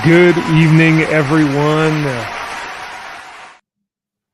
Good evening, everyone.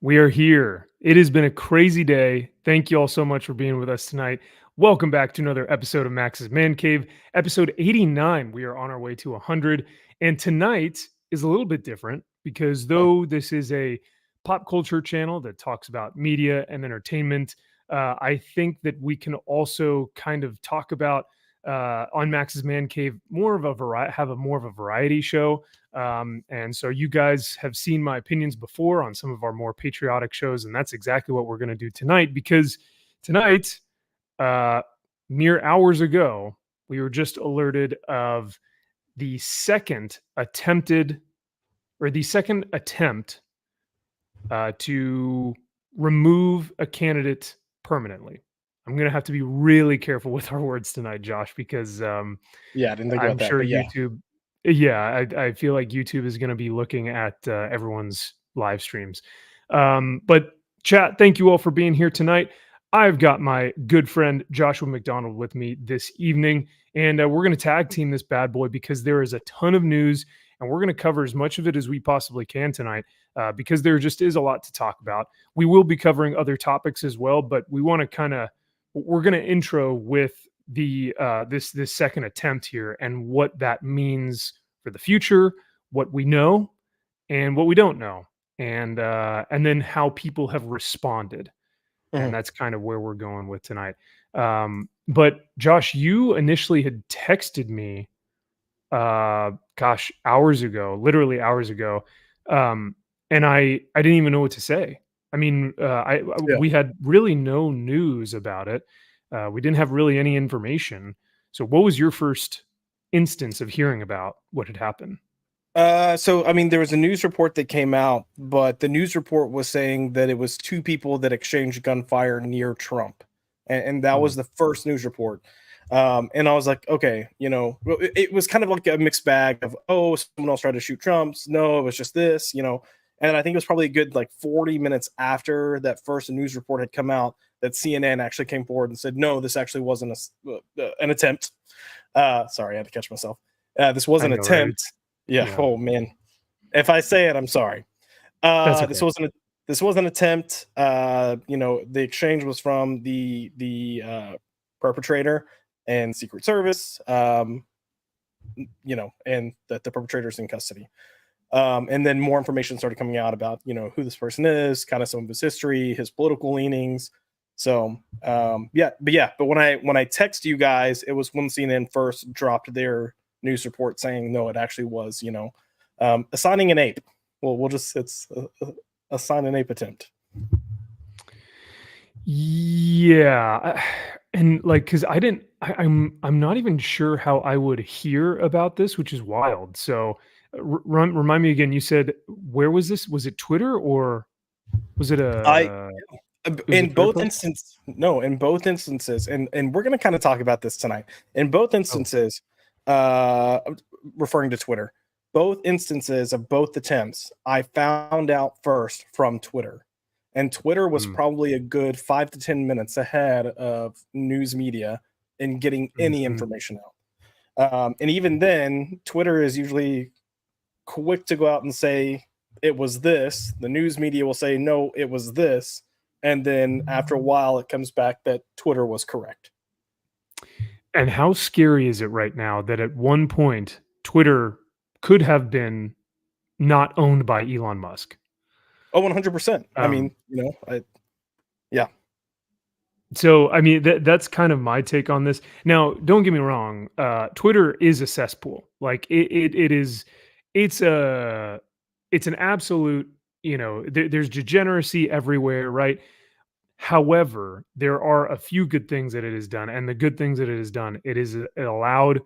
We are here. It has been a crazy day. Thank you all so much for being with us tonight. Welcome back to another episode of Max's Man Cave, episode 89. We are on our way to 100. And tonight is a little bit different because though this is a pop culture channel that talks about media and entertainment, I think that we can also kind of talk about on Max's Man Cave more of a variety show. And so you guys have seen my opinions before on some of our more patriotic shows, and that's exactly what we're going to do tonight, because tonight, mere hours ago, we were just alerted of the second attempt to remove a candidate permanently. I'm going to have to be really careful with our words tonight, Josh, because I didn't think I'm about that, sure but yeah. YouTube. Yeah, I feel like YouTube is going to be looking at everyone's live streams. But chat, thank you all for being here tonight. I've got my good friend Joshua McDonald with me this evening, and we're going to tag team this bad boy because there is a ton of news, and we're going to cover as much of it as we possibly can tonight because there just is a lot to talk about. We will be covering other topics as well, but we want to we're going to intro with the this second attempt here and what that means for the future, what we know and what we don't know, and then how people have responded. And that's kind of where we're going with tonight. But Josh, you initially had texted me literally hours ago, and I didn't even know what to say. I mean, we had really no news about it. We didn't have really any information. So what was your first instance of hearing about what had happened? So, I mean, there was a news report that came out, but the news report was saying that it was two people that exchanged gunfire near Trump. And that was the first news report. And I was like, okay, it was kind of like a mixed bag of, oh, someone else tried to shoot Trump's. No, it was just this, And I think it was probably a good 40 minutes after that first news report had come out that CNN actually came forward and said, no, this actually wasn't an attempt. Sorry, I had to catch myself. This was an attempt. Right? Yeah. Oh man, if I say it, I'm sorry. Okay. This was an attempt. The exchange was from the perpetrator and Secret Service. And that the perpetrator's in custody. And then more information started coming out about who this person is, kind of some of his history, his political leanings. So but when I text you guys, it was when CNN first dropped their news report saying no, it actually was assigning an ape. Well, it's a sign an ape attempt. Yeah, and because I'm not even sure how I would hear about this, which is wild. So remind me again. You said, where was this? Was it Twitter or was it in both instances, and we're going to kind of talk about this tonight. In both instances, referring to Twitter, both instances of both attempts, I found out first from Twitter. And Twitter was probably a good 5 to 10 minutes ahead of news media in getting any information out. And even then, Twitter is usually quick to go out and say, it was this. The news media will say, no, it was this. And then after a while, it comes back that Twitter was correct. And how scary is it right now that at one point, Twitter could have been not owned by Elon Musk? Oh, 100%. I mean, yeah. So, I mean, that's kind of my take on this. Now, don't get me wrong. Twitter is a cesspool. It's an absolute, there's degeneracy everywhere, right? However, there are a few good things that it has done, and the good things that it has done, it allowed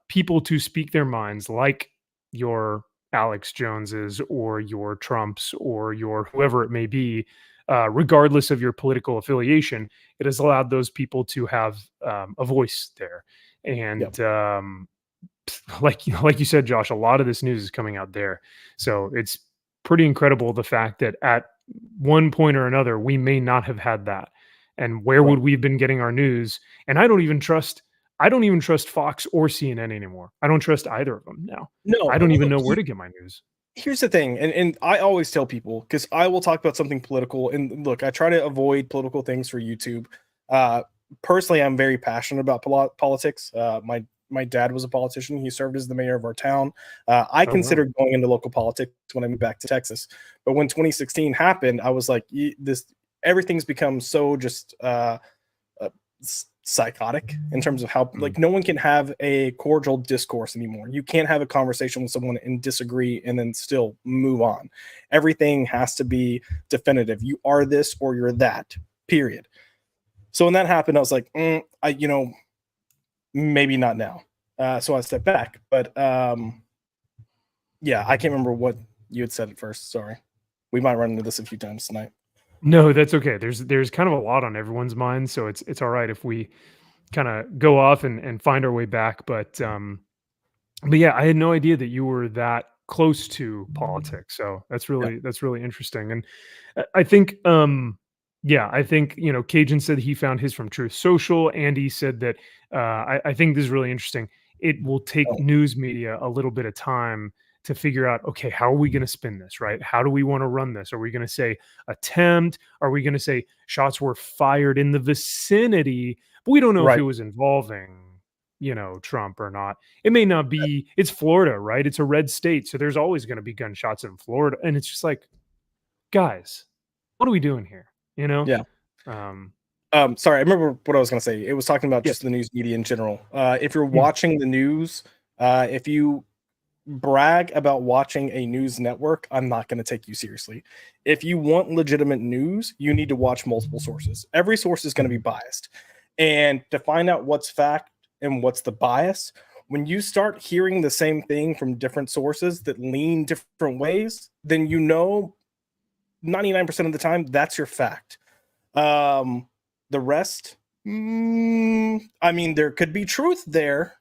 people to speak their minds, like your Alex Joneses or your Trumps or your whoever it may be, regardless of your political affiliation. It has allowed those people to have a voice there. And like you said, Josh, a lot of this news is coming out there. So it's pretty incredible the fact that at one point or another, we may not have had that. And where would we have been getting our news? And I don't even trust I don't even trust Fox or CNN anymore. I don't trust either of them now. No, I don't even look, know where to get my news. here's the thing, and I always tell people, because I will talk about something political, and look, I try to avoid political things for YouTube. Personally, I'm very passionate about politics. My dad was a politician. He served as the mayor of our town. I Oh, wow. considered going into local politics when I moved back to Texas, but when 2016 happened, I was like, this everything's become so just psychotic in terms of how, like, no one can have a cordial discourse anymore. You can't have a conversation with someone and disagree and then still move on. Everything has to be definitive. You are this or you're that, period. So when that happened, I was like, maybe not now. So I stepped back. But yeah, I can't remember what you had said at first. Sorry. We might run into this a few times tonight. No, that's okay. There's kind of a lot on everyone's mind, so it's all right if we kind of go off and find our way back. But yeah, I had no idea that you were that close to politics. So that's really interesting. And I think I think Cajun said he found his from Truth Social. Andy said that I think this is really interesting. It will take news media a little bit of time to figure out, okay, how are we going to spin this, right? How do we want to run this? Are we going to say attempt? Are we going to say shots were fired in the vicinity? But we don't know if it was involving, Trump or not. It may not be. It's Florida, right? It's a red state. So there's always going to be gunshots in Florida. And it's just like, guys, what are we doing here? Yeah. Sorry, I remember what I was going to say. It was talking about just the news media in general. If you're watching the news, if you brag about watching a news network, I'm not going to take you seriously. If you want legitimate news, you need to watch multiple sources. Every source is going to be biased. And to find out what's fact and what's the bias, when you start hearing the same thing from different sources that lean different ways, then 99% of the time, that's your fact. The rest, I mean, there could be truth there.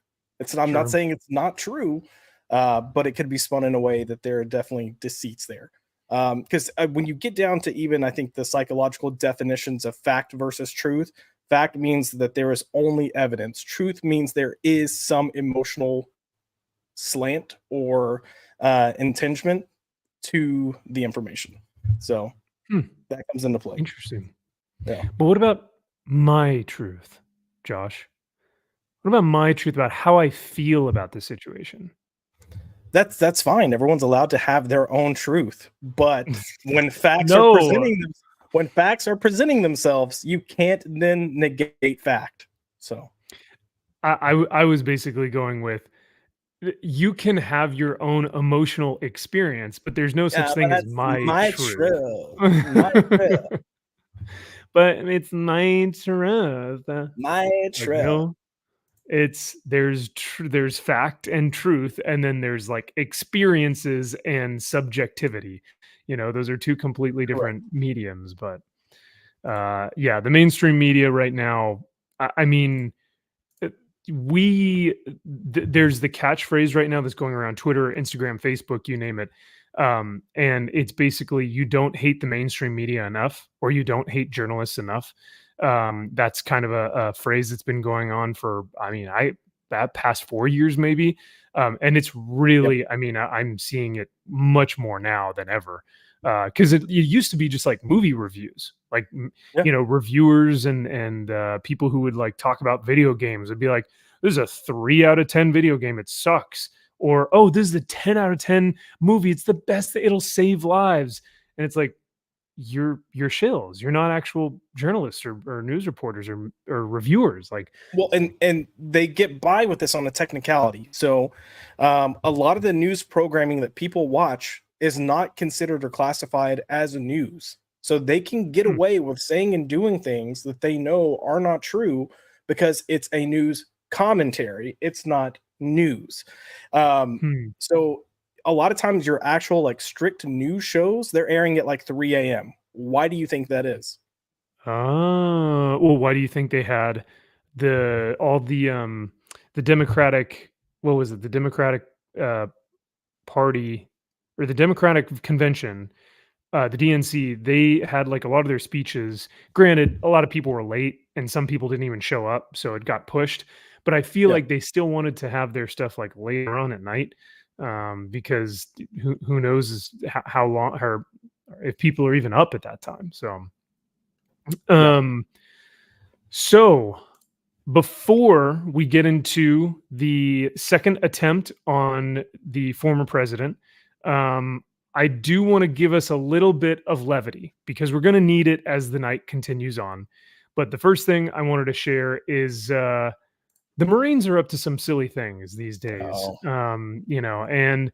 I'm not saying it's not true, but it could be spun in a way that there are definitely deceits there. Because when you get down to even, I think, the psychological definitions of fact versus truth, fact means that there is only evidence. Truth means there is some emotional slant or intangement to the information. So that comes into play. Interesting. Yeah. But what about my truth, Josh? What about my truth about how I feel about the situation? That's fine. Everyone's allowed to have their own truth, but when facts are presenting themselves, you can't then negate fact. So, I was basically going with, you can have your own emotional experience, but there's no such thing as my truth. My truth. But it's my truth. My truth. There's fact and truth, and then there's like experiences and subjectivity. Those are two completely different mediums. But the mainstream media right now, I mean, there's the catchphrase right now that's going around Twitter, Instagram, Facebook, you name it. And it's basically, you don't hate the mainstream media enough, or you don't hate journalists enough. That's kind of a phrase that's been going on for, that past 4 years, maybe. And it's really, I'm seeing it much more now than ever. Because it used to be just like movie reviews, like, reviewers and people who would like talk about video games would be like, this is a 3 out of 10 video game, it sucks. Or, oh, this is a 10 out of 10 movie, it's the best, it'll save lives. And it's like, you're shills. You're not actual journalists or news reporters or reviewers. Like, well, and they get by with this on a technicality. So a lot of the news programming that people watch is not considered or classified as news. So they can get away with saying and doing things that they know are not true because it's a news commentary. It's not news. So a lot of times your actual like strict news shows, they're airing at like 3 a.m. Why do you think that is? Well, why do you think they had the Democratic, what was it? The Democratic Party, or the Democratic Convention, the DNC, they had like a lot of their speeches. Granted, a lot of people were late and some people didn't even show up, so it got pushed. but I feel Yeah. like they still wanted to have their stuff like later on at night, because who knows how long or if people are even up at that time. So, Yeah. um, so before we get into the second attempt on the former president, um, I do want to give us a little bit of levity because we're going to need it as the night continues on. But the first thing I wanted to share is the Marines are up to some silly things these days. Oh. And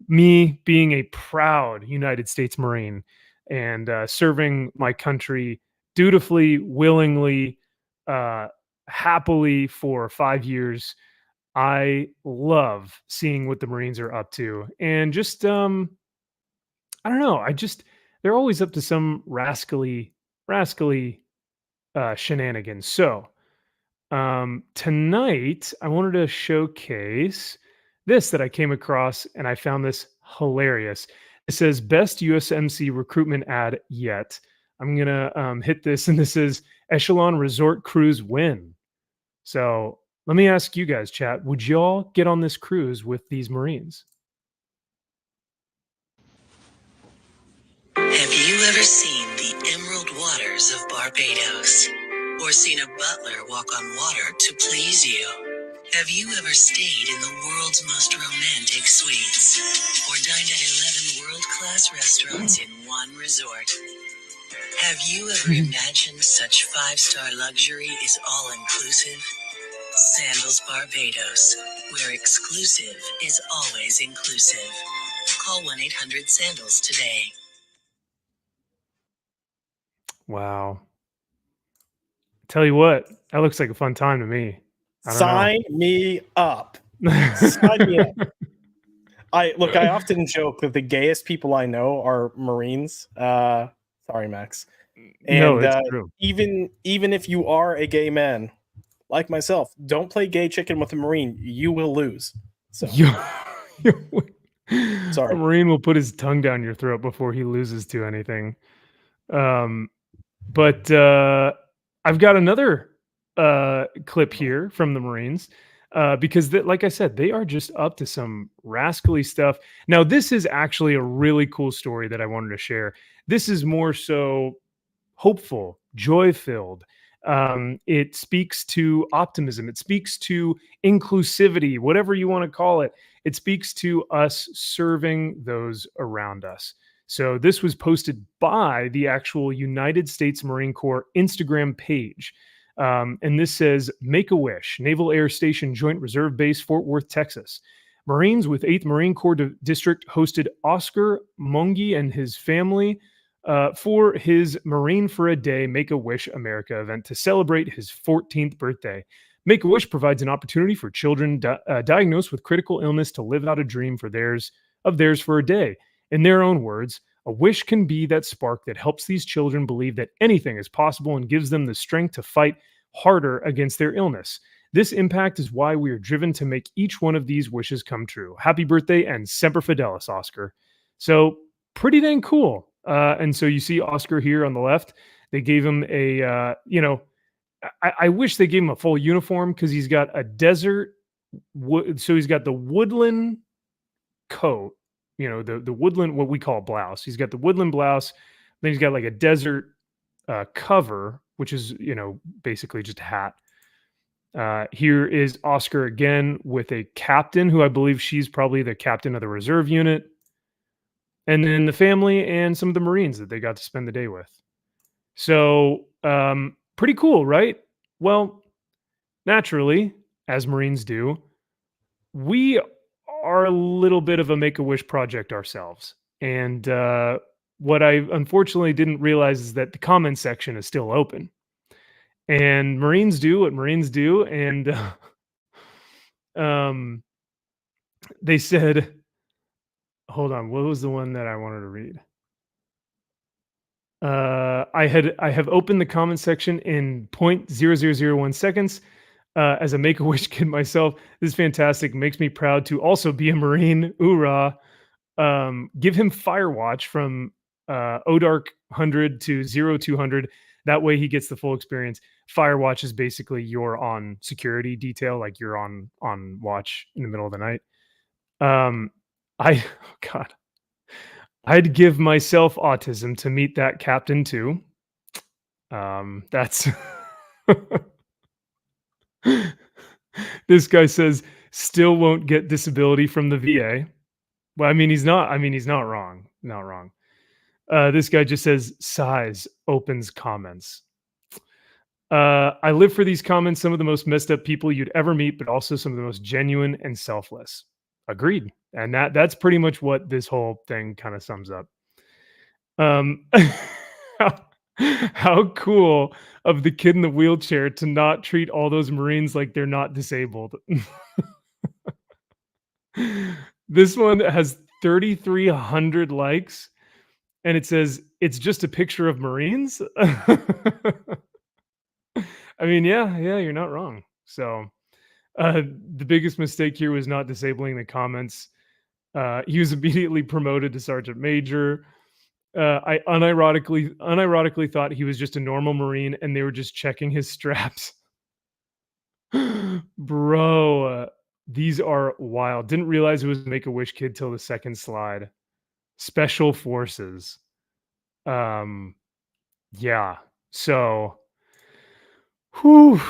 me being a proud United States Marine and serving my country dutifully, willingly, uh, happily for 5 years, I love seeing what the Marines are up to. And just, I don't know, they're always up to some rascally shenanigans. So, tonight, I wanted to showcase this that I came across, and I found this hilarious. It says best USMC recruitment ad yet. I'm gonna hit this, and this is Echelon Resort Cruise win. So let me ask you guys, chat: would y'all get on this cruise with these Marines? Have you ever seen the emerald waters of Barbados? Or seen a butler walk on water to please you? Have you ever stayed in the world's most romantic suites? Or dined at 11 world-class restaurants in one resort? Have you ever imagined such 5-star luxury is all-inclusive? Sandals Barbados, where exclusive is always inclusive. Call 1-800-SANDALS today. Wow. Tell you what, that looks like a fun time to me. Sign me up. Sign me up. I often joke that the gayest people I know are Marines. Sorry, Max. And No, it's true. even if you are a gay man, like myself, don't play gay chicken with a Marine. You will lose. So sorry. A Marine will put his tongue down your throat before he loses to anything. But I've got another clip here from the Marines because, like I said, they are just up to some rascally stuff. Now, this is actually a really cool story that I wanted to share. This is more so hopeful, joy-filled. It speaks to optimism. It speaks to inclusivity, whatever you want to call it. It speaks to us serving those around us. So this was posted by the actual United States Marine Corps Instagram page. And this says, Make-A-Wish, Naval Air Station Joint Reserve Base, Fort Worth, Texas. Marines with 8th Marine Corps District hosted Oscar Mongi and his family for his Marine for a Day Make-A-Wish America event to celebrate his 14th birthday. Make-A-Wish provides an opportunity for children diagnosed with critical illness to live out a dream for theirs for a day. In their own words, a wish can be that spark that helps these children believe that anything is possible and gives them the strength to fight harder against their illness. This impact is why we are driven to make each one of these wishes come true. Happy birthday and Semper Fidelis, Oscar. So pretty dang cool. And so you see Oscar here on the left. They gave him a, I wish they gave him a full uniform because he's got a desert. So he's got the woodland coat, the woodland, what we call blouse. He's got the woodland blouse. Then he's got like a desert cover, which is, basically just a hat. Here is Oscar again with a captain who I believe she's probably the captain of the reserve unit. And then the family and some of the Marines that they got to spend the day with. So pretty cool, right? Well, naturally, as Marines do, we are a little bit of a Make-A-Wish project ourselves. And what I unfortunately didn't realize is that the comment section is still open. And Marines do what Marines do. And they said, hold on, what was the one that I wanted to read? I have opened the comment section in 0.0001 seconds. As a Make-A-Wish kid myself, this is fantastic. Makes me proud to also be a Marine. Hoorah. Give him Firewatch from ODARK 100 to 0200. That way he gets the full experience. Firewatch is basically you're on security detail, like you're on watch in the middle of the night. Oh God, I'd give myself autism to meet that captain too. That's this guy says still won't get disability from the VA. Well, I mean, he's not. I mean, he's not wrong. Not wrong. This guy just says size opens comments. I live for these comments. Some of the most messed up people you'd ever meet, but also some of the most genuine and selfless. Agreed. And that's pretty much what this whole thing kind of sums up. How cool of the kid in the wheelchair to not treat all those Marines like they're not disabled. This one has 3,300 likes, and it says it's just a picture of Marines. I mean, yeah, you're not wrong. So, the biggest mistake here was not disabling the comments. He was immediately promoted to sergeant major. I unironically thought he was just a normal Marine, and they were just checking his straps. Bro, these are wild. Didn't realize it was Make-A-Wish kid till the second slide. Special forces. Yeah. So, whew,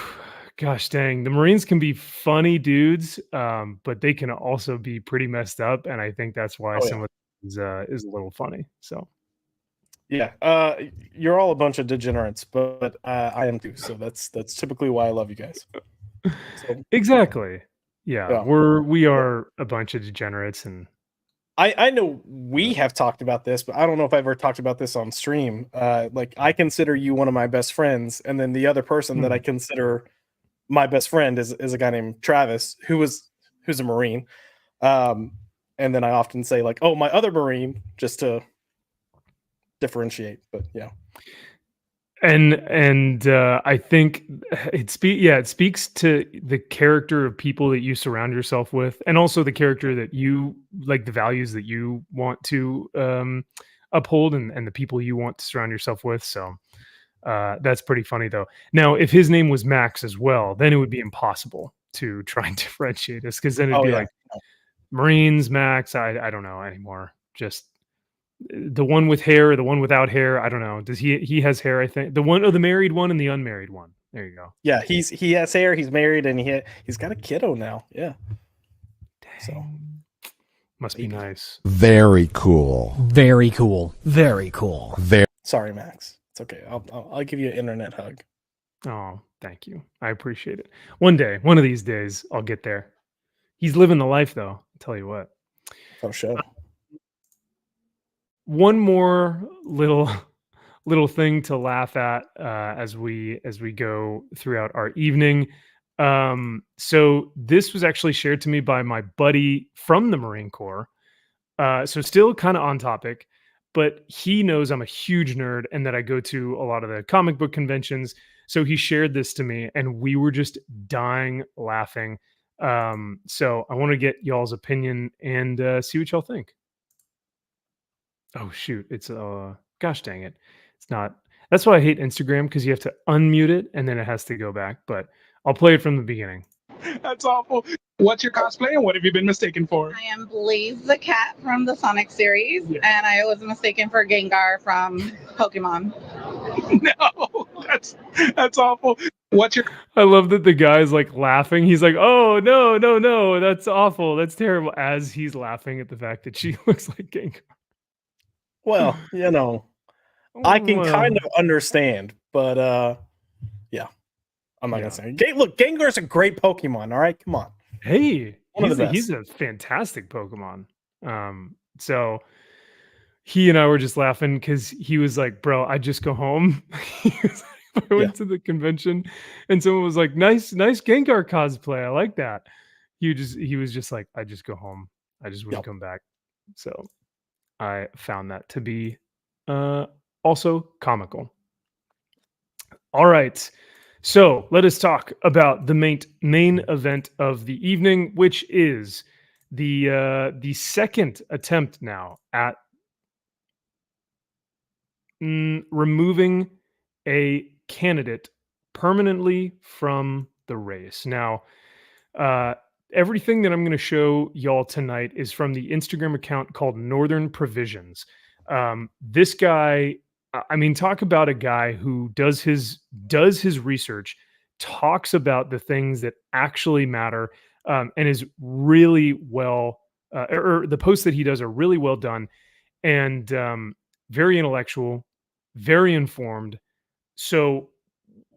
gosh dang, the Marines can be funny dudes, but they can also be pretty messed up, and I think that's why some of it is a little funny. So, yeah, you're all a bunch of degenerates, but I am too. So that's typically why I love you guys. So, exactly. Yeah, Yeah. we are a bunch of degenerates, and I know we have talked about this, but I don't know if I ever talked about this on stream. Like I consider you one of my best friends, and then the other person that I consider my best friend is a guy named Travis, who's a Marine. And then I often say like, "Oh, my other Marine," just to differentiate. But yeah. And I think it speaks to the character of people that you surround yourself with, and also the character that you like, the values that you want to uphold, and the people you want to surround yourself with. So that's pretty funny, though. Now, if his name was Max as well, then it would be impossible to try and differentiate us, because then it'd be like Marines, Max. I don't know anymore. Just the one with hair or the one without hair. I don't know. Does he has hair? I think the married one and the unmarried one. There you go. Yeah, he has hair. He's married, and he's got a kiddo now. Yeah. Dang. So must be nice. Very cool. Very cool. Very cool. Sorry, Max. It's okay. I'll give you an internet hug. Oh, thank you. I appreciate it. One of these days, I'll get there. He's living the life, though. I'll tell you what. For sure. One more little thing to laugh at as we go throughout our evening. So this was actually shared to me by my buddy from the Marine Corps. So still kind of on topic, but he knows I'm a huge nerd and that I go to a lot of the comic book conventions. So he shared this to me, and we were just dying laughing. So I want to get y'all's opinion and see what y'all think. Oh shoot, it's gosh dang it. It's not. That's why I hate Instagram, because you have to unmute it and then it has to go back, but I'll play it from the beginning. That's awful. What's your cosplay and what have you been mistaken for? I am Blaze the cat from the Sonic series, and I was mistaken for Gengar from Pokemon. No, that's awful. What's your I love that the guy's like laughing. He's like, "Oh no, that's awful, that's terrible," as he's laughing at the fact that she looks like Gengar. Well, I can kind of understand, but yeah, I'm not gonna say. Look, Gengar's a great Pokemon. All right, come on. Hey, He's a fantastic Pokemon. So he and I were just laughing because he was like, "Bro, I just go home." He was like, I went to the convention and someone was like, nice Gengar cosplay. I like that. He was just like, "I just go home. I just wouldn't come back." So I found that to be also comical. All right. So let us talk about the main event of the evening, which is the second attempt now at removing a candidate permanently from the race. Now, everything that I'm going to show y'all tonight is from the Instagram account called Northern Provisions. This guy, I mean, talk about a guy who does his research, talks about the things that actually matter, and is really well, or the posts that he does are really well done, and very intellectual, very informed. So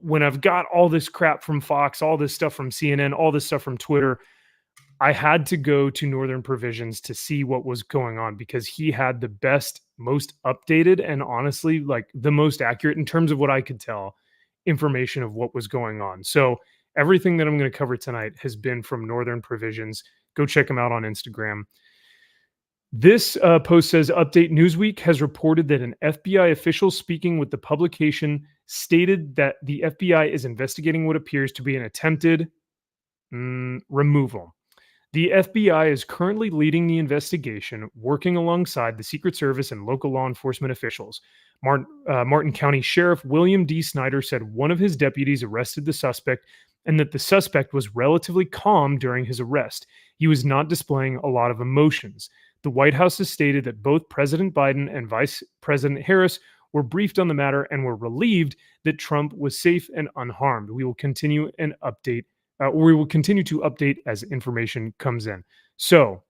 when I've got all this crap from Fox, all this stuff from CNN, all this stuff from Twitter, I had to go to Northern Provisions to see what was going on, because he had the best, most updated, and honestly, like the most accurate in terms of what I could tell, information of what was going on. So everything that I'm going to cover tonight has been from Northern Provisions. Go check them out on Instagram. This post says, update: Newsweek has reported that an FBI official speaking with the publication stated that the FBI is investigating what appears to be an attempted removal. The FBI is currently leading the investigation, working alongside the Secret Service and local law enforcement officials. Martin County Sheriff William D. Snyder said one of his deputies arrested the suspect and that the suspect was relatively calm during his arrest. He was not displaying a lot of emotions. The White House has stated that both President Biden and Vice President Harris were briefed on the matter and were relieved that Trump was safe and unharmed. We will continue to update as information comes in. So,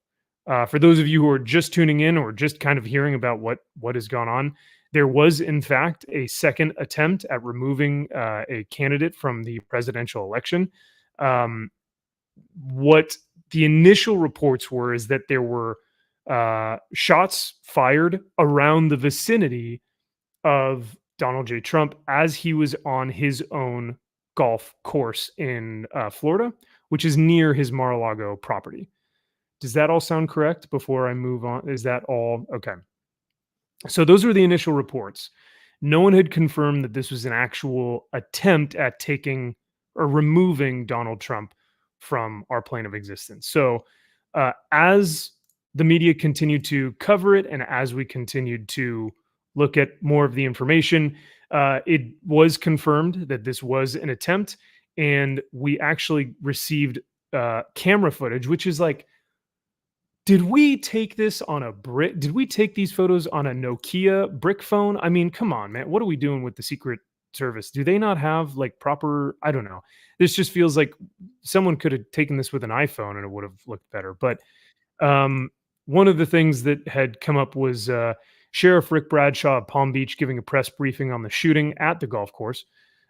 for those of you who are just tuning in or just kind of hearing about what has gone on, there was in fact a second attempt at removing a candidate from the presidential election. What the initial reports were is that there were shots fired around the vicinity of Donald J. Trump as he was on his own golf course in Florida, which is near his Mar-a-Lago property. Does that all sound correct before I move on? Is that all? Okay. So those are the initial reports. No one had confirmed that this was an actual attempt at taking or removing Donald Trump from our plane of existence. So as the media continued to cover it, and as we continued to look at more of the information, it was confirmed that this was an attempt, and we actually received camera footage, which is like, did we take this on a brick? Did we take these photos on a Nokia brick phone? I mean, come on, man. What are we doing with the Secret Service? Do they not have like proper, I don't know. This just feels like someone could have taken this with an iPhone and it would have looked better. But one of the things that had come up was Sheriff Rick Bradshaw of Palm Beach giving a press briefing on the shooting at the golf course.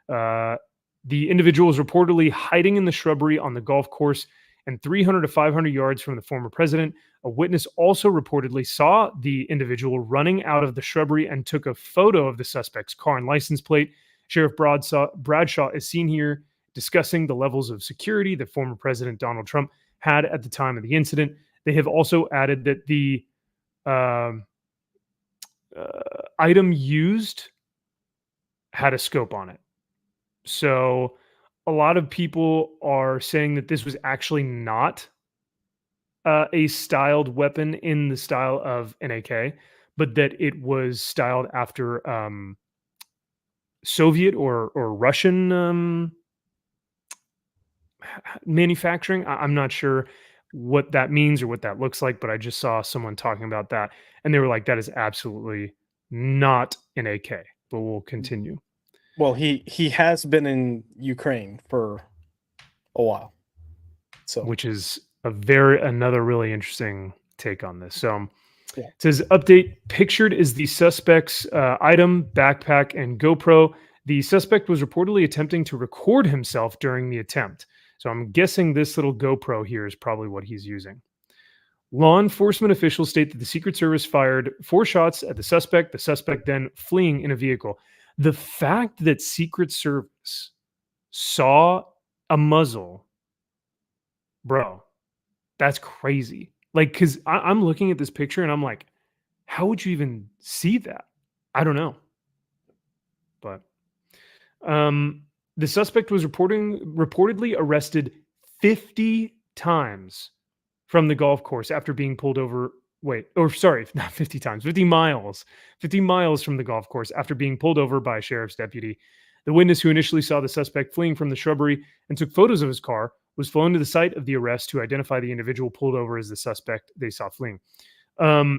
The individual was reportedly hiding in the shrubbery on the golf course and 300 to 500 yards from the former president. A witness also reportedly saw the individual running out of the shrubbery and took a photo of the suspect's car and license plate. Sheriff Bradshaw is seen here discussing the levels of security that former President Donald Trump had at the time of the incident. They have also added that the item used had a scope on it. So a lot of people are saying that this was actually not a styled weapon in the style of an AK, but that it was styled after Soviet or Russian manufacturing. I'm not sure what that means or what that looks like, but I just saw someone talking about that, and they were like, that is absolutely not an AK, but we'll continue. Well, he has been in Ukraine for a while, so which is another really interesting take on this. So yeah. It says, update: pictured is the suspect's item, backpack, and GoPro. The suspect was reportedly attempting to record himself during the attempt. So I'm guessing this little GoPro here is probably what he's using. Law enforcement officials state that the Secret Service fired 4 shots at the suspect then fleeing in a vehicle. The fact that Secret Service saw a muzzle, bro, that's crazy. Like, because I'm looking at this picture and I'm like, how would you even see that? I don't know. But the suspect was reportedly arrested 50 times from the golf course after being pulled over not 50 times, 50 miles from the golf course after being pulled over by a sheriff's deputy. The witness who initially saw the suspect fleeing from the shrubbery and took photos of his car was flown to the site of the arrest to identify the individual pulled over as the suspect they saw fleeing.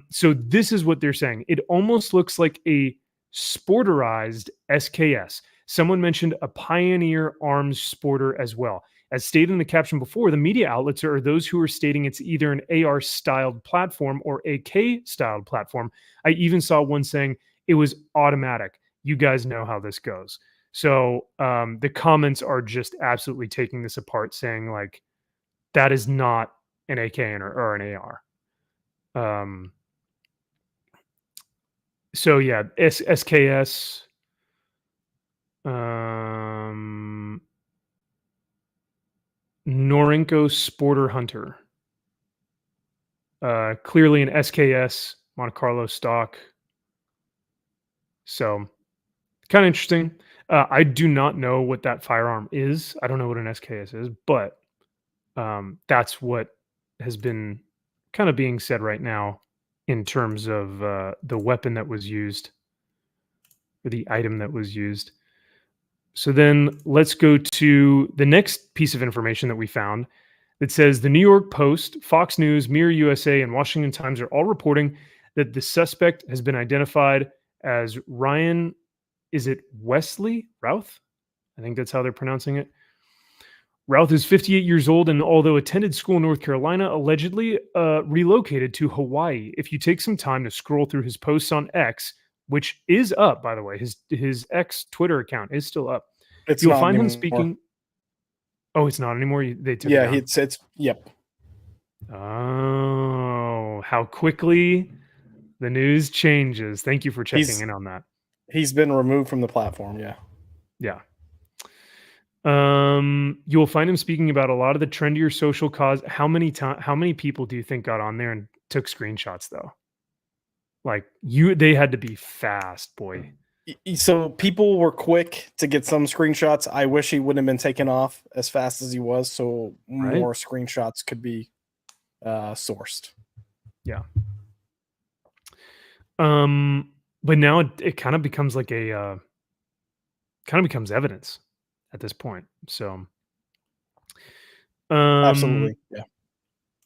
So this is what they're saying. It almost looks like a sporterized SKS. Someone mentioned a Pioneer Arms sporter as well. As stated in the caption before, the media outlets are those who are stating it's either an AR-styled platform or AK-styled platform. I even saw one saying it was automatic. You guys know how this goes. So the comments are just absolutely taking this apart, saying like, that is not an AK or an AR. So yeah, SKS. Norinco Sporter Hunter. Clearly an SKS Monte Carlo stock. So kind of interesting. I do not know what that firearm is. I don't know what an SKS is, but that's what has been kind of being said right now in terms of the weapon that was used or the item that was used. So then let's go to the next piece of information that we found that says the New York Post, Fox News, Mirror USA, and Washington Times are all reporting that the suspect has been identified as Ryan, is it Wesley Routh? I think that's how they're pronouncing it. Routh is 58 years old and although attended school in North Carolina, allegedly relocated to Hawaii. If you take some time to scroll through his posts on X, which is up, by the way, his X Twitter account is still up. You'll find him speaking. Oh, it's not anymore. They took it down. It's yep. Oh, how quickly the news changes. Thank you for checking in on that. He's been removed from the platform. Yeah. Yeah. You will find him speaking about a lot of the trendier social cause. How many people do you think got on there and took screenshots though? Like they had to be fast, boy. So people were quick to get some screenshots. I wish he wouldn't have been taken off as fast as he was, so more screenshots could be sourced. Yeah. But now it kind of becomes like becomes evidence at this point. So absolutely. Yeah.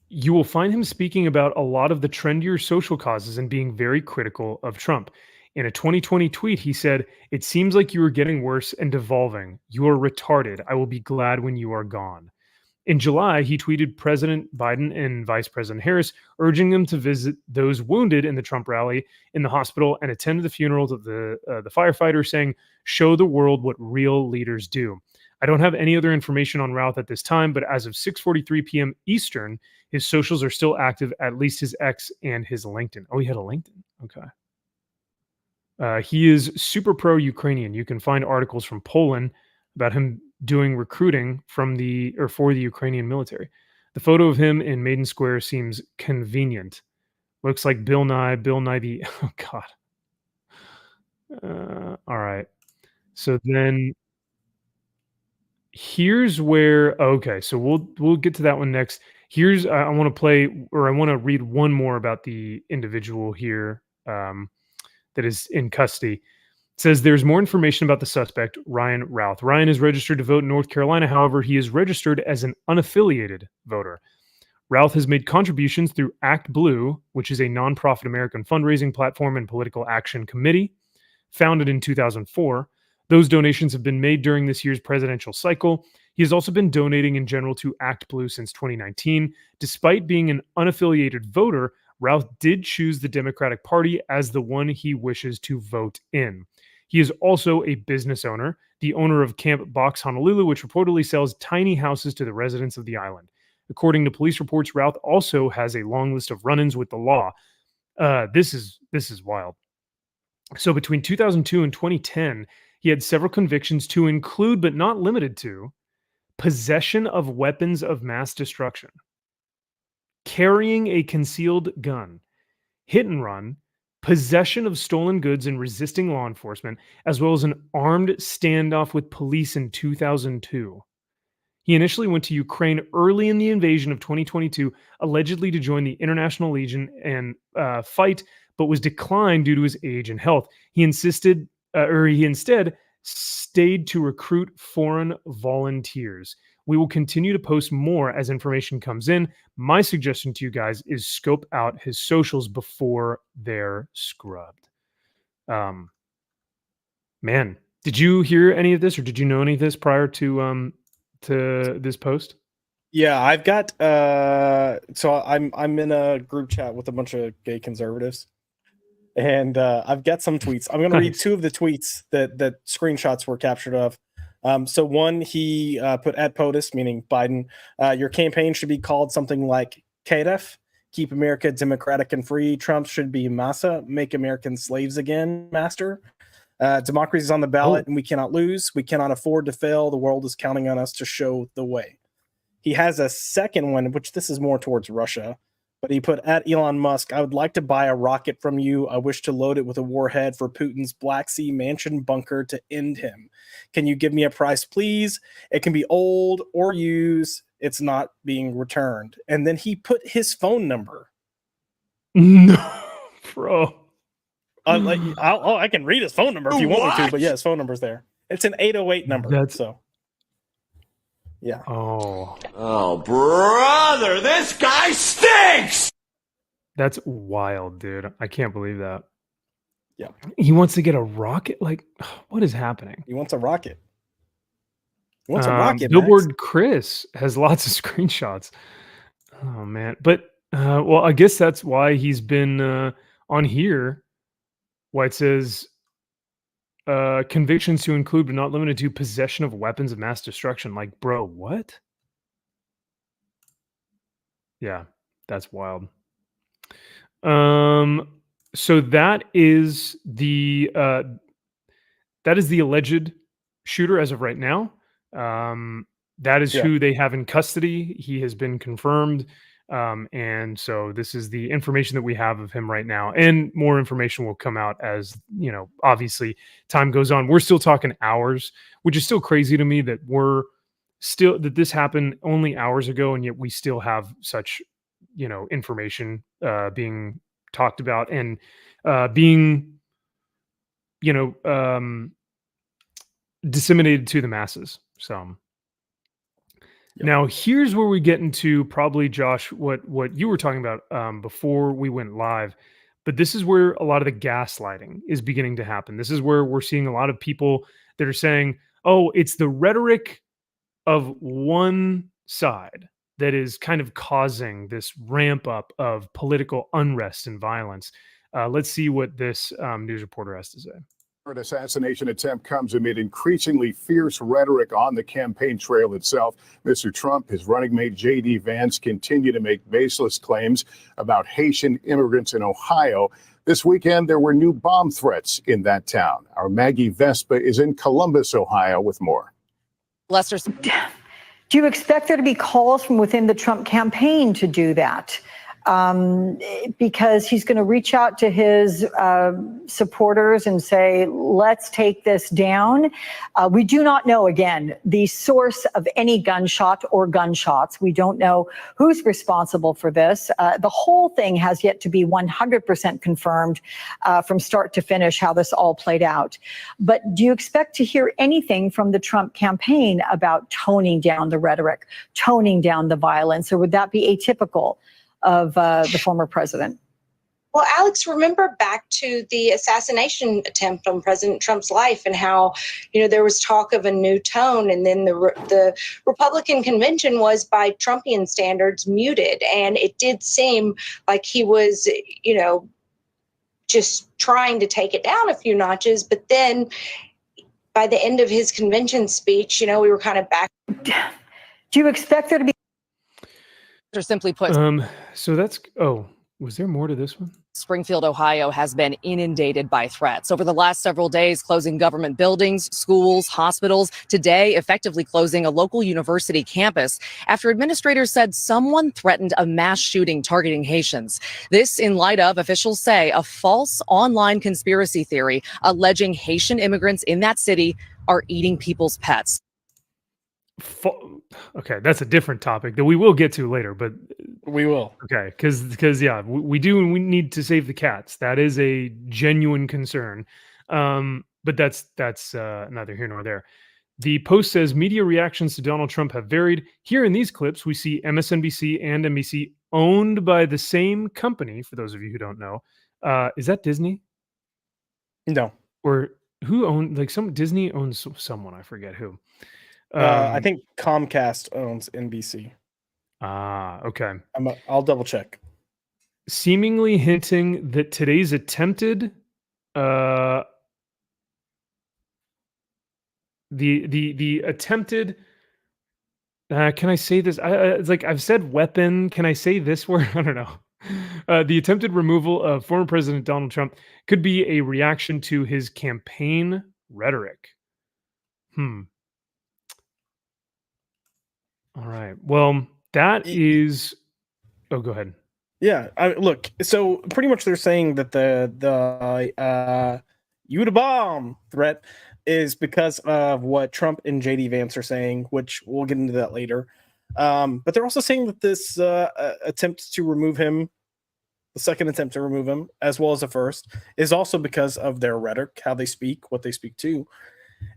You will find him speaking about a lot of the trendier social causes and being very critical of Trump. In a 2020 tweet, he said, "It seems like you are getting worse and devolving. You are retarded. I will be glad when you are gone." In July, he tweeted President Biden and Vice President Harris, urging them to visit those wounded in the Trump rally in the hospital and attend the funerals of the firefighter, saying, "Show the world what real leaders do." I don't have any other information on Routh at this time, but as of 6:43 p.m. Eastern, his socials are still active, at least his X and his LinkedIn. Oh, he had a LinkedIn. Okay. He is super pro-Ukrainian. You can find articles from Poland about him doing recruiting for the Ukrainian military. The photo of him in Maiden Square seems convenient. Looks like Bill Nye the... Oh, God. All right. So then... Here's where so we'll get to that one next. Here's I want to read one more about the individual here that is in custody. It says there's more information about the suspect, Ryan Routh. Ryan is registered to vote in North Carolina. However, he is registered as an unaffiliated voter. Routh has made contributions through Act Blue, which is a nonprofit American fundraising platform and political action committee, founded in 2004. Those donations have been made during this year's presidential cycle. He has also been donating in general to Act Blue since 2019. Despite being an unaffiliated voter, Routh did choose the Democratic Party as the one he wishes to vote in. He is also a business owner, the owner of Camp Box Honolulu, which reportedly sells tiny houses to the residents of the island. According to police reports, Routh also has a long list of run-ins with the law. This is wild. So between 2002 and 2010, he had several convictions to include, but not limited to, possession of weapons of mass destruction, carrying a concealed gun, hit and run, possession of stolen goods and resisting law enforcement, as well as an armed standoff with police in 2002. He initially went to Ukraine early in the invasion of 2022, allegedly to join the International Legion and fight, but was declined due to his age and health. He instead stayed to recruit foreign volunteers. We will continue to post more as information comes in. My suggestion to you guys is scope out his socials before they're scrubbed. Man, did you hear any of this, or did you know any of this prior to this post? Yeah, I've got so I'm in a group chat with a bunch of gay conservatives, and I've got some tweets. I'm going to read two of the tweets that screenshots were captured of. So one, he put at POTUS, meaning Biden, your campaign should be called something like KDF, keep America democratic and free. Trump should be Massa, make Americans slaves again, master. Democracy is on the ballot and we cannot lose. We cannot afford to fail. The world is counting on us to show the way. He has a second one, which this is more towards Russia, but he put at Elon Musk, I would like to buy a rocket from you. I wish to load it with a warhead for Putin's Black Sea mansion bunker to end him. Can you give me a price, please? It can be old or used. It's not being returned. And then he put his phone number. No, bro. I can read his phone number if you want me to, but yeah, his phone number's there. It's an 808 number. So, yeah. Oh, brother, this guy stinks! That's wild, dude. I can't believe that. Yeah. He wants to get a rocket? Like, what is happening? He wants a rocket. He wants a rocket, Billboard Max. Chris has lots of screenshots. Oh, man. But, well, I guess that's why he's been on here. Why it says convictions to include but not limited to possession of weapons of mass destruction. Like, bro, what? Yeah, that's wild. So that is the alleged shooter as of right now. That is who they have in custody. He has been confirmed. And so this is the information that we have of him right now, and more information will come out as, you know, obviously time goes on. We're still talking hours, which is still crazy to me that that this happened only hours ago, and yet we still have such, you know, information being talked about and being, you know, disseminated to the masses. So now here's where we get into probably, Josh, what you were talking about before we went live. But this is where a lot of the gaslighting is beginning to happen. This is where we're seeing a lot of people that are saying, oh, it's the rhetoric of one side that is kind of causing this ramp up of political unrest and violence. Let's see what this news reporter has to say. An assassination attempt comes amid increasingly fierce rhetoric on the campaign trail itself. Mr. Trump, his running mate J.D. Vance continue to make baseless claims about Haitian immigrants in Ohio. This weekend, there were new bomb threats in that town. Our Maggie Vespa is in Columbus, Ohio, with more. Lester, do you expect there to be calls from within the Trump campaign to do that? Because he's going to reach out to his supporters and say, let's take this down. We do not know, again, the source of any gunshot or gunshots. We don't know who's responsible for this. The whole thing has yet to be 100% confirmed from start to finish how this all played out. But do you expect to hear anything from the Trump campaign about toning down the rhetoric, toning down the violence, or would that be atypical of the former president? Well, Alex, remember back to the assassination attempt on President Trump's life and how, you know, there was talk of a new tone, and then the Republican convention was, by Trumpian standards, muted. And it did seem like he was, you know, just trying to take it down a few notches. But then by the end of his convention speech, you know, we were kind of back. Do you expect there to be, or simply put, so that's, was there more to this one? Springfield, Ohio has been inundated by threats over the last several days, closing government buildings, schools, hospitals, today effectively closing a local university campus after administrators said someone threatened a mass shooting targeting Haitians. This in light of, officials say, a false online conspiracy theory alleging Haitian immigrants in that city are eating people's pets. Okay, that's a different topic that we will get to later, but We will. okay, because yeah, we do, and we need to save the cats. That is a genuine concern. But that's neither here nor there. The Post says media reactions to Donald Trump have varied. Here in these clips, we see MSNBC and NBC owned by the same company. For those of you who don't know, is that Disney? No. Or who owned, like, some Disney owns someone, I forget who. I think Comcast owns NBC. Okay. I'll double check. Seemingly hinting that today's attempted the attempted can I say this? It's like I've said weapon. Can I say this word? I don't know. The attempted removal of former President Donald Trump could be a reaction to his campaign rhetoric. All right. Well, that is. Oh, go ahead. Yeah. Look. So pretty much they're saying that the Udabomb threat is because of what Trump and JD Vance are saying, which we'll get into that later. But they're also saying that this attempt to remove him, the second attempt to remove him, as well as the first, is also because of their rhetoric, how they speak, what they speak to.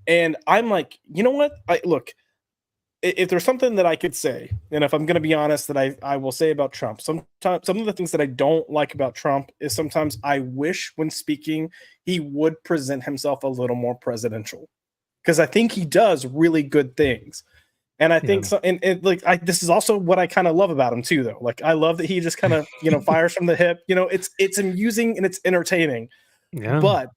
And I'm like, you know what? Look, if there's something that I could say, and if I'm going to be honest, that I will say about Trump, sometimes some of the things that I don't like about Trump is sometimes I wish when speaking he would present himself a little more presidential, because I think he does really good things. And I think so, and this is also what I kind of love about him too, though. Like, I love that he just kind of, fires from the hip. It's amusing and it's entertaining. Yeah. But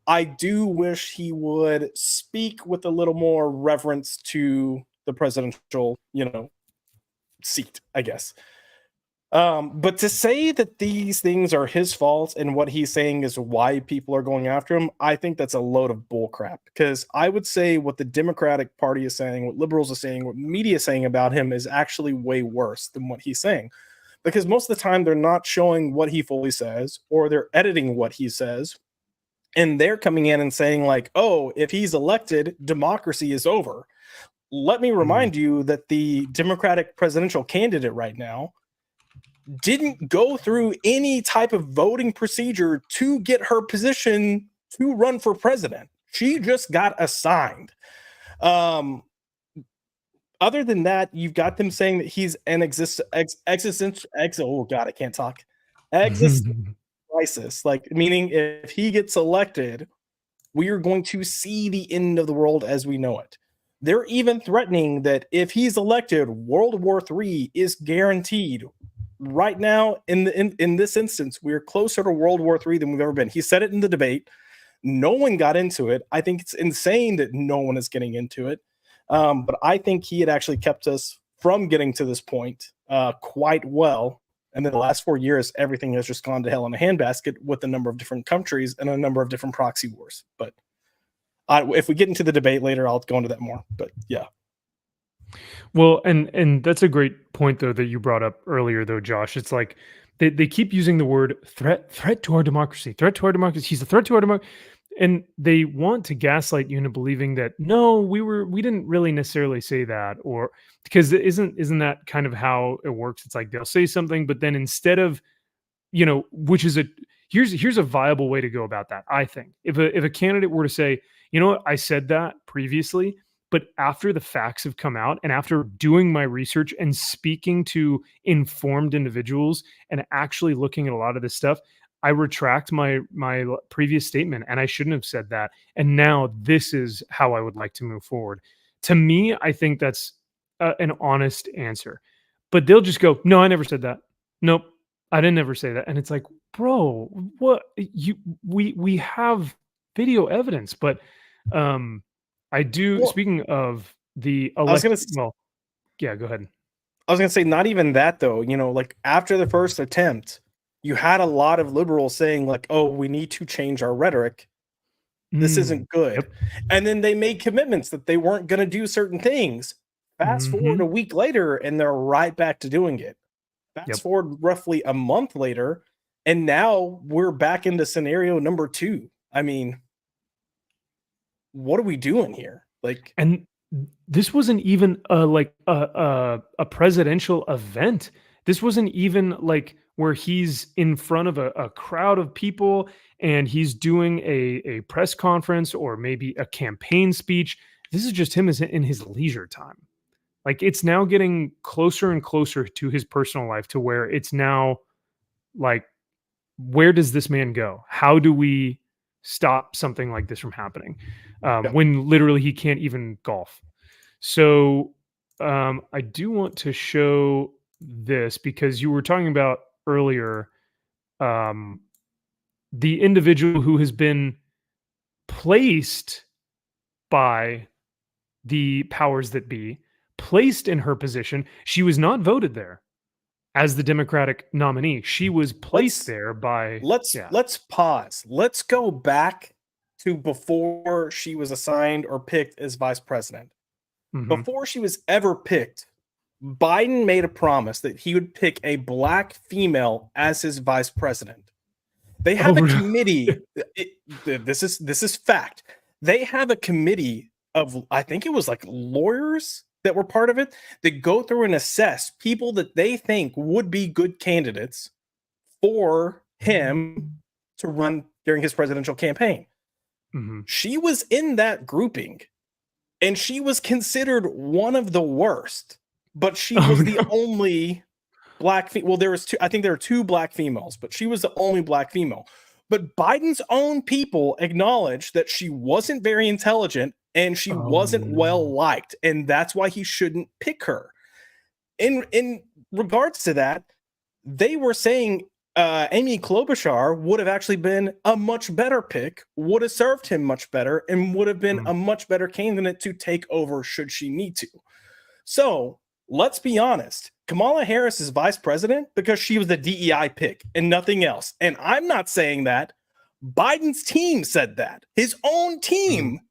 I do wish he would speak with a little more reverence to the presidential, seat, I guess. But to say that these things are his fault and what he's saying is why people are going after him, I think that's a load of bullcrap. Because I would say what the Democratic Party is saying, what liberals are saying, what media is saying about him is actually way worse than what he's saying. Because most of the time they're not showing what he fully says, or they're editing what he says. And they're coming in and saying, like, oh, if he's elected, democracy is over. Let me remind you that the Democratic presidential candidate right now didn't go through any type of voting procedure to get her position to run for president. She just got assigned. Other than that, you've got them saying that he's an existential crisis, like, meaning if he gets elected, we are going to see the end of the world as we know it. They're even threatening that if he's elected, World War III is guaranteed. Right now, in this instance, we're closer to World War III than we've ever been. He said it in the debate. No one got into it. I think it's insane that no one is getting into it. But I think he had actually kept us from getting to this point quite well. And then the last 4 years, everything has just gone to hell in a handbasket with a number of different countries and a number of different proxy wars. But if we get into the debate later, I'll go into that more. But yeah. Well, and that's a great point, though, that you brought up earlier, though, Josh. It's like they keep using the word threat to our democracy, threat to our democracy. He's a threat to our democracy. And they want to gaslight you into believing that, no, we didn't really necessarily say that, or because isn't that kind of how it works? It's like they'll say something, but then instead of, which is here's a viable way to go about that. I think if a candidate were to say, you know what, I said that previously, but after the facts have come out and after doing my research and speaking to informed individuals and actually looking at a lot of this stuff, I retract my previous statement and I shouldn't have said that. And now this is how I would like to move forward. To me, I think that's an honest answer. But they'll just go, no, I never said that. Nope, I didn't ever say that. And it's like, bro, what we have video evidence, but I do. Well, speaking of the, yeah, go ahead. I was gonna say, not even that though. Like after the first attempt, you had a lot of liberals saying like, "Oh, we need to change our rhetoric. This isn't good." Yep. And then they made commitments that they weren't going to do certain things. Fast forward a week later, and they're right back to doing it. Fast forward roughly a month later, and now we're back into scenario number 2. I mean, what are we doing here? Like, and this wasn't even a presidential event. This wasn't even like where he's in front of a crowd of people and he's doing a press conference or maybe a campaign speech. This is just him in his leisure time. Like, it's now getting closer and closer to his personal life, to where it's now like, where does this man go? How do we stop something like this from happening? When literally he can't even golf. So I do want to show this because you were talking about earlier the individual who has been placed by the powers that be, placed in her position. She was not voted there as the Democratic nominee. She was placed there by. Let's pause. Let's go back to before she was assigned or picked as vice president. Before she was ever picked, Biden made a promise that he would pick a black female as his vice president. They have a committee. This is fact. They have a committee of, I think it was like lawyers that were part of it, that go through and assess people that they think would be good candidates for him to run during his presidential campaign. She was in that grouping, and she was considered one of the worst, but she was the only black well, there was two, I think there were two black females, but she was the only black female. But Biden's own people acknowledged that she wasn't very intelligent and she wasn't well liked, and that's why he shouldn't pick her. In regards to that, they were saying Amy Klobuchar would have actually been a much better pick, would have served him much better, and would have been a much better candidate to take over should she need to. So let's be honest. Kamala Harris is vice president because she was the DEI pick and nothing else. And I'm not saying that. Biden's team said that. His own team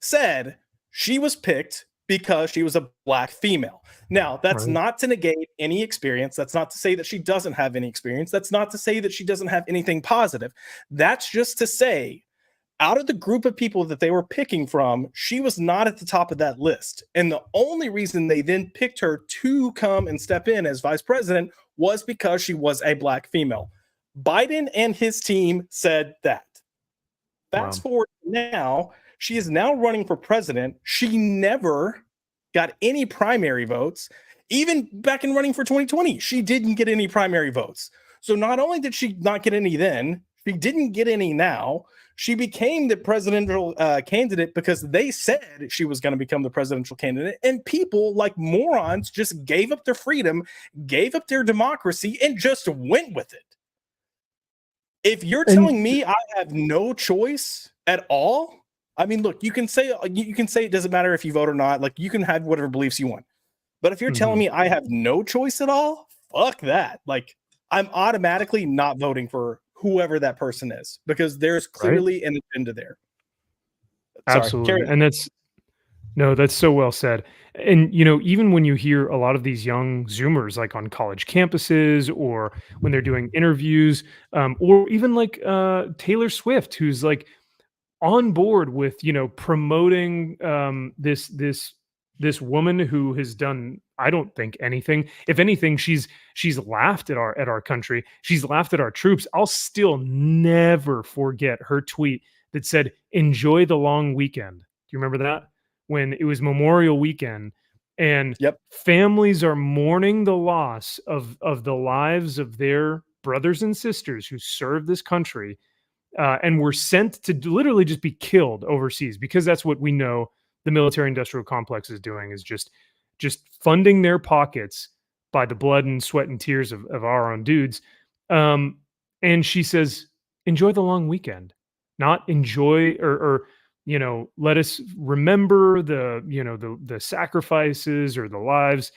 said she was picked because she was a black female. Now, that's not to negate any experience. That's not to say that she doesn't have any experience. That's not to say that she doesn't have anything positive. That's just to say, out of the group of people that they were picking from, she was not at the top of that list. And the only reason they then picked her to come and step in as vice president was because she was a black female. Biden and his team said that. Fast forward now, she is now running for president. She never got any primary votes. Even back in running for 2020, she didn't get any primary votes. So not only did she not get any then, she didn't get any now. She became the presidential candidate because they said she was going to become the presidential candidate. And people like morons just gave up their freedom, gave up their democracy, and just went with it. If you're telling me I have no choice at all, I mean, look, you can say it doesn't matter if you vote or not. Like, you can have whatever beliefs you want. But if you're telling me I have no choice at all, fuck that. Like, I'm automatically not voting for whoever that person is because there's clearly an agenda there. Absolutely. And that's so well said. And, you know, even when you hear a lot of these young Zoomers, like on college campuses or when they're doing interviews, or even like Taylor Swift, who's like on board with, you know, promoting this woman who has done, I don't think, anything. If anything, she's laughed at our country. She's laughed at our troops. I'll still never forget her tweet that said, "Enjoy the long weekend." Do you remember that? When it was Memorial Weekend and families are mourning the loss of the lives of their brothers and sisters who served this country and were sent to literally just be killed overseas, because that's what we know the military industrial complex is doing, is just funding their pockets by the blood and sweat and tears of our own dudes. And she says, enjoy the long weekend, not enjoy or you know, let us remember the sacrifices or the lives.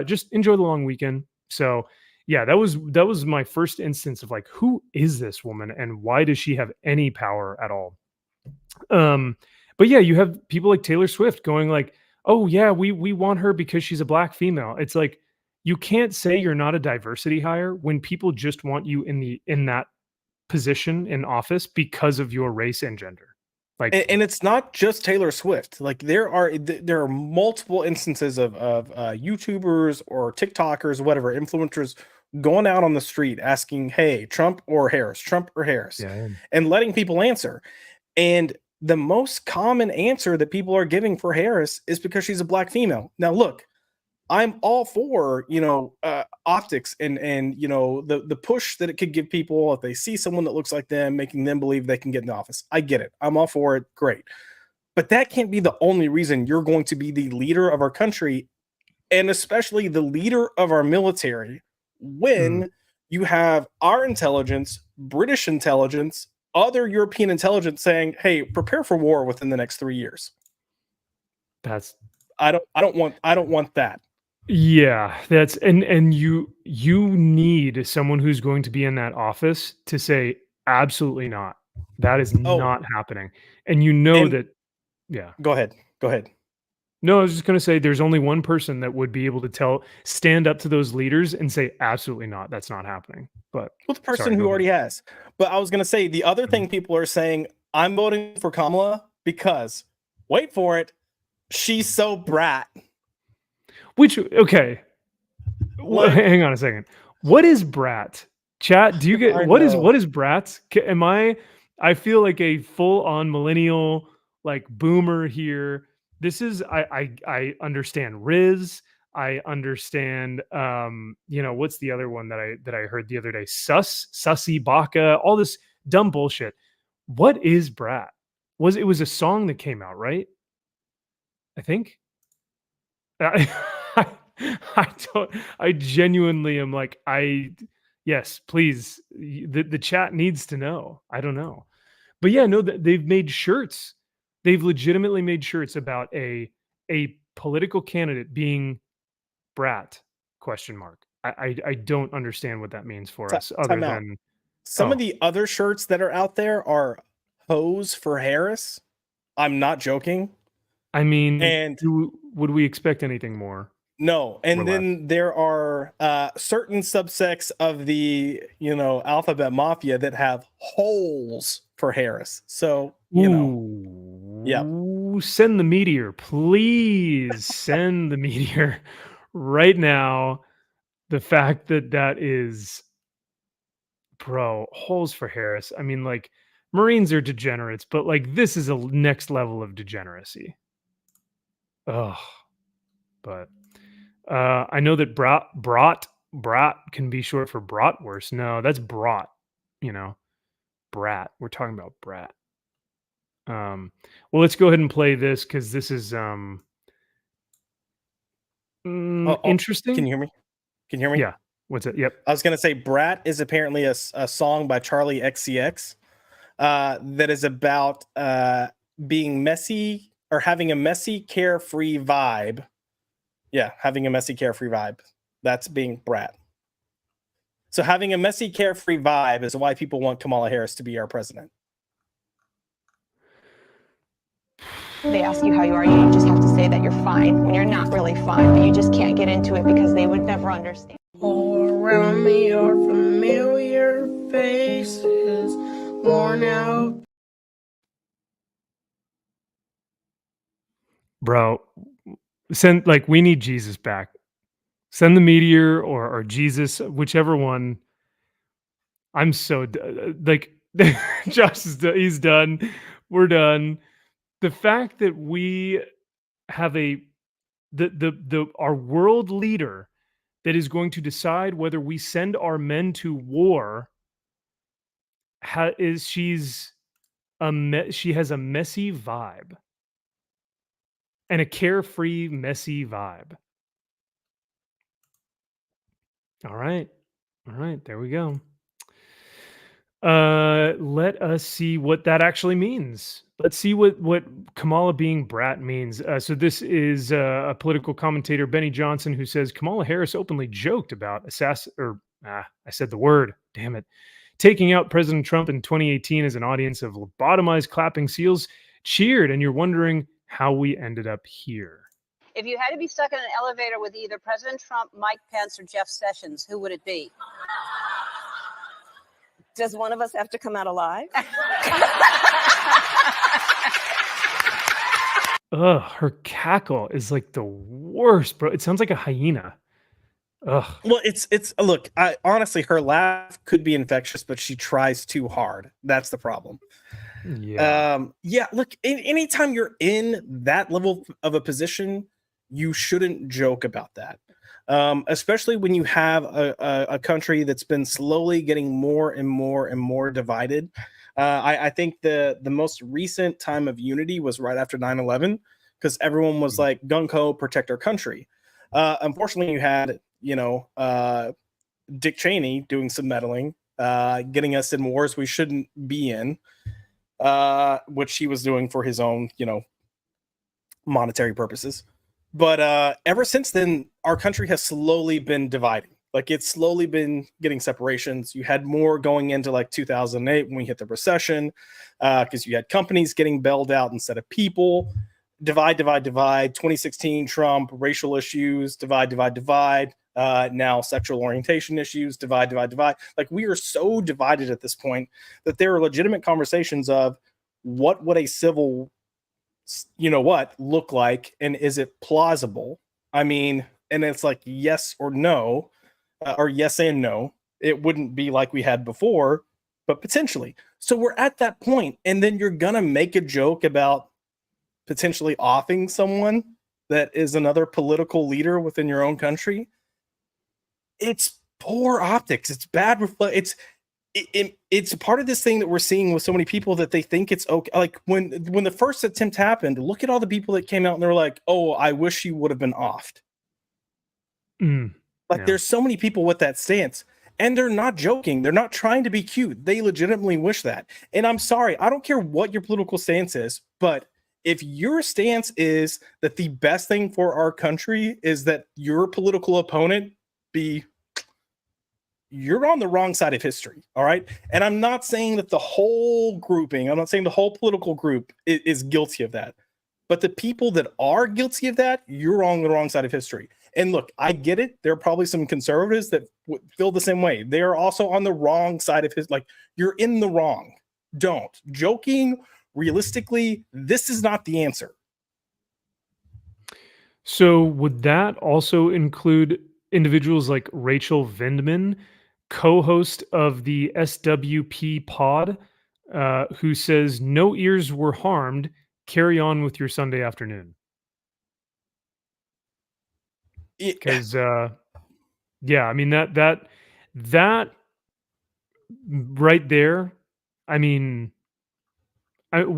Just enjoy the long weekend. So yeah, that was my first instance of like, who is this woman and why does she have any power at all? But yeah, you have people like Taylor Swift going like, oh yeah, we want her because she's a black female. It's like, you can't say you're not a diversity hire when people just want you in that position in office because of your race and gender. Like, and it's not just Taylor Swift. Like there are multiple instances of YouTubers or TikTokers, whatever, influencers going out on the street asking, "Hey, Trump or Harris? Trump or Harris?" yeah, and letting people answer. And the most common answer that people are giving for Harris is because she's a black female. Now, look, I'm all for, optics and the push that it could give people if they see someone that looks like them, making them believe they can get in the office. I get it. I'm all for it. Great. But that can't be the only reason you're going to be the leader of our country, and especially the leader of our military, when you have our intelligence, British intelligence, other European intelligence saying, "Hey, prepare for war within the next 3 years." I don't want that. Yeah, that's and you need someone who's going to be in that office to say absolutely not. That is not happening. And that. Yeah. Go ahead. No, I was just going to say there's only one person that would be able to stand up to those leaders and say absolutely not. That's not happening. But the person who already has. But I was going to say the other thing people are saying, I'm voting for Kamala because, wait for it, she's so brat. Which, okay. Hang on a second. What is brat? Chat, do you get what is brat? I feel like a full-on millennial, like boomer here. This is I understand Riz. I understand what's the other one that I heard the other day? Sussy Baka, all this dumb bullshit. What is brat? It was a song that came out, right? I think. I genuinely am like, yes, please. The chat needs to know. I don't know. But yeah, no, they've made shirts. They've legitimately made shirts about a political candidate being brat ? I don't understand what that means for us other than some of the other shirts that are out there are hose for Harris. I'm not joking. I mean, and would we expect anything more? No. And then there are certain subsects of the, alphabet mafia that have holes for Harris. So, yeah. Send the meteor, please. Send the meteor right now. The fact that is, bro, holes for Harris. I mean, like, Marines are degenerates, but like this is a next level of degeneracy. Oh, but I know that brat can be short for bratwurst. No, that's brat. Brat. We're talking about brat. Well, let's go ahead and play this because this is interesting. Can you hear me? Yeah. What's it? Yep. I was gonna say Brat is apparently a song by Charlie XCX that is about being messy or having a messy, carefree vibe. Yeah, having a messy, carefree vibe. That's being brat. So having a messy, carefree vibe is why people want Kamala Harris to be our president. They ask you how you are, you just have to say that you're fine when you're not really fine, but you just can't get into it because they would never understand. All around me are familiar faces, worn out. Bro, we need Jesus back. Send the meteor or Jesus, whichever one. I'm so Josh he's done. We're done. The fact that we have our world leader that is going to decide whether we send our men to war she has a messy vibe. And a carefree, messy vibe. All right. There we go. Let us see what that actually means. Let's see what Kamala being brat means. So this is a political commentator, Benny Johnson, who says Kamala Harris openly joked about I said the word. Damn it. Taking out President Trump in 2018 as an audience of lobotomized clapping seals cheered, and you're wondering how we ended up here. If you had to be stuck in an elevator with either President Trump, Mike Pence, or Jeff Sessions, who would it be? Does one of us have to come out alive? Ugh, her cackle is like the worst, bro. It sounds like a hyena. Ugh. Well, it's look, I honestly her laugh could be infectious, but she tries too hard. That's the problem. Yeah. Yeah, look, anytime you're in that level of a position, you shouldn't joke about that. Especially when you have a country that's been slowly getting more and more and more divided. I think the most recent time of unity was right after 9/11 because everyone was like gung ho, protect our country. Unfortunately, you had Dick Cheney doing some meddling, getting us in wars we shouldn't be in, which he was doing for his own, monetary purposes. But ever since then, our country has slowly been dividing. Like it's slowly been getting separations. You had more going into like 2008 when we hit the recession, because you had companies getting bailed out instead of people. Divide, divide, divide. 2016 Trump, racial issues, divide, divide, divide. Now sexual orientation issues, divide, divide, divide. Like we are so divided at this point that there are legitimate conversations of what would a civil, look like, and is it plausible? I mean, and it's like yes or no, or yes and no. It wouldn't be like we had before, but potentially. So we're at that point, and then you're gonna make a joke about potentially offing someone that is another political leader within your own country. It's poor optics. It's bad. It's part of this thing that we're seeing with so many people that they think it's okay. Like when the first attempt happened, look at all the people that came out and they're like, "Oh, I wish you would have been offed." There's so many people with that stance, and they're not joking. They're not trying to be cute. They legitimately wish that. And I'm sorry, I don't care what your political stance is, but if your stance is that the best thing for our country is that your political opponent be, you're on the wrong side of history. All right. And I'm not saying that the whole grouping, I'm not saying the whole political group is guilty of that, but the people that are guilty of that, you're on the wrong side of history. And look, I get it. There are probably some conservatives that feel the same way. They are also on the wrong side of his, like you're in the wrong. Don't. Joking, realistically, this is not the answer. So would that also include individuals like Rachel Vindman, co-host of the SWP pod, who says no ears were harmed, carry on with your Sunday afternoon? Because yeah, I mean that right there, I mean,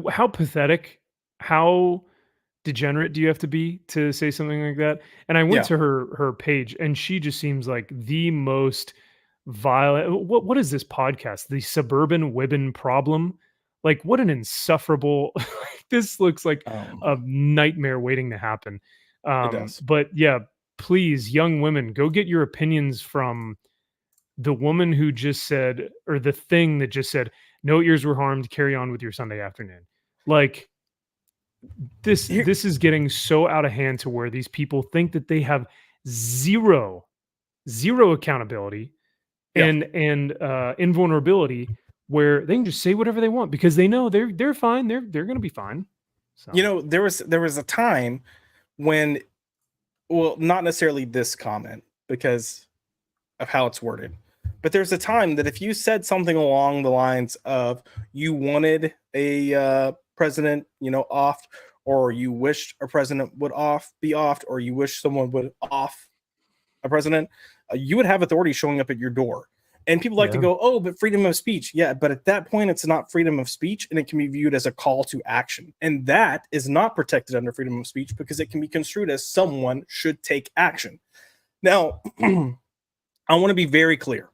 how pathetic, how degenerate do you have to be to say something like that? And I went to her page, and she just seems like the most violent. What is this podcast? The Suburban Women Problem? Like, what an insufferable. This looks like a nightmare waiting to happen. It does. But yeah, please, young women, go get your opinions from the woman who just said, or the thing that just said, no ears were harmed, carry on with your Sunday afternoon. Like, this is getting so out of hand to where these people think that they have zero accountability and invulnerability, where they can just say whatever they want because they know they're fine. They're going to be fine. So. There was a time when, well, not necessarily this comment because of how it's worded, but there's a time that if you said something along the lines of you wanted a president, offed, or you wished a president would be offed, or you wish someone would off a president, you would have authority showing up at your door. And people like to go, oh, but freedom of speech. Yeah, but at that point, it's not freedom of speech, and it can be viewed as a call to action. And that is not protected under freedom of speech because it can be construed as someone should take action. Now, I want to be very clear.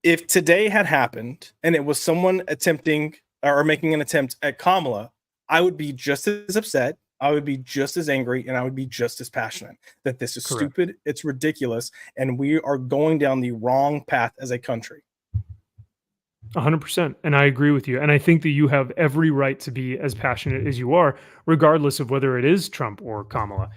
If today had happened and it was someone attempting or making an attempt at Kamala, I would be just as upset. I would be just as angry, and I would be just as passionate that this is stupid. It's ridiculous. And we are going down the wrong path as a country. 100%. And I agree with you. And I think that you have every right to be as passionate as you are, regardless of whether it is Trump or Kamala.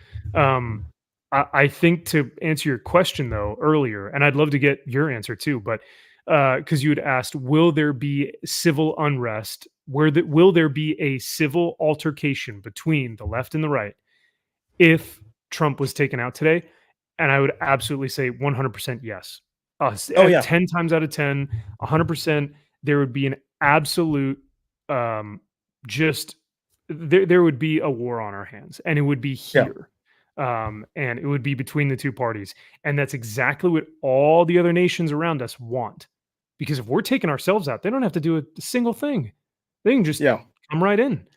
I think, to answer your question though earlier, and I'd love to get your answer too, but because you had asked, will there be civil unrest will there be a civil altercation between the left and the right if Trump was taken out today? And I would absolutely say 100% yes. 10 times out of 10, 100%, there would be an absolute, there would be a war on our hands, and it would be here. And it would be between the two parties. And that's exactly what all the other nations around us want. Because if we're taking ourselves out, they don't have to do a single thing. They can just come right in.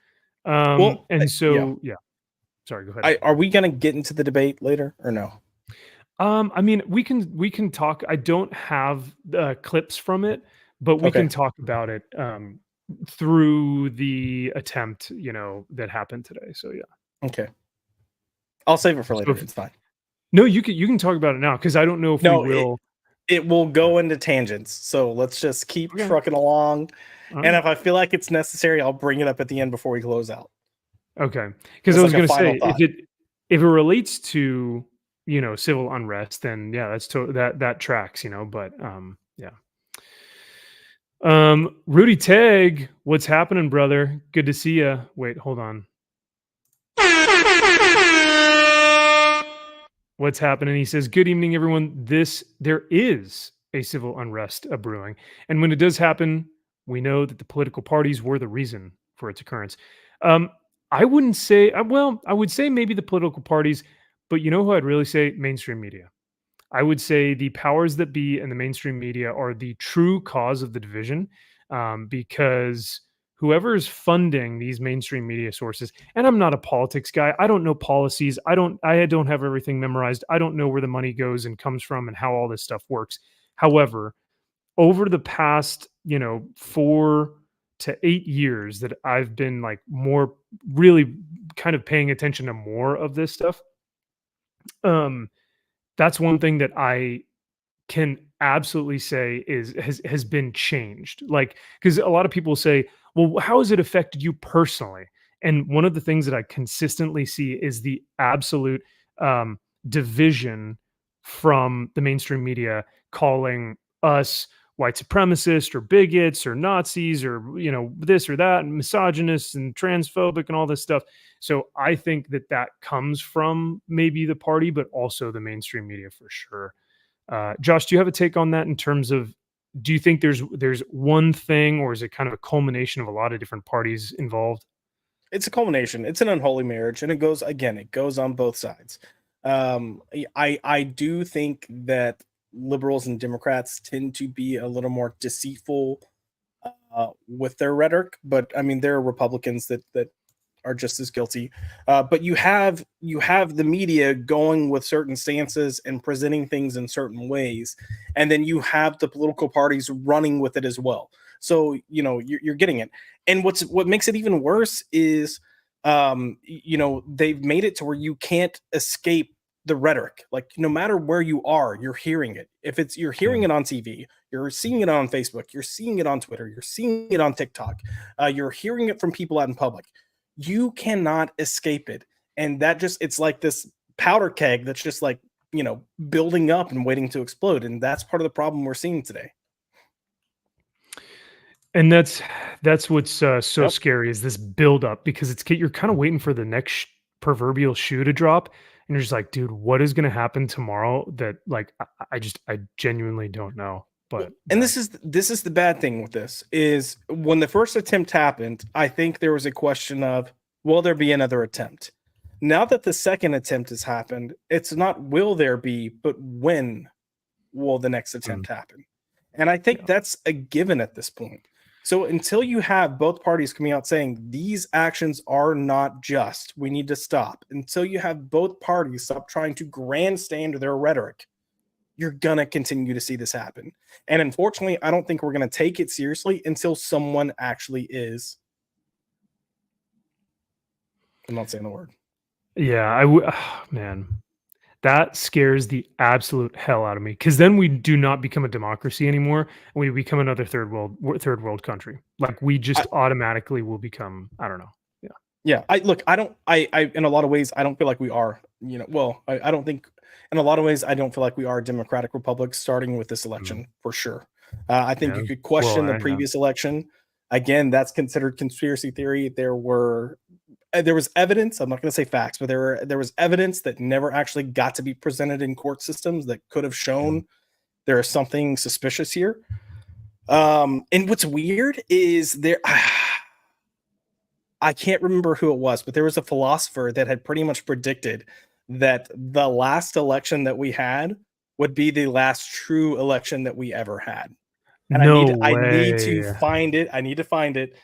Sorry, go ahead. Are we going to get into the debate later or no? I mean, we can talk. I don't have clips from it, but we can talk about it through the attempt, that happened today. So yeah. Okay. I'll save it for later. It's fine. No, you can talk about it now, because I don't know if we will. It will go into tangents. So let's just keep trucking along. And if I feel like it's necessary, I'll bring it up at the end before we close out. Okay. Because I was going to say, if it relates to civil unrest, then yeah, that's that tracks, but Rudy Tag, what's happening, brother? Good to see you. Wait, hold on. What's happening? He says, good evening, everyone. There is a civil unrest brewing. And when it does happen, we know that the political parties were the reason for its occurrence. I wouldn't say, I would say maybe the political parties, but you know who I'd really say? Mainstream media. I would say the powers that be and the mainstream media are the true cause of the division, because whoever is funding these mainstream media sources, and I'm not a politics guy, I don't know policies, I don't have everything memorized, I don't know where the money goes and comes from and how all this stuff works. However, over the past 4 to 8 years that I've been more really kind of paying attention to more of this stuff, that's one thing that I can absolutely say has been changed. Because a lot of people say, well, how has it affected you personally? And one of the things that I consistently see is the absolute division from the mainstream media, calling us white supremacists or bigots or Nazis or this or that, and misogynists and transphobic and all this stuff. So I think that comes from maybe the party, but also the mainstream media for sure. Josh, do you have a take on that in terms of, do you think there's one thing, or is it kind of a culmination of a lot of different parties involved? It's a culmination. It's an unholy marriage, and it goes on both sides. I do think that liberals and Democrats tend to be a little more deceitful with their rhetoric, but I mean, there are Republicans that are just as guilty. But you have the media going with certain stances and presenting things in certain ways, and then you have the political parties running with it as well. So you're getting it. And what makes it even worse is they've made it to where you can't escape the rhetoric. No matter where you are, you're hearing it. If you're hearing it on TV, you're seeing it on Facebook, you're seeing it on Twitter, you're seeing it on TikTok, you're hearing it from people out in public. You cannot escape it. And it's like this powder keg that's just building up and waiting to explode. And that's part of the problem we're seeing today. And that's what's so scary, is this buildup, because you're kind of waiting for the next proverbial shoe to drop. And you're just like, dude, what is going to happen tomorrow? That I genuinely don't know. But this is the bad thing with this, is when the first attempt happened, I think there was a question of, will there be another attempt? Now that the second attempt has happened, it's not will there be, but when will the next attempt happen? And I think that's a given at this point. So until you have both parties coming out saying these actions are not just, we need to stop, until you have both parties stop trying to grandstand their rhetoric, you're going to continue to see this happen. And unfortunately, I don't think we're going to take it seriously until someone actually is. I'm not saying the word. Yeah, man, that scares the absolute hell out of me, because then we do not become a democracy anymore, and we become another third world country. We just automatically will become, I don't know. Yeah. I in a lot of ways, I don't feel like we are, I don't think, in a lot of ways, I don't feel like we are a democratic republic starting with this election, for sure. I think you could question the previous election. Again, that's considered conspiracy theory. There was evidence. I'm not going to say facts, but there was evidence that never actually got to be presented in court systems that could have shown there is something suspicious here. And what's weird is there. I can't remember who it was, but there was a philosopher that had pretty much predicted that the last election that we had would be the last true election that we ever had. And I need to find it. I need to find it.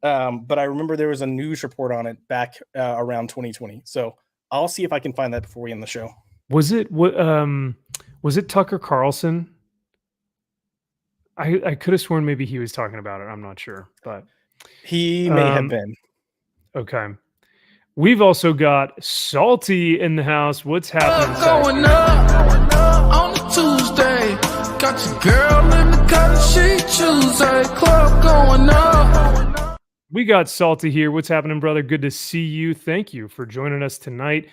But I remember there was a news report on it back around 2020. So I'll see if I can find that before we end the show. Was it Tucker Carlson? I could have sworn maybe he was talking about it. I'm not sure, but he may have been. Okay. We've also got Salty in the house. What's happening? Going up on a Tuesday. Got your girl in the cotton sheet Tuesday. Club going up. We got Salty here. What's happening, brother? Good to see you. Thank you for joining us tonight.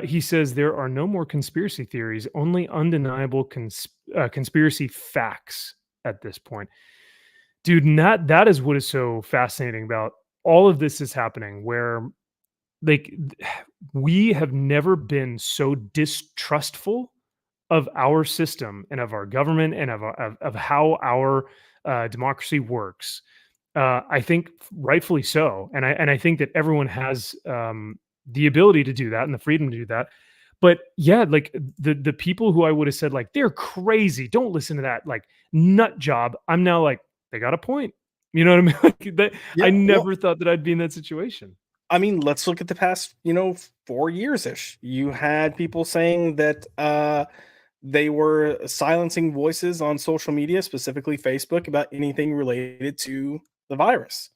He says there are no more conspiracy theories, only undeniable conspiracy facts at this point. Dude, that is what is so fascinating about all of this is happening, where like we have never been so distrustful of our system and of our government and of how our democracy works. I think rightfully so, and I think that everyone has the ability to do that and the freedom to do that. But yeah, like the people who I would have said like they're crazy, don't listen to that like nut job. I'm now like they got a point. You know what I mean? Like that, Yeah, I never thought that I'd be in that situation. I mean, let's look at the past, 4 years ish. You had people saying that they were silencing voices on social media, specifically Facebook, about anything related to the virus.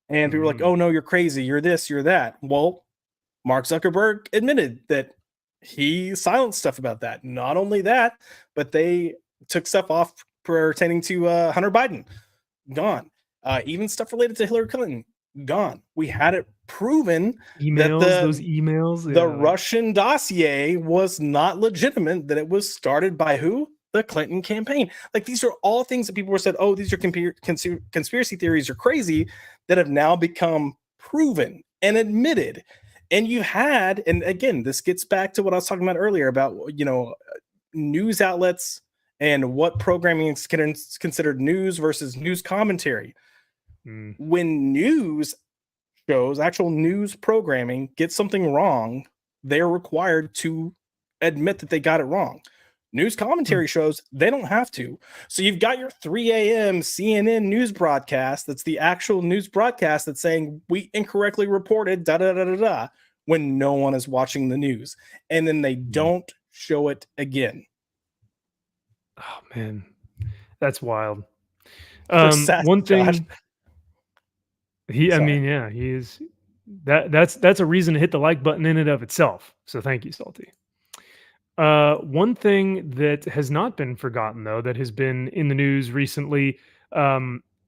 And people were like, oh no, you're crazy. You're this, you're that. Well, Mark Zuckerberg admitted that he silenced stuff about that. Not only that, but they took stuff off pertaining to Hunter Biden. Gone. Even stuff related to Hillary Clinton. Gone. We had it proven Emails, that those emails, the Russian dossier was not legitimate, that it was started by who? The Clinton campaign. Like these are all things that people were said, oh, these are conspiracy theories are crazy, that have now become proven and admitted. And you had, and again, this gets back to what I was talking about earlier about, news outlets and what programming is considered news versus news commentary. When news shows, actual news programming gets something wrong, they're required to admit that they got it wrong. News commentary shows, they don't have to. So you've got your 3 a.m. CNN news broadcast that's the actual news broadcast that's saying we incorrectly reported da-da-da-da-da when no one is watching the news. And then they don't show it again. Oh, man. That's wild. One thing... He is that's a reason to hit the like button in and of itself. So thank you, Salty. One thing that has not been forgotten, though, that has been in the news recently,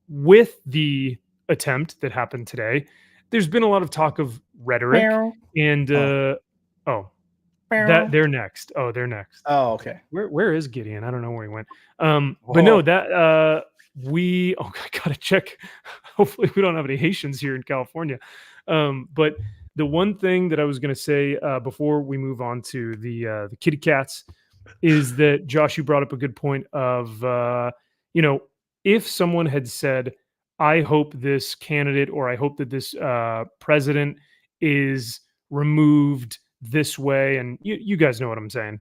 with the attempt that happened today, there's been a lot of talk of rhetoric and that they're next. Oh, they're next. Oh, okay. Where is Gideon? I don't know where he went. But no, that I gotta check. Hopefully we don't have any Haitians here in California. But the one thing that I was going to say before we move on to the kitty cats is that, Josh, you brought up a good point of, if someone had said, I hope this candidate or I hope that this president is removed this way, and you guys know what I'm saying.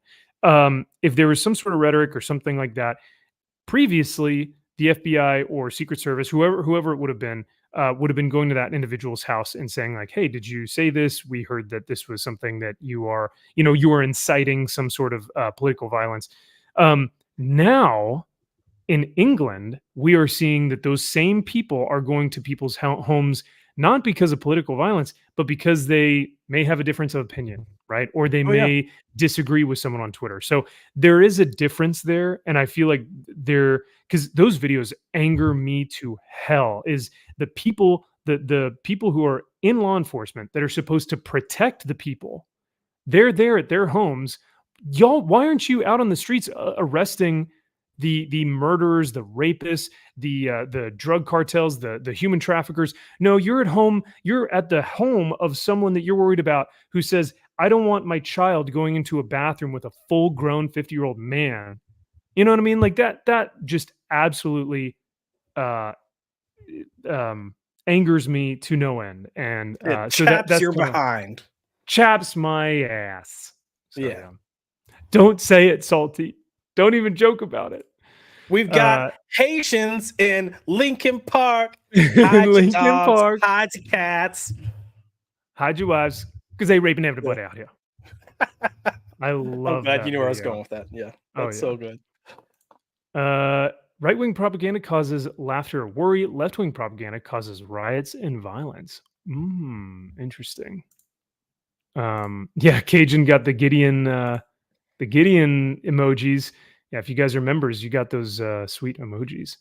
If there was some sort of rhetoric or something like that, previously, the FBI or Secret Service, whoever it would have been going to that individual's house and saying like, hey, did you say this? We heard that this was something that you are inciting some sort of political violence. Now in England, we are seeing that those same people are going to people's homes, not because of political violence, but because they may have a difference of opinion, right? Or they may disagree with someone on Twitter. So there is a difference there. And I feel like because those videos anger me to hell, is the people who are in law enforcement that are supposed to protect the people. They're there at their homes. Y'all, why aren't you out on the streets arresting the murderers, the rapists, the drug cartels, the human traffickers. No, you're at home. You're at the home of someone that you're worried about who says, I don't want my child going into a bathroom with a full-grown 50-year-old man. You know what I mean? Like that just absolutely angers me to no end. And so that's your kinda, behind. chaps my ass. So, Yeah. Don't say it, Salty. Don't even joke about it. We've got Haitians in Lincoln Park. Hide your Lincoln dogs, Park. hide your cats. Hide your wives, because they raping everybody out here. I love I'm glad that you knew where I was video. going with that. Yeah. Oh, That's yeah. so good. Right-wing propaganda causes laughter or worry. Left-wing propaganda causes riots and violence. Interesting. Yeah, Cajun got the Gideon emojis. Yeah, if you guys are members, you got those sweet emojis.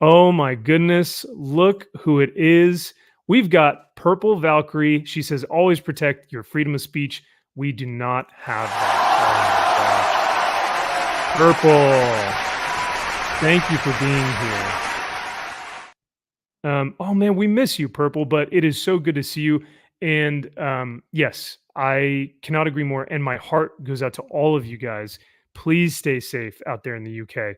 Oh my goodness, look who it is. We've got Purple Valkyrie. She says, always protect your freedom of speech. We do not have that. Oh my gosh. Purple. Thank you for being here. Oh man, we miss you, Purple, but it is so good to see you. And yes, I cannot agree more. And my heart goes out to all of you guys. Please stay safe out there in the UK.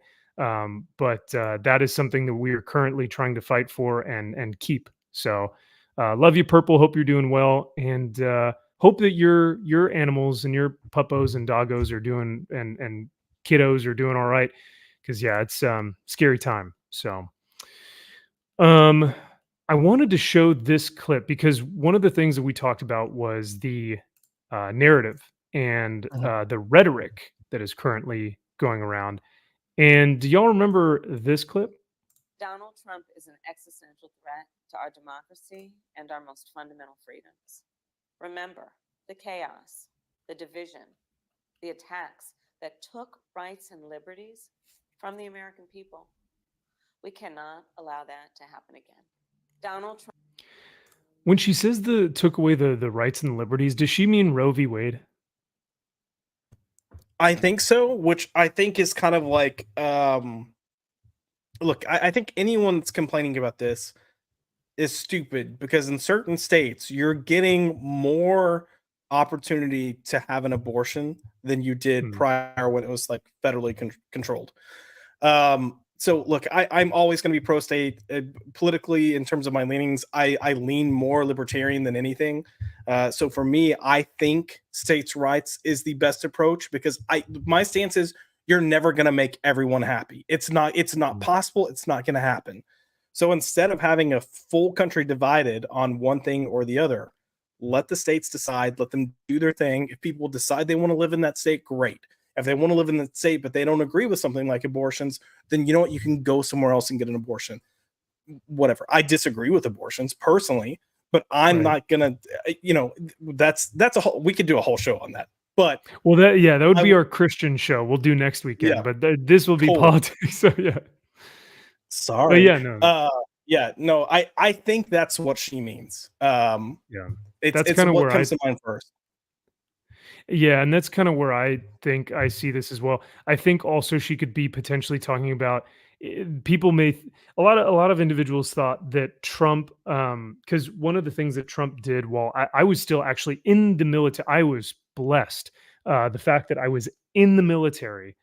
But that is something that we are currently trying to fight for and keep. So love you, Purple. Hope you're doing well, and hope that your animals and your puppos and doggos are doing and kiddos are doing all right. Because yeah, it's scary time. So I wanted to show this clip because one of the things that we talked about was the narrative and the rhetoric that is currently going around. And do y'all remember this clip? Donald Trump is an existential threat to our democracy and our most fundamental freedoms. Remember the chaos, the division, the attacks that took rights and liberties from the American people. We cannot allow that to happen again. Donald Trump. When she says took away the rights and liberties, does she mean Roe v. Wade? I think so, which I think is kind of like, look, I think anyone that's complaining about this is stupid because in certain states, you're getting more opportunity to have an abortion than you did prior when it was like federally controlled. So look, I'm always going to be pro-state politically in terms of my leanings. I lean more libertarian than anything. So for me, I think states' rights is the best approach because my stance is you're never going to make everyone happy. It's not possible. It's not going to happen. So instead of having a full country divided on one thing or the other, let the states decide, let them do their thing. If people decide they want to live in that state, great. If they want to live in the state, but they don't agree with something like abortions, then you know what? You can go somewhere else and get an abortion. Whatever. I disagree with abortions personally, but I'm not gonna. That's a whole. We could do a whole show on that. But well, that would be our Christian show. We'll do next weekend. Yeah, but this will be politics. So yeah. Sorry. But yeah, no. I think that's what she means. Yeah. That's kind of what comes to mind first. Yeah, and that's kind of where I think I see this as well. I think also she could be potentially talking about people may a lot of individuals thought that Trump because one of the things that Trump did while I was still actually in the military, I was blessed the fact that I was in the military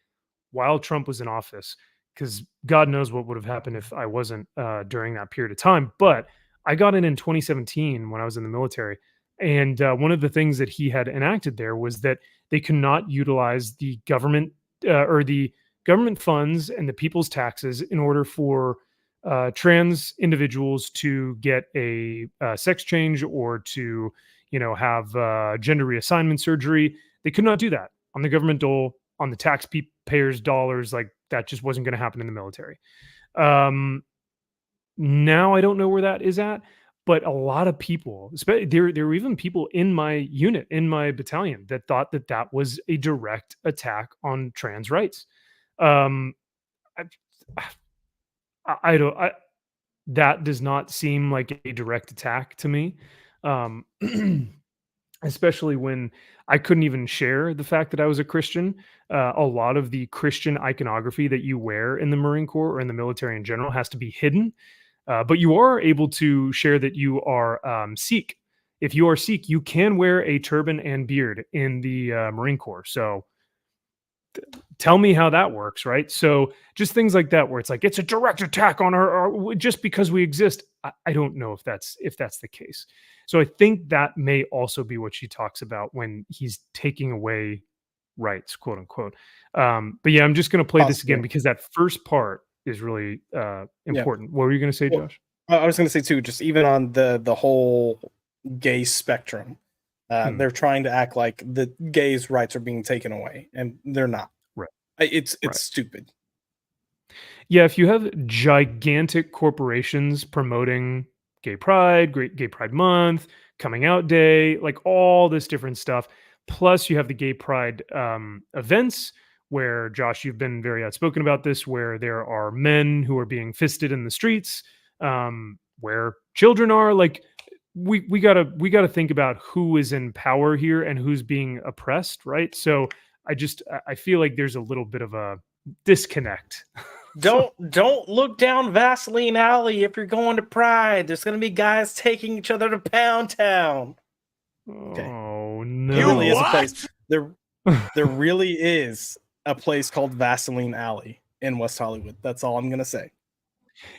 while Trump was in office, because God knows what would have happened if I wasn't during that period of time. But I got in 2017 when I was in the military. And one of the things that he had enacted there was that they could not utilize the government or the government funds and the people's taxes in order for trans individuals to get a sex change or to, have gender reassignment surgery. They could not do that on the government dole, on the taxpayers' dollars. Like that just wasn't going to happen in the military. Now I don't know where that is at. But a lot of people, there were even people in my unit, in my battalion, that thought that was a direct attack on trans rights. That does not seem like a direct attack to me. especially when I couldn't even share the fact that I was a Christian. A lot of the Christian iconography that you wear in the Marine Corps or in the military in general has to be hidden. But you are able to share that you are Sikh. If you are Sikh, you can wear a turban and beard in the Marine Corps. So tell me how that works, right? So just things like that, where it's like it's a direct attack on our just because we exist. I don't know if that's the case. So I think that may also be what she talks about when he's taking away rights, quote unquote. But yeah, I'm just going to play this again because that first part is really important. What were you going to say, Josh? I was going to say too, just even on the whole gay spectrum, they're trying to act like the gays' rights are being taken away, and they're not. Right. It's stupid. Yeah, if you have gigantic corporations promoting gay pride, Gay Pride Month, Coming Out Day, like all this different stuff, plus you have the gay pride events where, Josh, you've been very outspoken about this, where there are men who are being fisted in the streets, where children are, like, we gotta think about who is in power here and who's being oppressed, right? So I feel like there's a little bit of a disconnect. Don't look down Vaseline Alley if you're going to Pride. There's gonna be guys taking each other to Pound Town. Okay. Oh no! There really is a place. There really is a place called Vaseline Alley in West Hollywood. That's all I'm gonna say.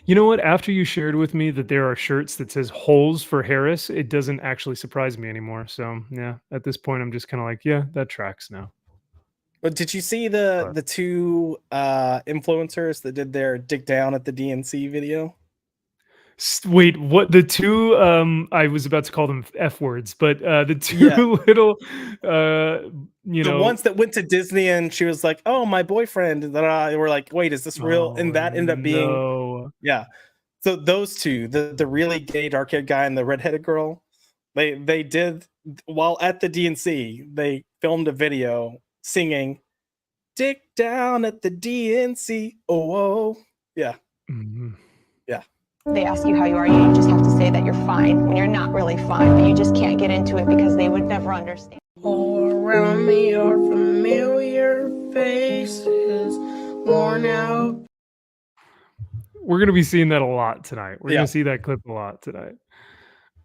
You know what? After you shared with me that there are shirts that says "Holes for Harris," it doesn't actually surprise me anymore. So yeah, at this point, I'm just kind of like, yeah, that tracks now. But did you see the two influencers that did their dick down at the DNC video? Wait, what? The two? I was about to call them F words, but the two little, the ones that went to Disney, and she was like, "Oh, my boyfriend," and we're like, "Wait, is this real?" And that ended up being, So those two, the really gay dark-haired guy and the redheaded girl, they did, while at the DNC, they filmed a video singing "Dick Down at the DNC." Oh, yeah. Mm-hmm. Yeah. They ask you how you are, you just have to say that you're fine when you're not really fine, but you just can't get into it because they would never understand. All around me are familiar faces, worn out. We're going to be seeing that a lot tonight. We're going to see that clip a lot tonight.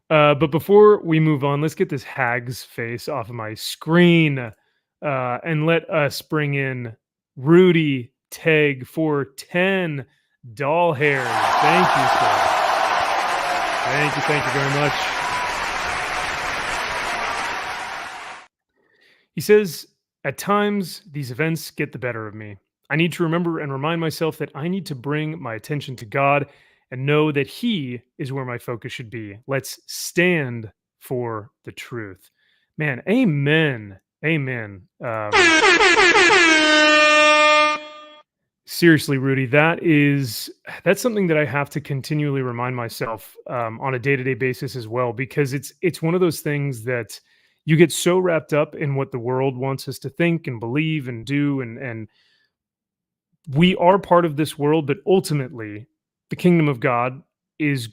But before we move on, let's get this hag's face off of my screen and let us bring in Rudy Taitague for 10 doll hairs. Thank you, sir. Thank you very much. He says, at times, these events get the better of me. I need to remember and remind myself that I need to bring my attention to God and know that He is where my focus should be. Let's stand for the truth. Man, amen. Amen. Seriously, Rudy, that's something that I have to continually remind myself on a day-to-day basis as well, because it's one of those things that you get so wrapped up in what the world wants us to think and believe and do, and we are part of this world, but ultimately, the kingdom of God is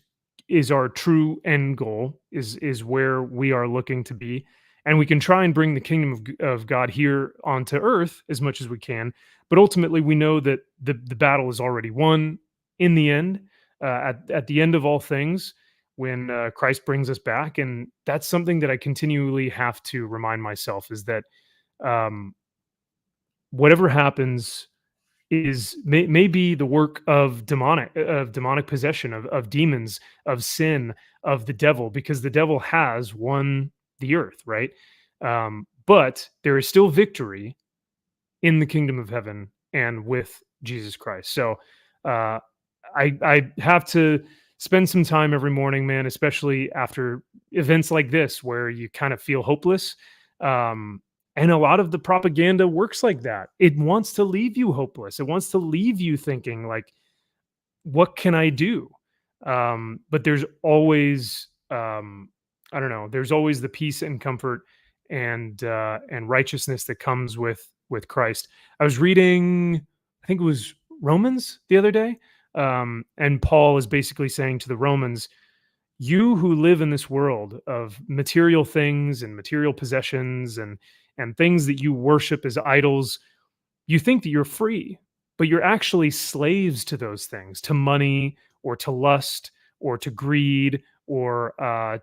our true end goal, is where we are looking to be. And we can try and bring the kingdom of God here onto earth as much as we can. But ultimately, we know that the battle is already won in the end, at the end of all things, when Christ brings us back. And that's something that I continually have to remind myself, is that whatever happens may be the work of demonic possession, of demons, of sin, of the devil, because the devil has won the earth, right? But there is still victory in the kingdom of heaven and with Jesus Christ. So I have to spend some time every morning, man, especially after events like this where you kind of feel hopeless. And a lot of the propaganda works like that. It wants to leave you hopeless. It wants to leave you thinking like, what can I do? But there's always, I don't know, there's always the peace and comfort and righteousness that comes with Christ. I was reading, I think it was Romans the other day. And Paul is basically saying to the Romans, you who live in this world of material things and material possessions and things that you worship as idols, you think that you're free, but you're actually slaves to those things, to money or to lust or to greed or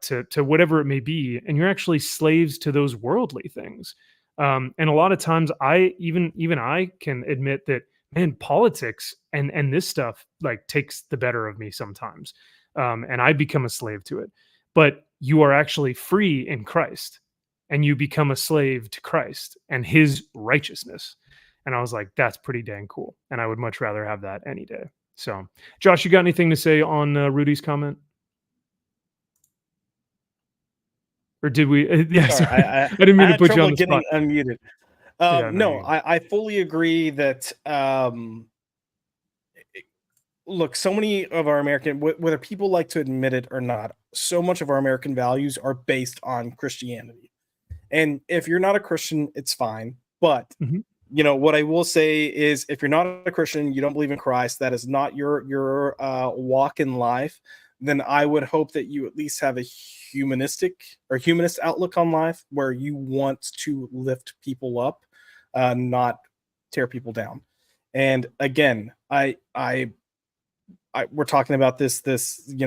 to whatever it may be, and you're actually slaves to those worldly things. And a lot of times, even I can admit that, man, politics and this stuff like takes the better of me sometimes, and I become a slave to it. But you are actually free in Christ, and you become a slave to Christ and His righteousness. And I was like, that's pretty dang cool. And I would much rather have that any day. So, Josh, you got anything to say on Rudy's comment? Or did we? Yeah, sorry. I didn't mean to put you on the spot. Unmuted. No, I fully agree that. Look, so many of our American, whether people like to admit it or not, so much of our American values are based on Christianity. And if you're not a Christian, it's fine. But what I will say is, if you're not a Christian, you don't believe in Christ, that is not your walk in life, then I would hope that you at least have a humanist outlook on life, where you want to lift people up, not tear people down. And again, we're talking about this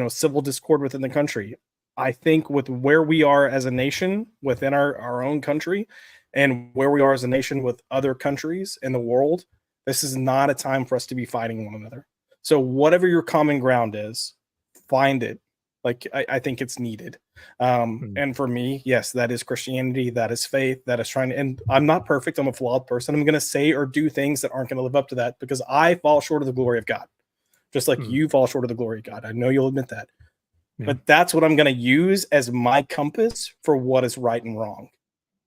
civil discord within the country. I think with where we are as a nation within our own country, and where we are as a nation with other countries in the world, this is not a time for us to be fighting one another. So whatever your common ground is, find it. Like, I think it's needed. And for me, yes, that is Christianity, that is faith, that is trying to, and I'm not perfect, I'm a flawed person. I'm going to say or do things that aren't going to live up to that, because I fall short of the glory of God. Just like you fall short of the glory of God. I know you'll admit that. Yeah. But that's what I'm going to use as my compass for what is right and wrong.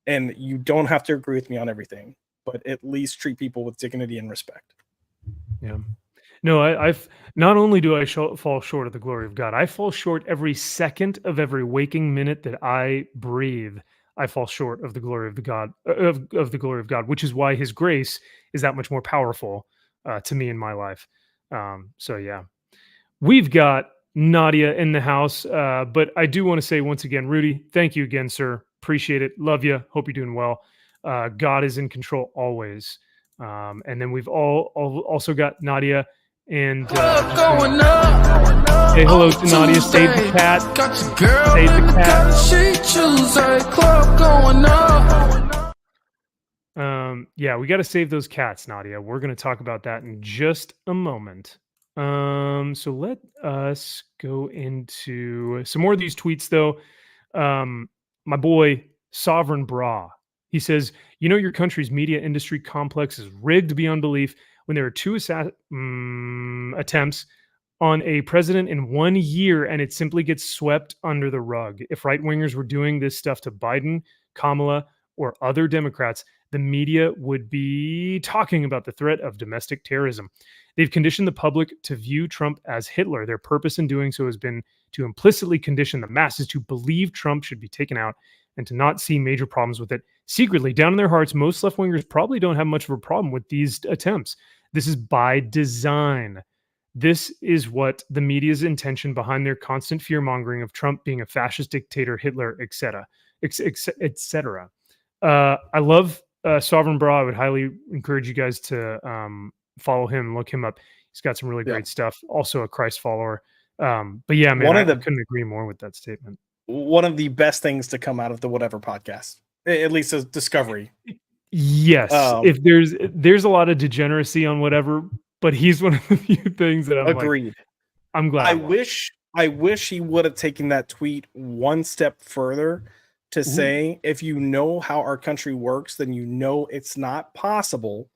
And you don't have to agree with me on everything, but at least treat people with dignity and respect. Yeah. No, I've not only do I fall short of the glory of God, I fall short every second of every waking minute that I breathe. I fall short of the glory of the God of the glory of God, which is why His grace is that much more powerful to me in my life. So yeah, we've got Nadia in the house, but I do want to say once again, Rudy, thank you again, sir. Appreciate it. Love you. Hope you're doing well. God is in control always. And then we've also got Nadia and say hello to Nadia. Save the cat. Save the cat. Yeah, we got to save those cats, Nadia. We're going to talk about that in just a moment. So let us go into some more of these tweets, though. My boy Sovereign Bra, he says, your country's media industry complex is rigged beyond belief when there are two attempts on a president in 1 year, and it simply gets swept under the rug. If right-wingers were doing this stuff to Biden, Kamala, or other Democrats, the media would be talking about the threat of domestic terrorism. They've conditioned the public to view Trump as Hitler. Their purpose in doing so has been to implicitly condition the masses to believe Trump should be taken out and to not see major problems with it. Secretly, down in their hearts, most left-wingers probably don't have much of a problem with these attempts. This is by design. This is what the media's intention behind their constant fear-mongering of Trump being a fascist dictator, Hitler, etc., etc. I love Sovereign Bra. I would highly encourage you guys to follow him, look him up. He's got some really great stuff. Also a Christ follower. But yeah, man, I couldn't agree more with that statement. One of the best things to come out of the Whatever podcast, at least as discovery. Yes, if there's a lot of degeneracy on Whatever, but he's one of the few things that I'm agreed. Like, I'm glad. I wish he would have taken that tweet one step further to say, if you know how our country works, then you know it's not possible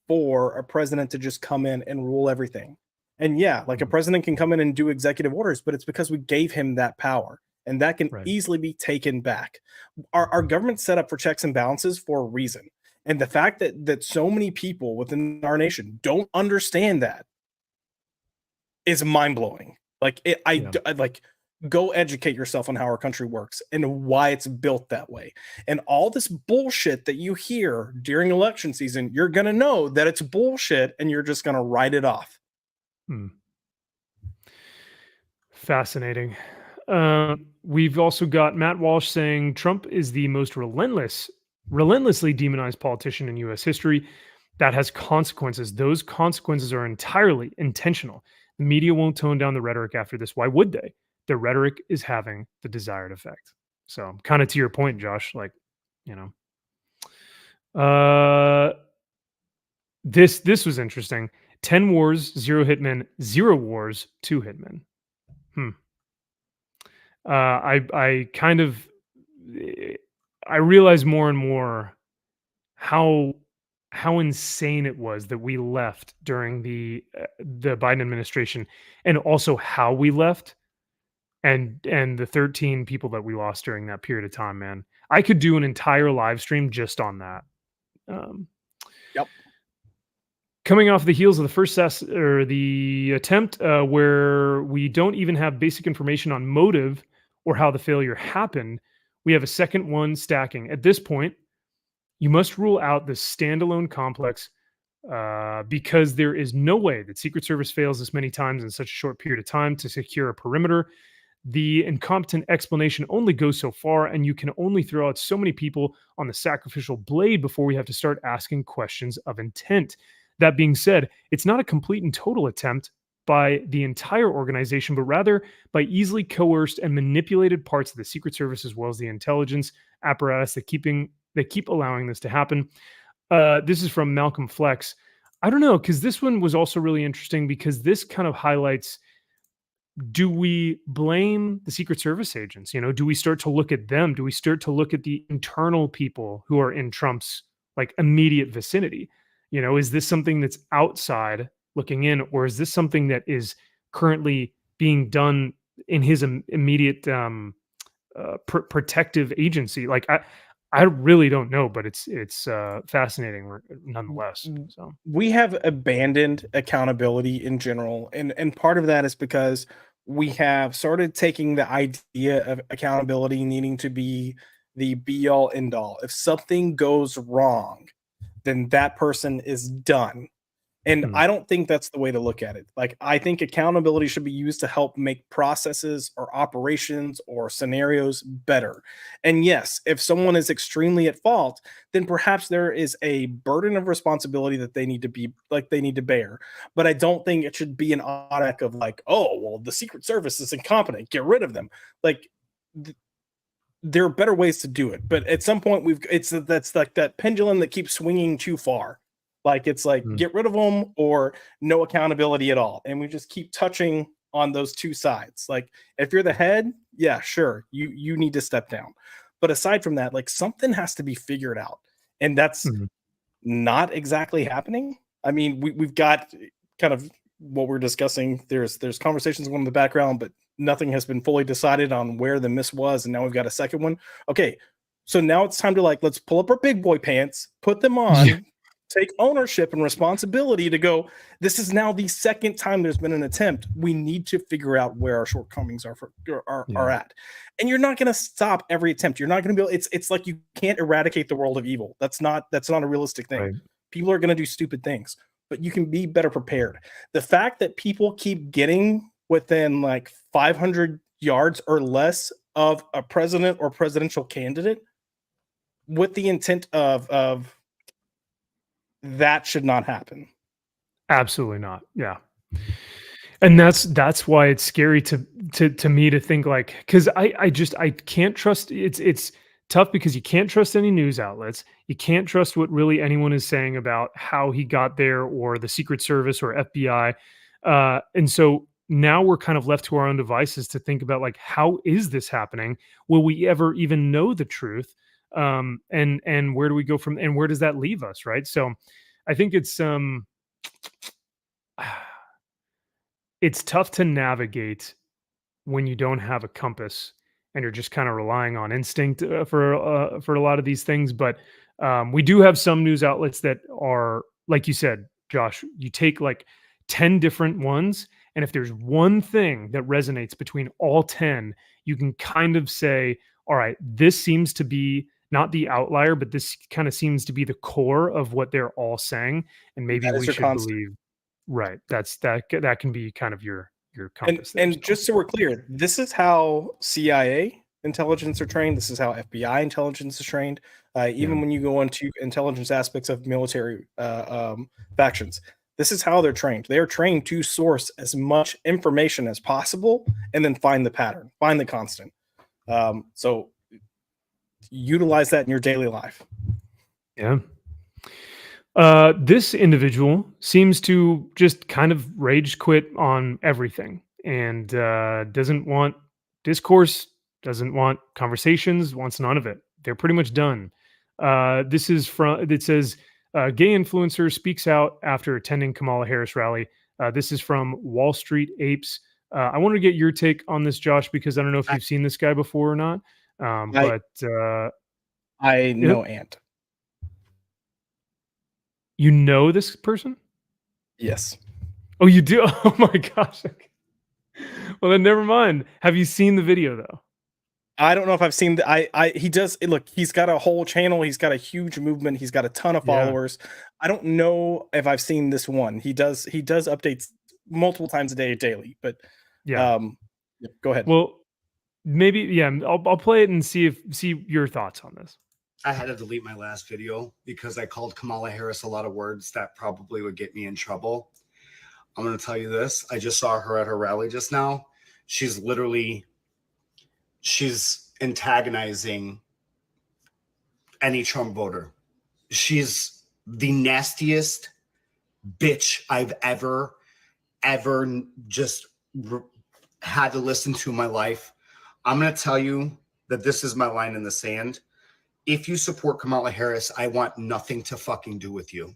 for a president to just come in and rule everything. And yeah, like a president can come in and do executive orders, but it's because we gave him that power, and that can easily be taken back. Our government's set up for checks and balances for a reason. And the fact that so many people within our nation don't understand that is mind-blowing. Like go educate yourself on how our country works and why it's built that way. And all this bullshit that you hear during election season, you're going to know that it's bullshit, and you're just going to write it off. Fascinating. We've also got Matt Walsh saying Trump is the most relentlessly demonized politician in U.S. history. That has consequences. Those consequences are entirely intentional. The media won't tone down the rhetoric after this. Why would they? The rhetoric is having the desired effect. So, kind of to your point, Josh, like, you know, this was interesting. 10 wars, 0 hitmen, 0 wars, 2 hitmen. I kind of I realize more and more how insane it was that we left during the Biden administration, and also how we left, and the 13 people that we lost during that period of time. Man, I could do an entire live stream just on that. Yep. Coming off the heels of the first the attempt, where we don't even have basic information on motive or how the failure happened, we have a second one stacking. At this point, you must rule out this standalone complex, because there is no way that Secret Service fails this many times in such a short period of time to secure a perimeter. The incompetent explanation only goes so far, and you can only throw out so many people on the sacrificial blade before we have to start asking questions of intent. That being said, it's not a complete and total attempt by the entire organization, but rather by easily coerced and manipulated parts of the Secret Service, as well as the intelligence apparatus that keep allowing this to happen. This is from Malcolm Flex. I don't know, because this one was also really interesting, because this kind of highlights, do we blame the Secret Service agents? You know, do we start to look at them? Do we start to look at the internal people who are in Trump's like immediate vicinity? You know, is this something that's outside looking in, or is this something that is currently being done in his immediate protective agency? Like, I really don't know, but it's fascinating nonetheless. So we have abandoned accountability in general, and part of that is because we have started taking the idea of accountability needing to be the be all end all. If something goes wrong, then that person is done. And I don't think that's the way to look at it. Like, I think accountability should be used to help make processes or operations or scenarios better. And yes, if someone is extremely at fault, then perhaps there is a burden of responsibility that they need to bear. But I don't think it should be an automatic of like, oh, well, the Secret Service is incompetent, get rid of them. Like, there are better ways to do it. But at some point, that's like that pendulum that keeps swinging too far. Like, it's like, get rid of them or no accountability at all. And we just keep touching on those two sides. Like, if you're the head, yeah, sure, you need to step down. But aside from that, like, something has to be figured out. And that's not exactly happening. I mean, we've got kind of what we're discussing. There's conversations going in the background, but nothing has been fully decided on where the miss was. And now we've got a second one. Okay, so now it's time to, like, let's pull up our big boy pants, put them on, take ownership and responsibility to go, this is now the second time there's been an attempt. We need to figure out where our shortcomings are at. And you're not going to stop every attempt. You're not going to be able, it's like you can't eradicate the world of evil. That's not a realistic thing. Right. People are going to do stupid things, but you can be better prepared. The fact that people keep getting within like 500 yards or less of a president or presidential candidate with the intent of that should not happen. Absolutely not. Yeah. And that's why it's scary to me to think, like, because I can't trust, it's tough because you can't trust any news outlets. You can't trust what really anyone is saying about how he got there, or the Secret Service or FBI. And so now we're kind of left to our own devices to think about, like, how is this happening? Will we ever even know the truth? And where do we go from, and where does that leave us? Right. So I think it's tough to navigate when you don't have a compass and you're just kind of relying on instinct for a lot of these things. But we do have some news outlets that are, like you said, Josh, you take like 10 different ones, and if there's one thing that resonates between all 10, you can kind of say, all right, this seems to be not the outlier, but this kind of seems to be the core of what they're all saying. And maybe we should believe, right. That can be kind of your your compass. there, And so. just so we're clear, this is how CIA intelligence are trained. This is how FBI intelligence is trained. Even when you go into intelligence aspects of military factions, this is how they're trained. They are trained to source as much information as possible and then find the pattern, find the constant. So utilize that in your daily life. Yeah. This individual seems to just kind of rage quit on everything and doesn't want discourse, doesn't want conversations, wants none of it. They're pretty much done. This is from, it says, gay influencer speaks out after attending Kamala Harris rally. This is from Wall Street Apes. I wanted to get your take on this, Josh, because I don't know if you've seen this guy before or not. I know Ant. You know this person? Yes. Oh, you do? Oh my gosh. Okay. Well, then never mind. Have you seen the video though? I don't know if I've seen he does look, he's got a whole channel, he's got a huge movement, he's got a ton of followers. I don't know if I've seen this one. He does updates multiple times a day daily, but go ahead. Well, maybe I'll play it and see your thoughts on this. I had to delete my last video because I called Kamala Harris a lot of words that probably would get me in trouble. I'm going to tell you this. I just saw her at her rally just now. She's antagonizing any Trump voter. She's the nastiest bitch I've ever just had to listen to in my life. I'm going to tell you that this is my line in the sand. If you support Kamala Harris, I want nothing to fucking do with you.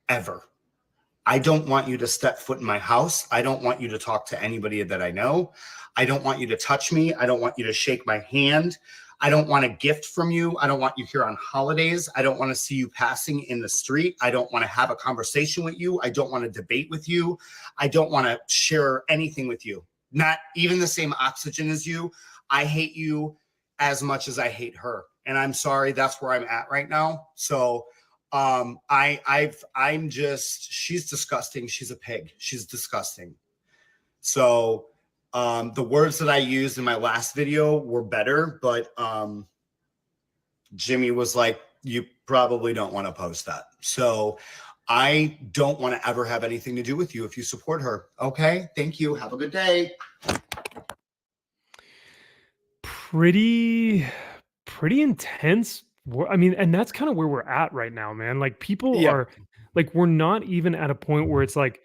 Ever. I don't want you to step foot in my house. I don't want you to talk to anybody that I know. I don't want you to touch me. I don't want you to shake my hand. I don't want a gift from you. I don't want you here on holidays. I don't want to see you passing in the street. I don't want to have a conversation with you. I don't want to debate with you. I don't want to share anything with you. Not even the same oxygen as you. I hate you as much as I hate her. And I'm sorry, that's where I'm at right now. So she's disgusting. She's a pig. She's disgusting. So the words that I used in my last video were better, but Jimmy was like, you probably don't want to post that. So I don't want to ever have anything to do with you if you support her. Okay, thank you. Have a good day. Pretty intense. I mean, and that's kind of where we're at right now, man. Like people are like, we're not even at a point where it's like,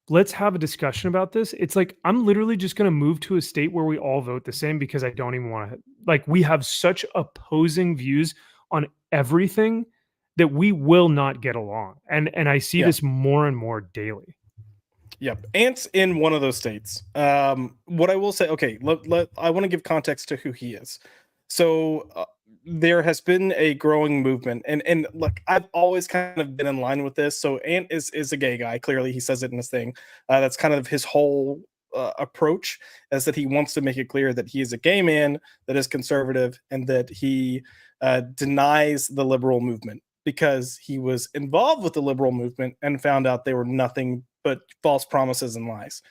let's have a discussion about this. It's like, I'm literally just going to move to a state where we all vote the same because I don't even want to, like, we have such opposing views on everything that we will not get along. And I see this more and more daily. Yep. Ant's in one of those states. What I will say, okay, I want to give context to who he is. So there has been a growing movement, and look, I've always kind of been in line with this. So Ant is a gay guy. Clearly, he says it in his thing. That's kind of his whole approach, is that he wants to make it clear that he is a gay man, that is conservative, and that he denies the liberal movement because he was involved with the liberal movement and found out they were nothing but false promises and lies.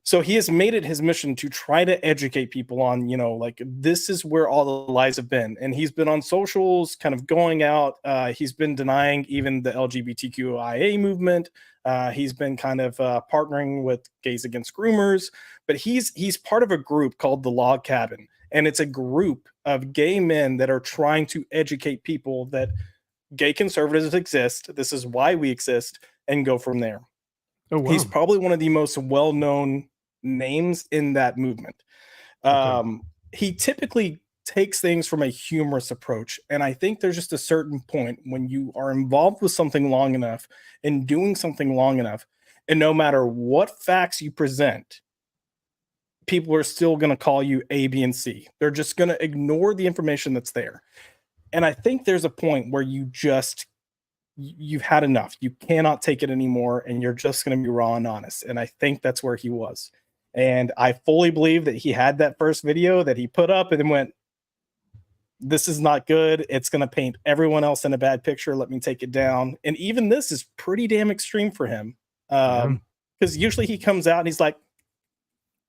So he has made it his mission to try to educate people on, like, this is where all the lies have been. And he's been on socials kind of going out. He's been denying even the LGBTQIA movement. He's been kind of partnering with Gays Against Groomers. But he's part of a group called the Log Cabin. And it's a group of gay men that are trying to educate people that gay conservatives exist. This is why we exist, and go from there. Oh, wow. He's probably one of the most well-known names in that movement. He typically takes things from a humorous approach. And I think there's just a certain point when you are involved with something long enough and doing something long enough, and no matter what facts you present, people are still going to call you A, B, and C. They're just going to ignore the information that's there. And I think there's a point where you've had enough. You cannot take it anymore, and you're just going to be raw and honest. And I think that's where he was. And I fully believe that he had that first video that he put up and then went, this is not good. It's going to paint everyone else in a bad picture. Let me take it down. And even this is pretty damn extreme for him. Because usually he comes out and he's like,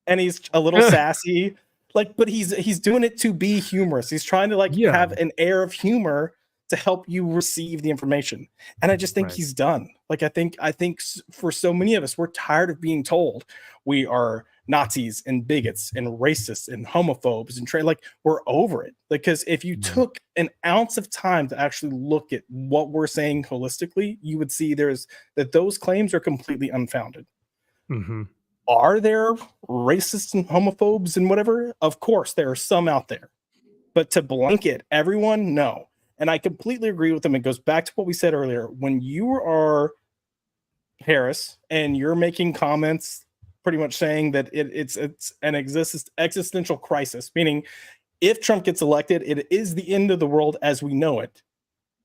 and he's a little sassy. Like, but he's doing it to be humorous. He's trying to have an air of humor to help you receive the information. And I just think he's done. Like, I think for so many of us, we're tired of being told we are Nazis and bigots and racists and homophobes and like, we're over it. Because if you took an ounce of time to actually look at what we're saying holistically, you would see that those claims are completely unfounded. Mm-hmm. Are there racists and homophobes and whatever? Of course, there are some out there. But to blanket everyone, no. And I completely agree with them. It goes back to what we said earlier. When you are Harris and you're making comments pretty much saying that it's an existential crisis, meaning if Trump gets elected, it is the end of the world as we know it.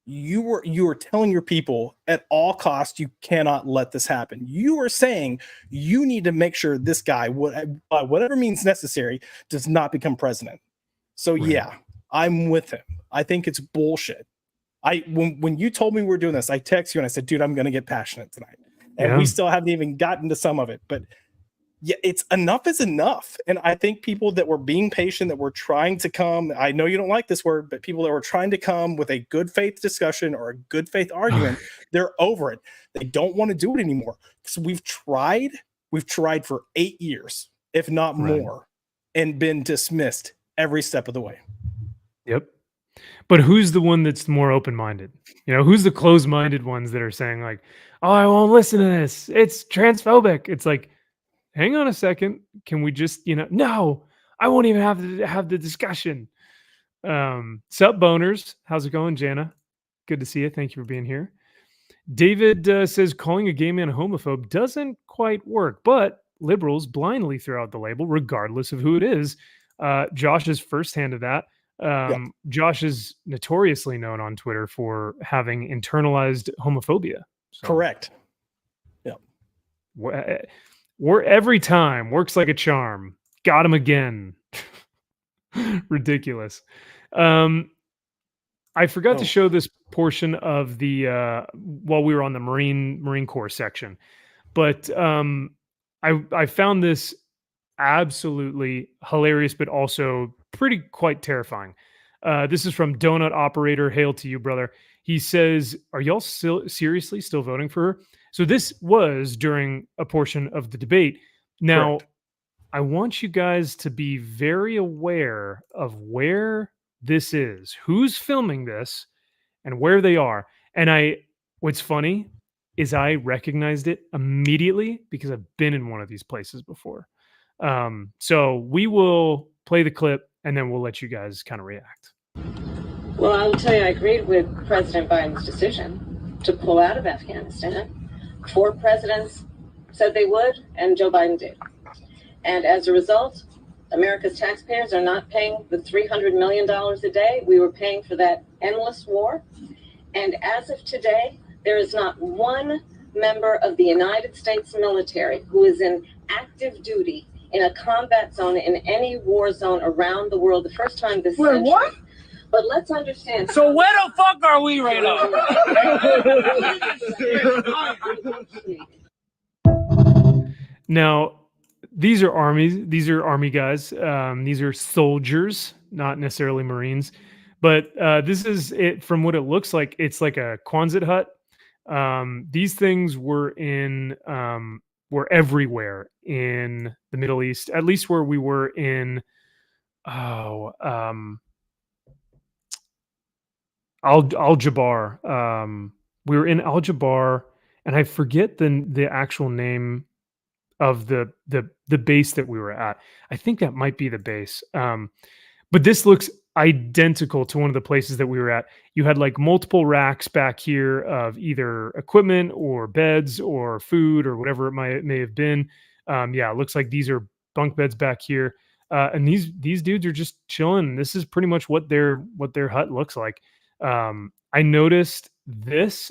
You are telling your people at all costs you cannot let this happen. You are saying you need to make sure this guy, by whatever means necessary, does not become president. So yeah, I'm with him. I think it's bullshit. When you told me we were doing this, I texted you and I said, dude, I'm going to get passionate tonight. And we still haven't even gotten to some of it. But yeah, it's enough is enough. And I think people that were being patient, that were trying to come, I know you don't like this word, but people that were trying to come with a good faith discussion or a good faith argument, they're over it. They don't want to do it anymore. So we've tried for 8 years, if not more, and been dismissed every step of the way. Yep. But who's the one that's more open-minded? You know, who's the closed-minded ones that are saying like, oh, I won't listen to this. It's transphobic. It's like, hang on a second. Can we just, no, I won't even have to have the discussion. Sup boners. How's it going, Jana? Good to see you. Thank you for being here. David says calling a gay man a homophobe doesn't quite work, but liberals blindly throw out the label regardless of who it is. Josh is firsthand of that. Josh is notoriously known on Twitter for having internalized homophobia. So, correct. Yeah. We're every time works like a charm. Got him again. Ridiculous. I forgot to show this portion of the while we were on the Marine Corps section, but I found this absolutely hilarious, but also quite terrifying. This is from Donut Operator. Hail to you, brother. He says, are y'all seriously still voting for her? So this was during a portion of the debate. Now, I want you guys to be very aware of where this is, who's filming this, and where they are. And what's funny is I recognized it immediately because I've been in one of these places before. So we will play the clip and then we'll let you guys kind of react. Well, I will tell you, I agreed with President Biden's decision to pull out of Afghanistan. 4 presidents said they would, and Joe Biden did. And as a result, America's taxpayers are not paying the $300 million a day we were paying for that endless war. And as of today, there is not one member of the United States military who is in active duty in a combat zone in any war zone around the world. The first time this century. What? But let's understand. So where the fuck are we right now? Now, these are armies. These are army guys. These are soldiers, not necessarily Marines. But this is it. From what it looks like, it's like a Quonset hut. These things were were everywhere in the Middle East, at least where we were in. Al-Jabbar. We were in Al-Jabbar, and I forget the actual name of the base that we were at. I think that might be the base. But this looks identical to one of the places that we were at. You had like multiple racks back here of either equipment or beds or food or whatever it may have been. It looks like these are bunk beds back here. And these dudes are just chilling. This is pretty much what their hut looks like. I noticed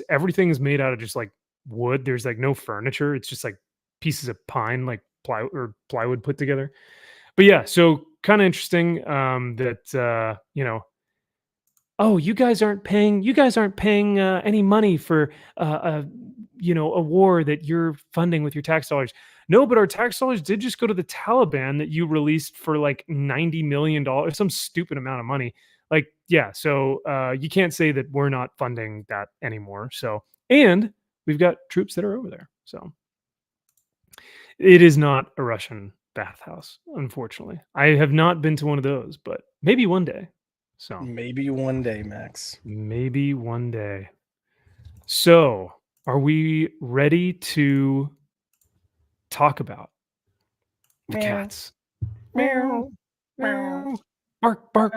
everything is made out of just like wood. There's like no furniture. It's just like pieces of pine, like plywood put together. But yeah, so kind of interesting that oh, you guys aren't paying any money for a war that you're funding with your tax dollars. no, but our tax dollars did just go to the Taliban that you released for like $90 million, some stupid amount of money. Like, yeah, so you can't say that we're not funding that anymore. So, and we've got troops that are over there. So it is not a Russian bathhouse, unfortunately. I have not been to one of those, but maybe one day. So maybe one day, Max. Maybe one day. So are we ready to talk about the cats? Meow, meow, Bark, bark.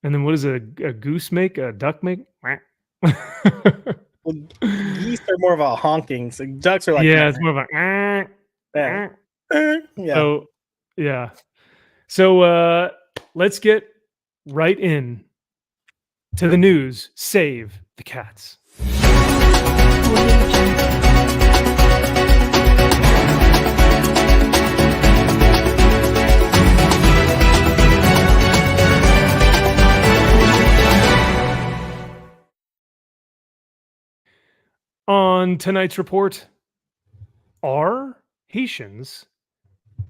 And then what does a goose make? A duck make? Well, geese are more of a honking. So ducks are like, yeah, it's more of a yeah. So yeah. So let's get right in to the news. Save the cats. On tonight's report, are Haitians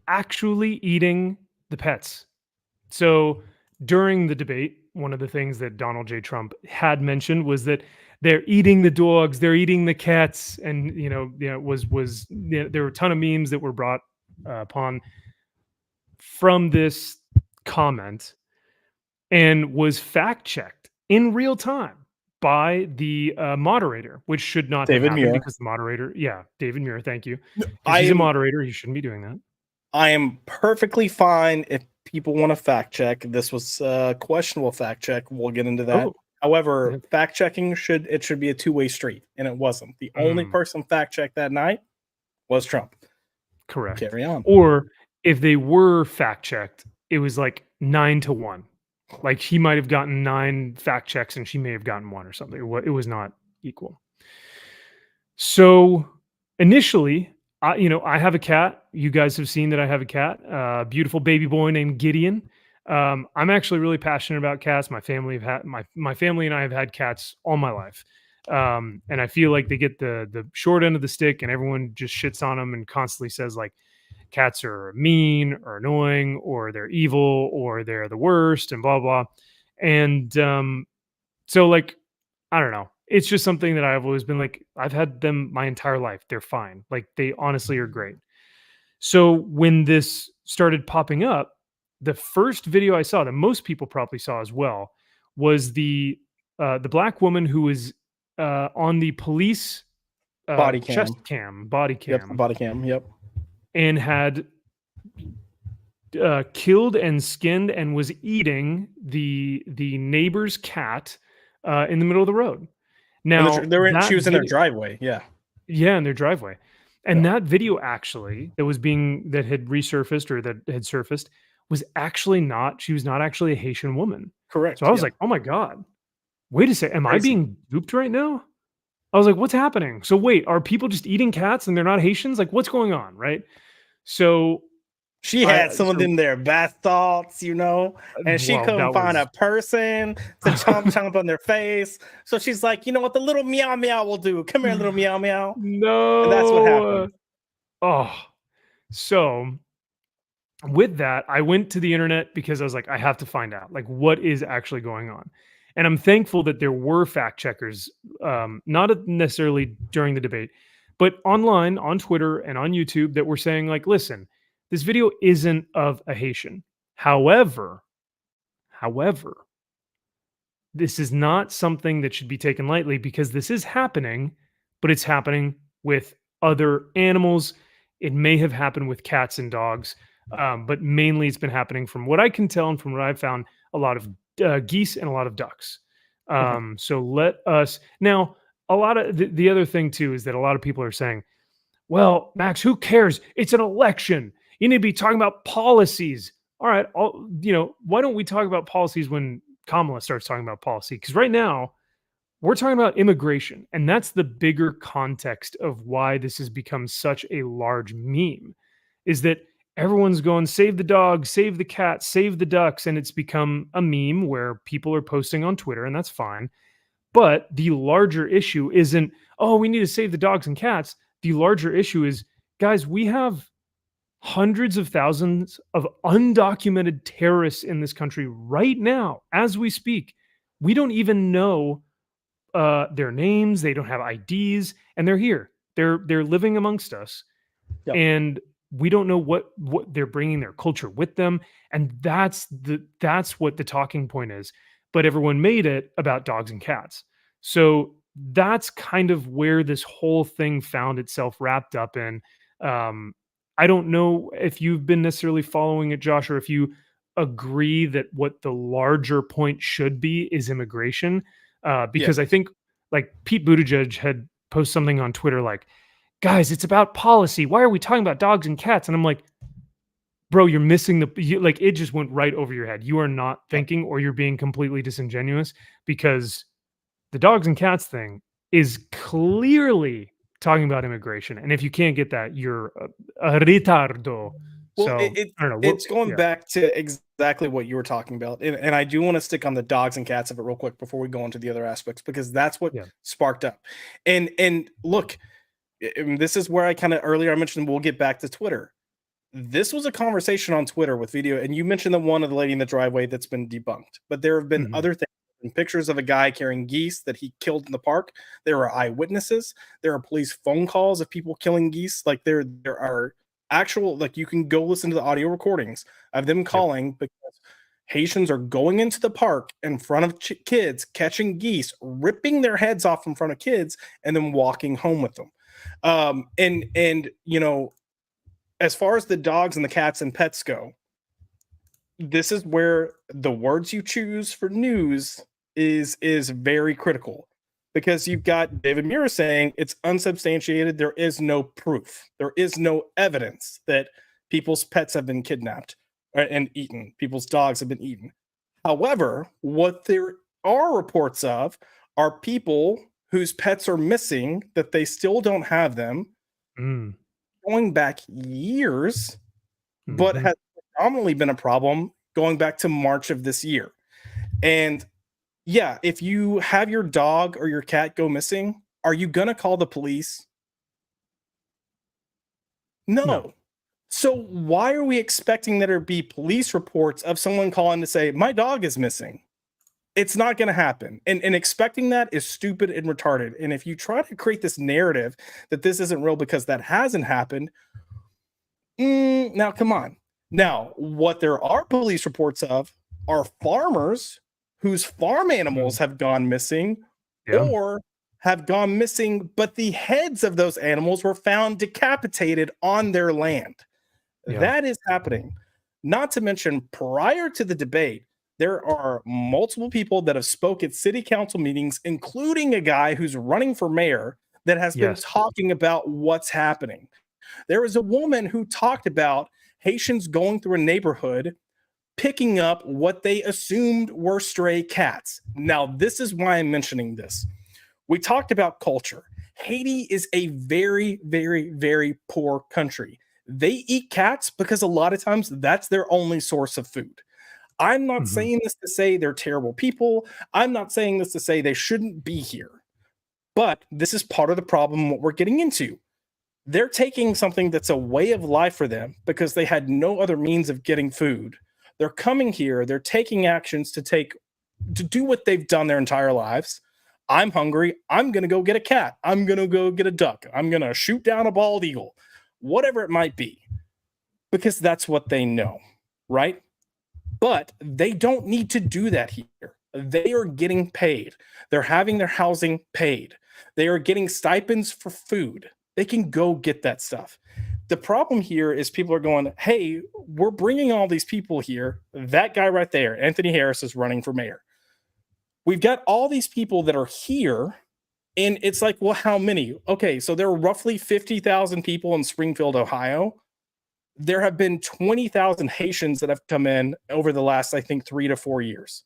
actually eating the pets? So during the debate, one of the things that Donald J. Trump had mentioned was that they're eating the dogs, they're eating the cats, and there were a ton of memes that were brought upon from this comment, and was fact checked in real time by the moderator, which should not David have happened Muir. because the moderator, David Muir, thank you. He's a moderator, he shouldn't be doing that. I am perfectly fine if people want to fact check. This was a questionable fact check. We'll get into that. However, fact checking should be a two-way street, and it wasn't. The only person fact checked that night was Trump. Correct. Carry on. Or if they were fact checked, it was like 9-1. Like he might have gotten 9 fact checks and she may have gotten 1 or something. It was not equal. So initially, I have a cat. You guys have seen that I have a cat, a beautiful baby boy named Gideon. I'm actually really passionate about cats. My family my family and I have had cats all my life. And I feel like they get the short end of the stick and everyone just shits on them and constantly says like cats are mean or annoying or they're evil or they're the worst and blah, blah. And so like, I don't know. It's just something that I've always been like, I've had them my entire life. They're fine. Like they honestly are great. So when this started popping up, the first video I saw that most people probably saw as well was the black woman who was on the police body cam. chest cam, body cam. Yep, body cam. Yep. And had killed and skinned and was eating the neighbor's cat in the middle of the road. Now she was in their driveway. Yeah. Yeah, in their driveway. And that video actually that had resurfaced or that had surfaced was actually she was not actually a Haitian woman. Correct. So I was like, oh my God, wait a second. Am I being duped right now? I was like, what's happening? So wait, are people just eating cats and they're not Haitians? Like what's going on? Right. So she had someone in their bath salts, and she couldn't find a person to chomp on their face. So she's like, you know what? The little meow meow will do. Come here, little meow meow. No. And that's what happened. So with that, I went to the internet because I was like, I have to find out like what is actually going on. And I'm thankful that there were fact checkers, not necessarily during the debate, but online on Twitter and on YouTube that were saying like, listen, this video isn't of a Haitian. However, this is not something that should be taken lightly because this is happening, but it's happening with other animals. It may have happened with cats and dogs, but mainly it's been happening from what I can tell and from what I've found, a lot of geese and a lot of ducks. So let us now. A lot of the other thing too is that a lot of people are saying, "Well, Max, who cares? It's an election. You need to be talking about policies." All right, why don't we talk about policies when Kamala starts talking about policy? Because right now we're talking about immigration, and that's the bigger context of why this has become such a large meme. Is that everyone's going, save the dogs, save the cats, save the ducks. And it's become a meme where people are posting on Twitter, and that's fine. But the larger issue isn't, oh, we need to save the dogs and cats. The larger issue is guys, we have hundreds of thousands of undocumented terrorists in this country right now as we speak. We don't even know their names. They don't have IDs, and they're here. They're living amongst us, and we don't know what they're bringing their culture with them. And that's what the talking point is. But everyone made it about dogs and cats. So that's kind of where this whole thing found itself wrapped up in. I don't know if you've been necessarily following it, Josh, or if you agree that what the larger point should be is immigration. Because I think like Pete Buttigieg had posted something on Twitter like, guys, it's about policy. Why are we talking about dogs and cats? And I'm like, bro, you're missing like it just went right over your head. You are not thinking, or you're being completely disingenuous, because the dogs and cats thing is clearly talking about immigration. And if you can't get that, you're a retardo. Well, So I don't know. It's going back to exactly what you were talking about. And I do want to stick on the dogs and cats of it real quick before we go into the other aspects, because that's what sparked up. And look, this is where I kind of earlier I mentioned we'll get back to Twitter. This was a conversation on Twitter with video, and you mentioned the one of the lady in the driveway that's been debunked. But there have been other things. Pictures of a guy carrying geese that he killed in the park. There are eyewitnesses. There are police phone calls of people killing geese. Like there are actual, like you can go listen to the audio recordings of them calling because Haitians are going into the park in front of kids, catching geese, ripping their heads off in front of kids, and then walking home with them. And you know, as far as the dogs and the cats and pets go, this is where the words you choose for news is very critical, because you've got David Muir saying it's unsubstantiated. There is no proof. There is no evidence that people's pets have been kidnapped and eaten. People's dogs have been eaten. However, what there are reports of are people whose pets are missing, that they still don't have them, going back years, but has predominantly been a problem going back to March of this year. And yeah, if you have your dog or your cat go missing, are you going to call the police? No. So why are we expecting that there be police reports of someone calling to say, my dog is missing? It's not going to happen. And expecting that is stupid and retarded. And if you try to create this narrative that this isn't real because that hasn't happened, now come on. Now, what there are police reports of are farmers whose farm animals have gone missing or have gone missing, but the heads of those animals were found decapitated on their land. That is happening. Not to mention, prior to the debate, there are multiple people that have spoke at city council meetings, including a guy who's running for mayor, that has been talking about what's happening. There was a woman who talked about Haitians going through a neighborhood, picking up what they assumed were stray cats. Now, this is why I'm mentioning this. We talked about culture. Haiti is a very, very, very poor country. They eat cats because a lot of times that's their only source of food. I'm not saying this to say they're terrible people. I'm not saying this to say they shouldn't be here. But this is part of the problem, what we're getting into. They're taking something that's a way of life for them because they had no other means of getting food. They're coming here. They're taking actions to do what they've done their entire lives. I'm hungry. I'm going to go get a cat. I'm going to go get a duck. I'm going to shoot down a bald eagle, whatever it might be, because that's what they know, right? But they don't need to do that here. They are getting paid. They're having their housing paid. They are getting stipends for food. They can go get that stuff. The problem here is people are going, hey, we're bringing all these people here. That guy right there, Anthony Harris, is running for mayor. We've got all these people that are here, and it's like, well, how many? Okay, so there are roughly 50,000 people in Springfield, Ohio. There have been 20,000 Haitians that have come in over the last, I think, 3 to 4 years.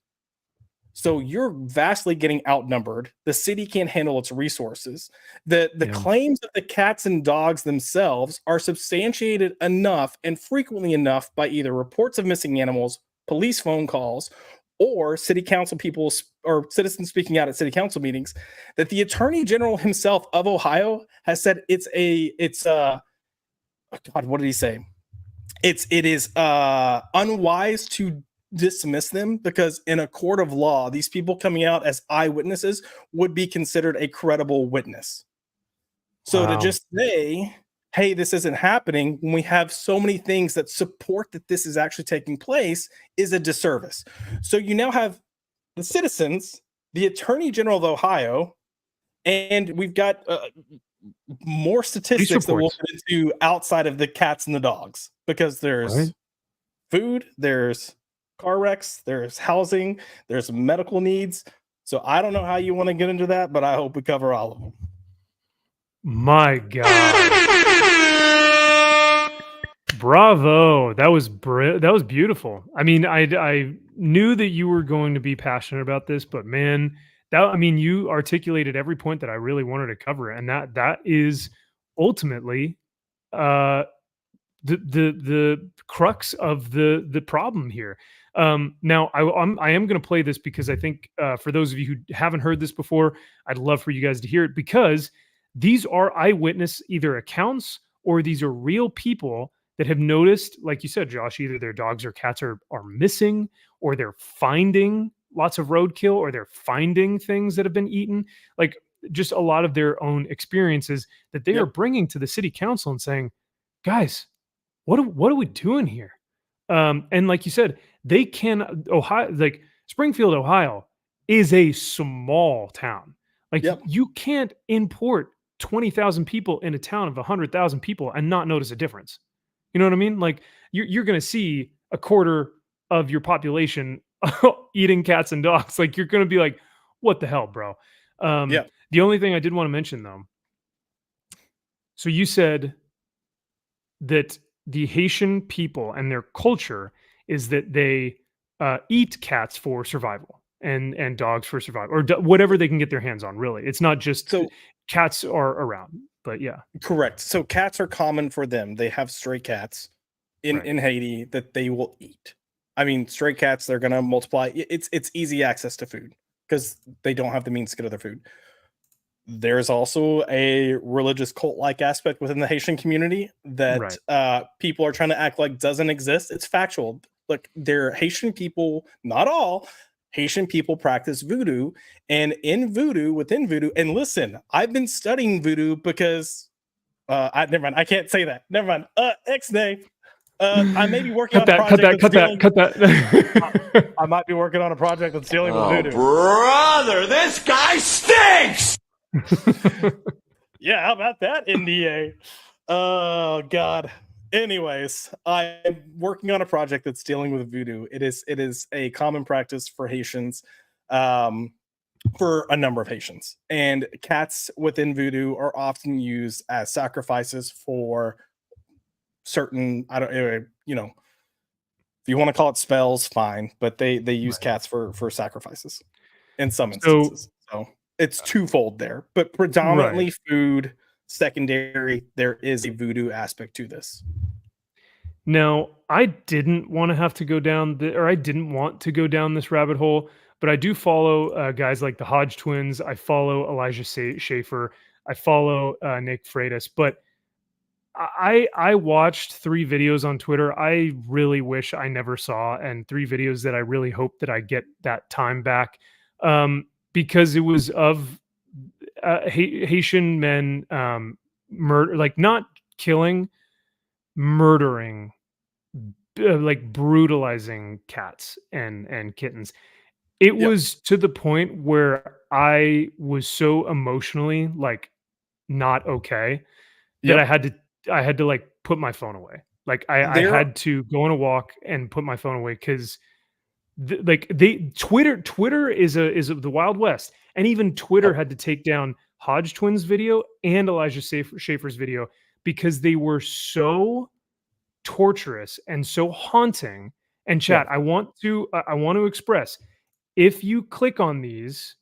So you're vastly getting outnumbered. The city can't handle its resources. The claims of the cats and dogs themselves are substantiated enough and frequently enough by either reports of missing animals, police phone calls, or city council people or citizens speaking out at city council meetings, that the attorney general himself of Ohio has said it's God, what did he say? It is unwise to dismiss them because in a court of law, these people coming out as eyewitnesses would be considered a credible witness. So to just say, hey, this isn't happening when we have so many things that support that this is actually taking place is a disservice. So you now have the citizens, the Attorney General of Ohio, and we've got more statistics that we'll get into outside of the cats and the dogs, because there's food, there's car wrecks, there's housing, there's medical needs. So I don't know how you want to get into that, but I hope we cover all of them. My God. Bravo. That was beautiful. I mean, I knew that you were going to be passionate about this, but man, you articulated every point that I really wanted to cover, and that is ultimately the crux of the problem here. Now I am going to play this because I think for those of you who haven't heard this before, I'd love for you guys to hear it, because these are eyewitness either accounts or these are real people that have noticed, like you said, Josh, either their dogs or cats are missing, or they're finding lots of roadkill, or they're finding things that have been eaten. Like just a lot of their own experiences that they are bringing to the city council and saying, guys, what are we doing here? And like you said, they can Springfield, Ohio is a small town. Like you can't import 20,000 people in a town of 100,000 people and not notice a difference. You know what I mean? Like you're going to see a quarter of your population eating cats and dogs. Like you're going to be like, what the hell, bro? The only thing I did want to mention though. So you said that the Haitian people and their culture is that they eat cats for survival and dogs for survival, or whatever they can get their hands on. Really, it's not just cats are around, but yeah, correct. So cats are common for them. They have stray cats in Haiti that they will eat. I mean, stray cats, they're gonna multiply. It's easy access to food because they don't have the means to get other food. There's also a religious cult-like aspect within the Haitian community that people are trying to act like doesn't exist. It's factual. Like, they're Haitian people, not all Haitian people practice voodoo, and within voodoo, and listen, I've been studying voodoo because never mind, I can't say that. Never mind. X-Nay. I may be working on a project. Cut that. I might be working on a project that's dealing with voodoo. Brother, this guy stinks! Yeah, how about that, NDA? Oh God. Anyways, I'm working on a project that's dealing with voodoo. It is a common practice for Haitians, for a number of Haitians, and cats within voodoo are often used as sacrifices for certain. If you want to call it spells, fine, but they use cats for sacrifices in some instances. So it's twofold there, but predominantly food. Secondary, there is a voodoo aspect to this. Now, I didn't want to go down this rabbit hole, but I do follow guys like the Hodge twins. I follow Elijah Schaefer. I follow Nick Freitas. But I watched 3 videos on Twitter I really wish I never saw, and 3 videos that I really hope that I get that time back, because it was of Haitian men murder, like not killing, murdering, like brutalizing cats and kittens. It was to the point where I was so emotionally like not okay that I had to like put my phone away. Like I had to go on a walk and put my phone away because Twitter is the Wild West. And even Twitter had to take down Hodge Twins' video and Elijah Schaefer's video because they were so torturous and so haunting. And chat, I want to express, if you click on these,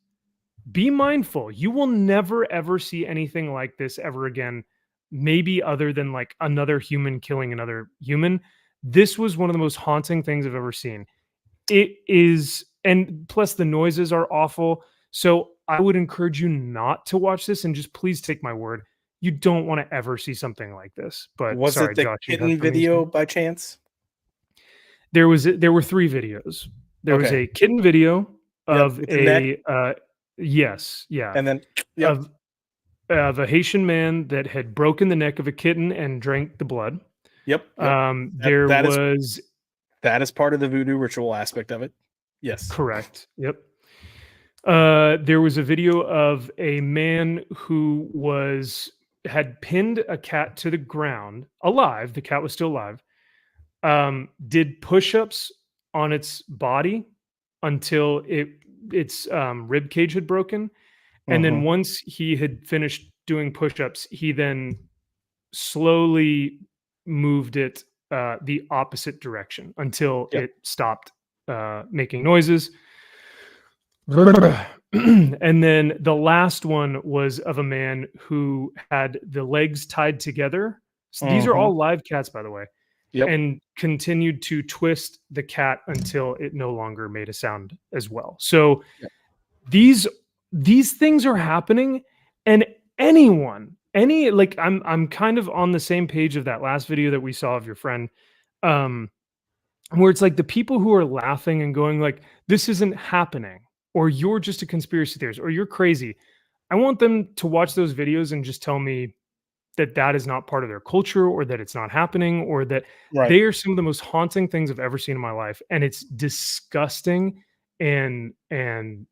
be mindful. You will never ever see anything like this ever again. Maybe other than like another human killing another human. This was one of the most haunting things I've ever seen. It is, and plus the noises are awful. So I would encourage you not to watch this, and just please take my word. you don't want to ever see something like this. But Was sorry, it the Josh, you have kitten something to video say? by chance? There were 3 videos. There was Okay. a kitten video of with the neck. yes, yeah, And then, yep. of a Haitian man that had broken the neck of a kitten and drank the blood. Yep. There was that is part of the voodoo ritual aspect of it. Yes. correct. Yep. There was a video of a man who had pinned a cat to the ground, alive. The cat was still alive. Did push-ups on its body until its rib cage had broken, and then once he had finished doing push-ups, he then slowly moved it the opposite direction until it stopped making noises. And then the last one was of a man who had the legs tied together. So these are all live cats, by the way. Yep. And continued to twist the cat until it no longer made a sound as well. So these things are happening, and I'm kind of on the same page of that last video that we saw of your friend, where it's like the people who are laughing and going like, this isn't happening, or you're just a conspiracy theorist, or you're crazy. I want them to watch those videos and just tell me that is not part of their culture, or that it's not happening, or that they are some of the most haunting things I've ever seen in my life. And it's disgusting and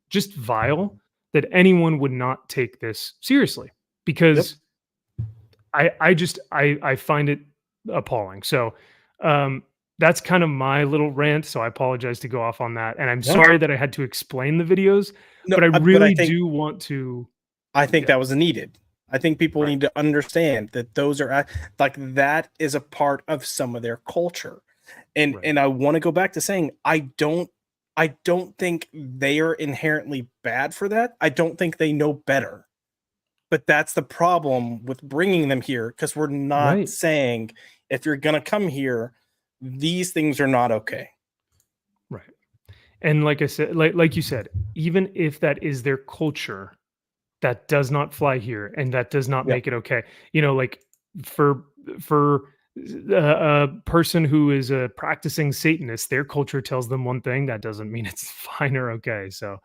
just vile that anyone would not take this seriously, because I find it appalling. So that's kind of my little rant. So I apologize to go off on that. And I'm sorry that I had to explain the videos, but I really do want to. I think that was needed. I think people need to understand that those are like, that is a part of some of their culture. And I want to go back to saying, I don't think they are inherently bad for that. I don't think they know better. But that's the problem with bringing them here, because we're not saying, if you're going to come here, these things are not okay. Right. And like I said, like you said, even if that is their culture, that does not fly here, and that does not make it okay. You know, like for a person who is a practicing Satanist, their culture tells them one thing. That doesn't mean it's fine or okay. So,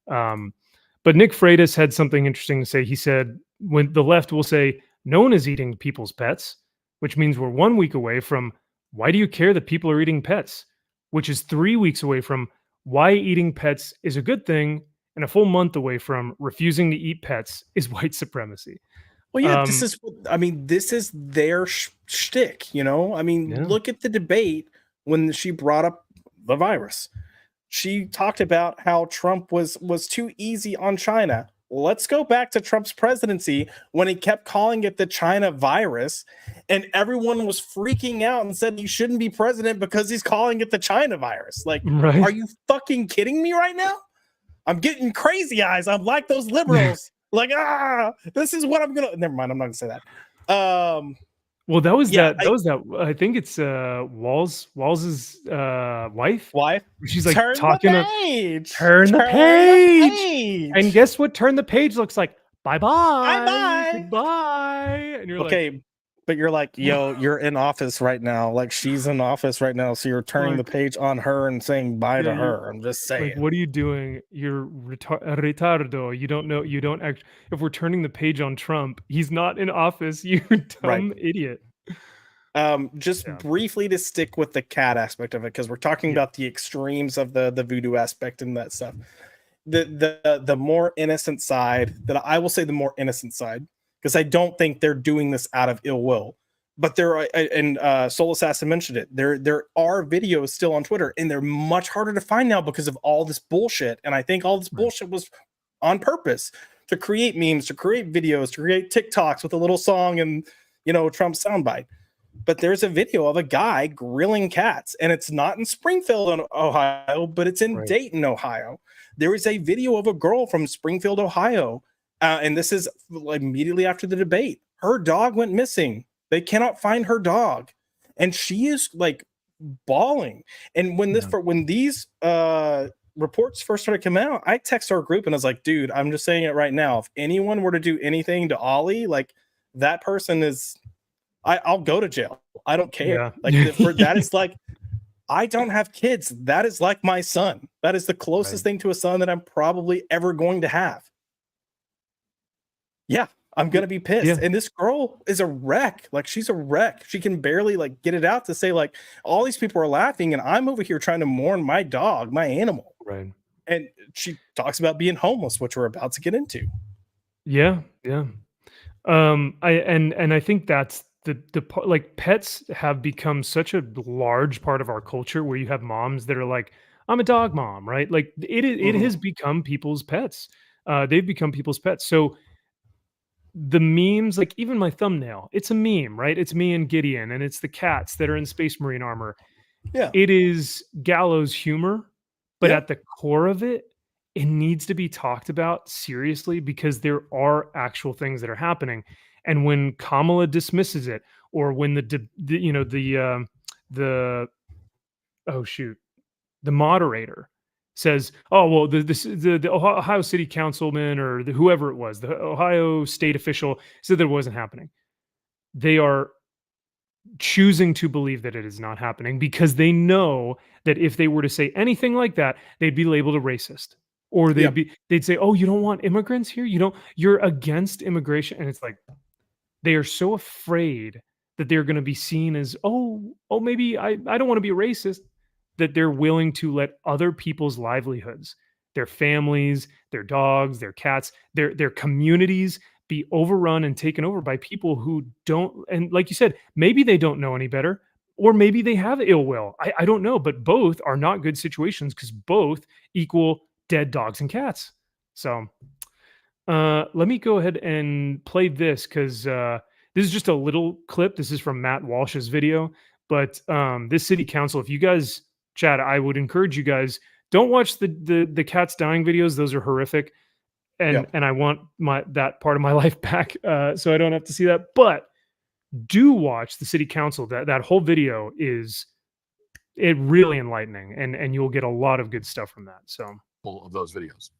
but Nick Freitas had something interesting to say. He said, when the left will say, no one is eating people's pets, which means we're 1 week away from, why do you care that people are eating pets? Which is 3 weeks away from, why eating pets is a good thing, and a full month away from, refusing to eat pets is white supremacy. Well, yeah, this is their shtick, you know? I mean, look at the debate when she brought up the virus. She talked about how Trump was too easy on China. Let's go back to Trump's presidency when he kept calling it the China virus, and everyone was freaking out and said he shouldn't be president because he's calling it the China virus. Like, are you fucking kidding me right now? I'm getting crazy eyes. I'm like those liberals. Like, this is what I'm gonna. Never mind. I'm not gonna say that. Well, that was that. I think it's Walls's wife. She's like talking. Turn the page. And guess what? Turn the page looks like. Bye bye. Goodbye. And you're okay. But you're like, yo, you're in office right now. Like, she's in office right now. So you're turning the page on her and saying bye to her. I'm just saying. Like, what are you doing? You're retardo. You don't know. You don't act. If we're turning the page on Trump, he's not in office. You dumb idiot. Just briefly to stick with the cat aspect of it, because we're talking about the extremes of the voodoo aspect and that stuff. The more innocent side, that I will say the more innocent side, because I don't think they're doing this out of ill will. But there are, and Soul Assassin mentioned it, there are videos still on Twitter, and they're much harder to find now because of all this bullshit. And I think all this bullshit was on purpose to create memes, to create videos, to create TikToks with a little song and, you know, Trump's soundbite. But there's a video of a guy grilling cats, and it's not in Springfield, Ohio, but it's in Dayton, Ohio. There is a video of a girl from Springfield, Ohio. And this is immediately after the debate. Her dog went missing. They cannot find her dog, and she is like bawling. And when these reports first started coming out, I texted our group and I was like, dude, I'm just saying it right now. If anyone were to do anything to Ollie, like, that person is, I'll go to jail. I don't care. Yeah. Like for that is like, I don't have kids. That is like my son. That is the closest thing to a son that I'm probably ever going to have. Yeah, I'm gonna be pissed. Yeah. And this girl is a wreck. Like she's a wreck. She can barely like get it out to say like all these people are laughing, and I'm over here trying to mourn my dog, my animal. Right. And she talks about being homeless, which we're about to get into. Yeah. Yeah. I think that's the part, like pets have become such a large part of our culture where you have moms that are like, I'm a dog mom, right? Like it has become people's pets. They've become people's pets. So the memes, like even my thumbnail, it's a meme, right? It's me and Gideon, and it's the cats that are in Space Marine armor. Yeah. It is gallows humor, but Yeah. at the core of it, it needs to be talked about seriously because there are actual things that are happening. And when Kamala dismisses it, or when the moderator says, "Oh well, the Ohio City Councilman or whoever it was, the Ohio State official said that it wasn't happening," they are choosing to believe that it is not happening because they know that if they were to say anything like that, they'd be labeled a racist, or they'd say, "Oh, you don't want immigrants here? You're against immigration," and it's like. They are so afraid that they're going to be seen as, maybe I don't want to be a racist, that they're willing to let other people's livelihoods, their families, their dogs, their cats, their communities be overrun and taken over by people who don't. And like you said, maybe they don't know any better, or maybe they have ill will. I don't know, but both are not good situations because both equal dead dogs and cats. So let me go ahead and play this because this is just a little clip. This is from Matt Walsh's video. But this city council, if you guys chat, I would encourage you guys, don't watch the cats dying videos. Those are horrific. And I want that part of my life back so I don't have to see that. But do watch the city council. That whole video is really enlightening, and you'll get a lot of good stuff from that. So of those videos.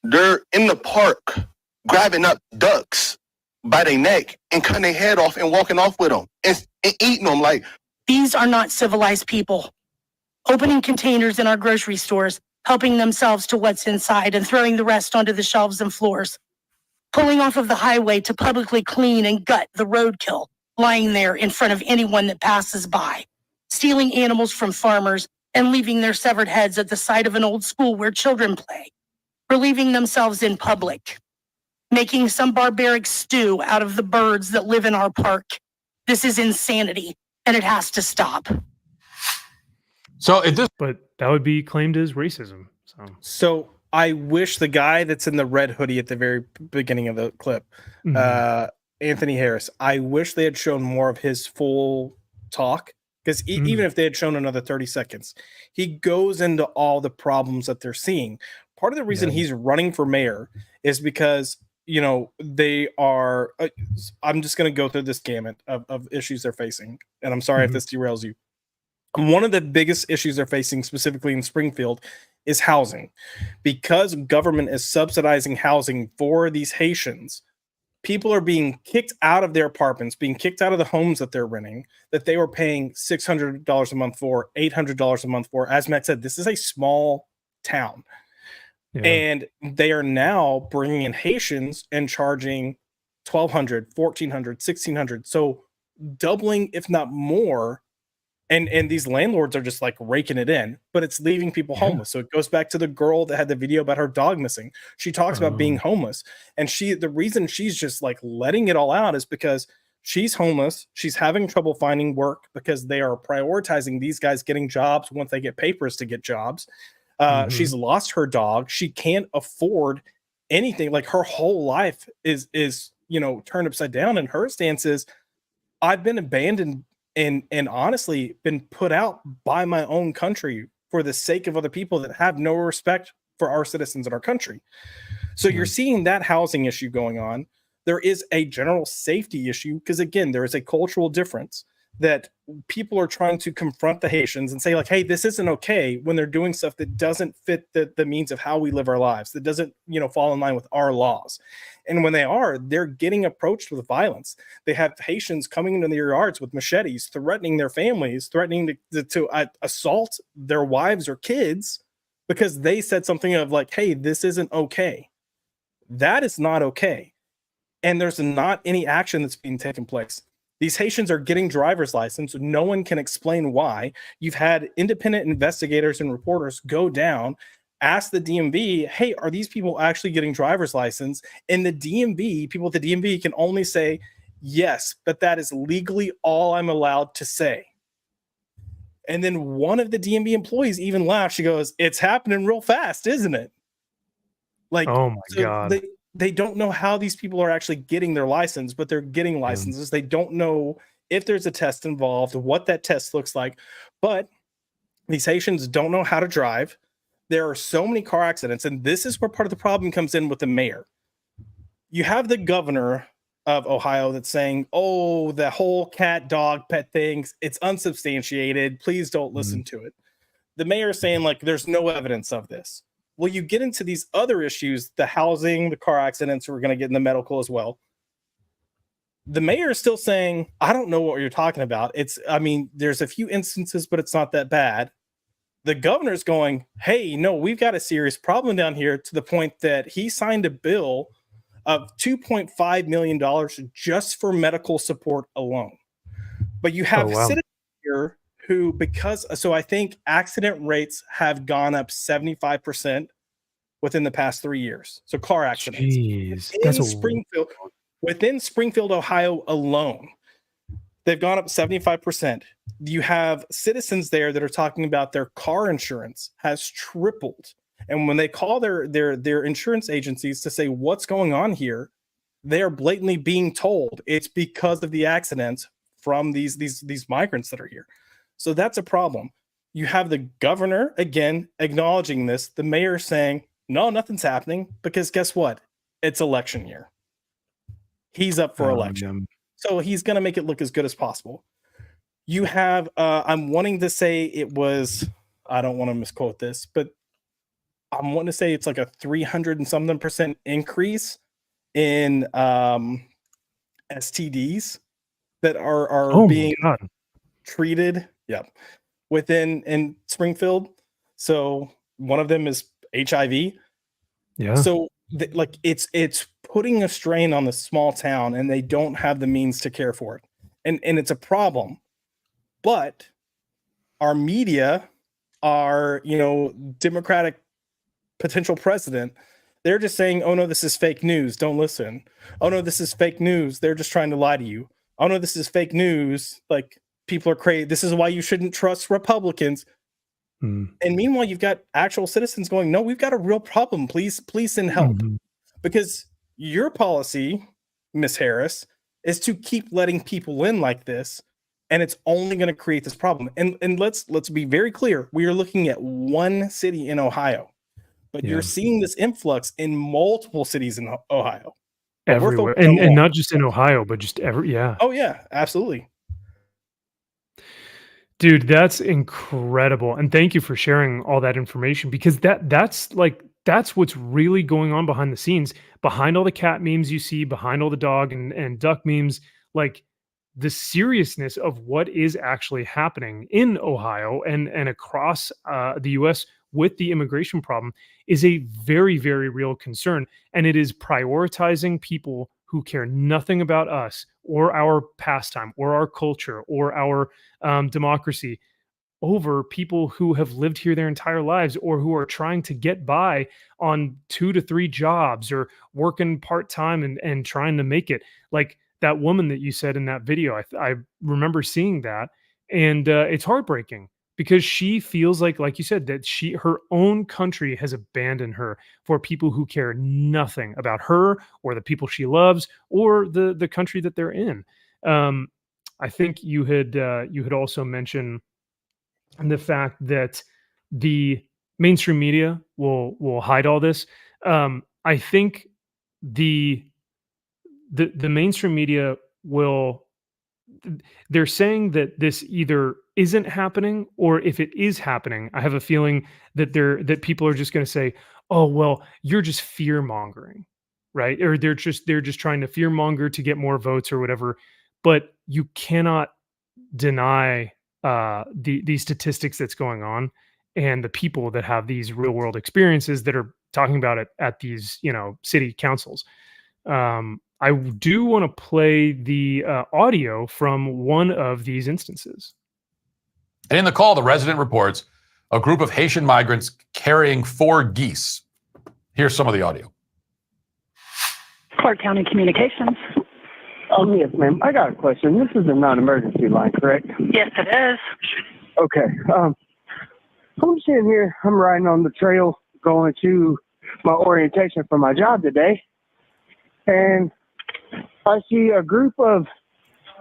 They're in the park grabbing up ducks by their neck and cutting their head off and walking off with them and eating them. Like, these are not civilized people. Opening containers in our grocery stores, helping themselves to what's inside and throwing the rest onto the shelves and floors. Pulling off of the highway to publicly clean and gut the roadkill lying there in front of anyone that passes by. Stealing animals from farmers and leaving their severed heads at the side of an old school where children play. Relieving themselves in public, making some barbaric stew out of the birds that live in our park. This is insanity, and it has to stop. But that would be claimed as racism. So I wish the guy that's in the red hoodie at the very beginning of the clip, Anthony Harris, I wish they had shown more of his full talk. Because even if they had shown another 30 seconds, he goes into all the problems that they're seeing. Part of the reason he's running for mayor is because, they are, I'm just going to go through this gamut of issues they're facing. And I'm sorry if this derails you. One of the biggest issues they're facing, specifically in Springfield, is housing. Because government is subsidizing housing for these Haitians, people are being kicked out of their apartments, being kicked out of the homes that they're renting, that they were paying $600 a month for, $800 a month for. As Matt said, this is a small town. Yeah. And they are now bringing in Haitians and charging $1,200, $1,400, $1,600. So doubling, if not more. And these landlords are just like raking it in, but it's leaving people homeless. So it goes back to the girl that had the video about her dog missing. She talks about being homeless, and the reason she's just like letting it all out is because she's homeless. She's having trouble finding work because they are prioritizing these guys getting jobs once they get papers to get jobs. She's lost her dog. She can't afford anything. Like her whole life is turned upside down. And her stance is, I've been abandoned and honestly been put out by my own country for the sake of other people that have no respect for our citizens in our country. So you're seeing that housing issue going on. There is a general safety issue because, again, there is a cultural difference that people are trying to confront the Haitians and say, like, hey, this isn't okay when they're doing stuff that doesn't fit the means of how we live our lives, that doesn't, fall in line with our laws. And when they are, they're getting approached with violence. They have Haitians coming into their yards with machetes, threatening their families, threatening to assault their wives or kids because they said something of like, hey, this isn't okay. That is not okay. And there's not any action that's being taken place. These Haitians are getting driver's license. No one can explain why. You've had independent investigators and reporters go down, ask the DMV, hey, are these people actually getting driver's license? And the DMV, people at the DMV can only say, yes, but that is legally all I'm allowed to say. And then one of the DMV employees even laughed. She goes, it's happening real fast, isn't it? Like, oh my God. They don't know how these people are actually getting their license, but they're getting licenses. They don't know if there's a test involved, what that test looks like. But these Haitians don't know how to drive. There are so many car accidents, and this is where part of the problem comes in with the mayor. You have the governor of Ohio that's saying, oh, the whole cat, dog, pet things, it's unsubstantiated. Please don't listen to it. The mayor is saying, like, there's no evidence of this. Well, you get into these other issues, the housing, the car accidents, we're going to get in the medical as well. The mayor is still saying, I don't know what you're talking about. There's a few instances, but it's not that bad. The governor's going, hey, no, we've got a serious problem down here, to the point that he signed a bill of $2.5 million just for medical support alone. But you have citizens here who, I think accident rates have gone up 75% within the past 3 years. So car accidents. Jeez, within Springfield, Ohio alone, they've gone up 75%. You have citizens there that are talking about their car insurance has tripled. And when they call their insurance agencies to say what's going on here, they are blatantly being told it's because of the accidents from these migrants that are here. So that's a problem. You have the governor, again, acknowledging this. The mayor saying, no, nothing's happening, because guess what? It's election year. He's up for election. So he's going to make it look as good as possible. You have, I'm wanting to say it was, I don't want to misquote this, but I'm wanting to say it's like a 300 and something% increase in STDs that are being treated. Yeah, in Springfield. So one of them is HIV. Yeah. So it's putting a strain on the small town, and they don't have the means to care for it, and it's a problem. But our media, our Democratic potential president, they're just saying, oh no, this is fake news, don't listen. Oh no, this is fake news, they're just trying to lie to you. Oh no, this is fake news, like people are crazy, this is why you shouldn't trust Republicans. And meanwhile, you've got actual citizens going, no, we've got a real problem, please send help. Because your policy, Miss Harris, is to keep letting people in like this, and it's only going to create this problem. And let's be very clear, we are looking at one city in Ohio, but you're seeing this influx in multiple cities in Ohio. Everywhere. And not just in Ohio, but just Oh yeah, absolutely. Dude, that's incredible. And thank you for sharing all that information, because that's what's really going on behind the scenes, behind all the cat memes you see, behind all the dog and duck memes. Like, the seriousness of what is actually happening in Ohio and across the US with the immigration problem is a very, very real concern. And it is prioritizing people who care nothing about us or our pastime or our culture or our democracy over people who have lived here their entire lives, or who are trying to get by on 2 to 3 jobs or working part-time and trying to make it. Like that woman that you said in that video, I remember seeing that, and it's heartbreaking, because she feels like you said, that her own country has abandoned her for people who care nothing about her or the people she loves or the country that they're in. I think you had also mentioned the fact that the mainstream media will hide all this. I think the mainstream media they're saying that this either isn't happening, or if it is happening, I have a feeling that people are just going to say, oh, well, you're just fear mongering. right? Or they're just trying to fearmonger to get more votes or whatever. But you cannot deny the statistics that's going on and the people that have these real world experiences that are talking about it at these, city councils. I do want to play the audio from one of these instances. And in the call, the resident reports a group of Haitian migrants carrying 4 geese. Here's some of the audio. Clark County Communications. Oh, yes, ma'am. I got a question. This is a non-emergency line, correct? Yes, it is. Okay. I'm sitting here. I'm riding on the trail going to my orientation for my job today. And I see a group of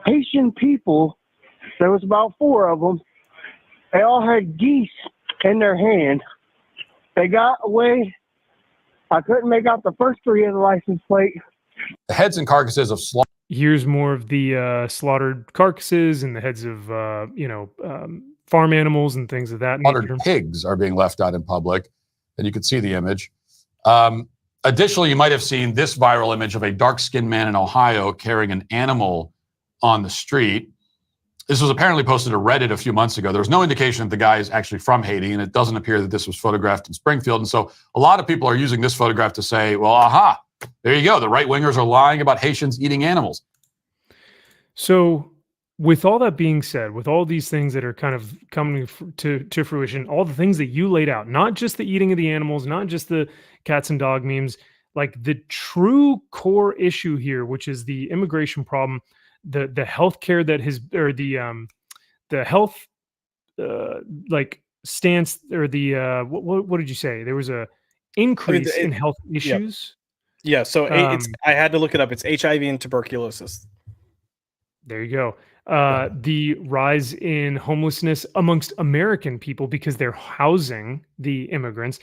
Haitian people. There was about 4 of them. They all had geese in their hand. They got away. I couldn't make out the first 3 of the license plate. The heads and carcasses of slaughtered. Here's more of the slaughtered carcasses and the heads of, farm animals and things of that nature. Slaughtered pigs are being left out in public, and you can see the image. Additionally, you might have seen this viral image of a dark-skinned man in Ohio carrying an animal on the street. This was apparently posted to Reddit a few months ago. There was no indication that the guy is actually from Haiti, and it doesn't appear that this was photographed in Springfield. And so a lot of people are using this photograph to say, well, aha, there you go. The right-wingers are lying about Haitians eating animals. So with all that being said, with all these things that are kind of coming to fruition, all the things that you laid out, not just the eating of the animals, not just the cats and dog memes, like the true core issue here, which is the immigration problem, the healthcare that has, or the health stance, or the what did you say? There was a increase in health issues. Yeah. So it's I had to look it up. It's HIV and tuberculosis. There you go. The rise in homelessness amongst American people because they're housing the immigrants.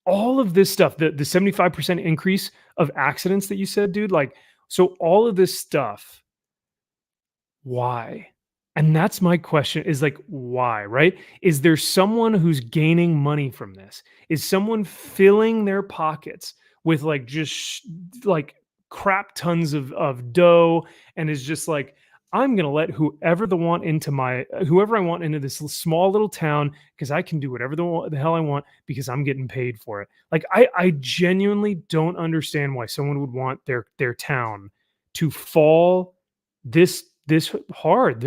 All of this stuff, the 75% increase of accidents that you said, dude, like, so all of this stuff, why? And that's my question, is like, why, right? Is there someone who's gaining money from this? Is someone filling their pockets with like just like crap tons of dough and is just like, I'm going to let whoever I want into this small little town because I can do whatever the hell I want because I'm getting paid for it. Like, I genuinely don't understand why someone would want their town to fall this hard,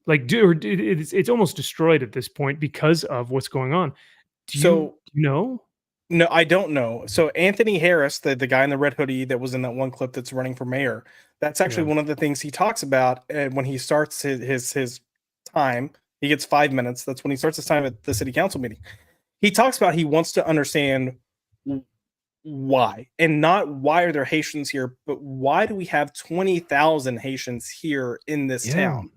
like, dude, it's almost destroyed at this point because of what's going on. Do you know? No, I don't know. So Anthony Harris, the guy in the red hoodie that was in that one clip that's running for mayor, that's actually one of the things he talks about when he starts his time. He gets 5 minutes. That's when he starts his time at the city council meeting. He talks about he wants to understand why, and not why are there Haitians here, but why do we have 20,000 Haitians here in this town?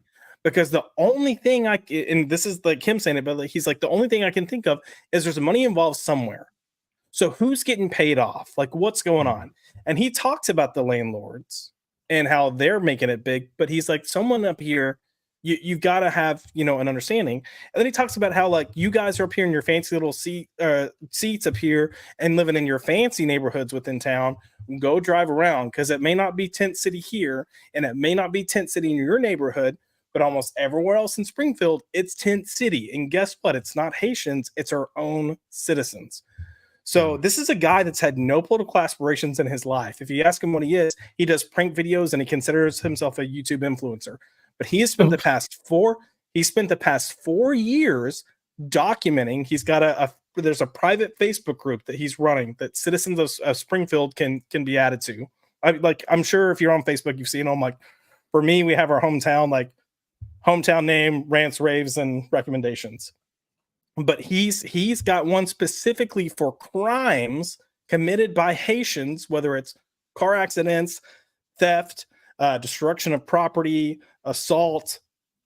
Because the only thing and this is like him saying it, but he's like, the only thing I can think of is there's money involved somewhere. So who's getting paid off? Like, what's going on? And he talks about the landlords and how they're making it big, but he's like, someone up here, you've got to have, an understanding. And then he talks about how, like, you guys are up here in your fancy little seats up here and living in your fancy neighborhoods within town. Go drive around, because it may not be tent city here, and it may not be tent city in your neighborhood, but almost everywhere else in Springfield, it's tent city. And guess what? It's not Haitians, it's our own citizens. So this is a guy that's had no political aspirations in his life. If you ask him what he is, he does prank videos and he considers himself a YouTube influencer. But he has spent the past 4 years documenting. He's got there's a private Facebook group that he's running that citizens of Springfield can be added to. I'm sure if you're on Facebook, you've seen them. Like, for me, we have our hometown name, rants, raves, and recommendations. But he's got one specifically for crimes committed by Haitians, whether it's car accidents, theft, destruction of property, assault,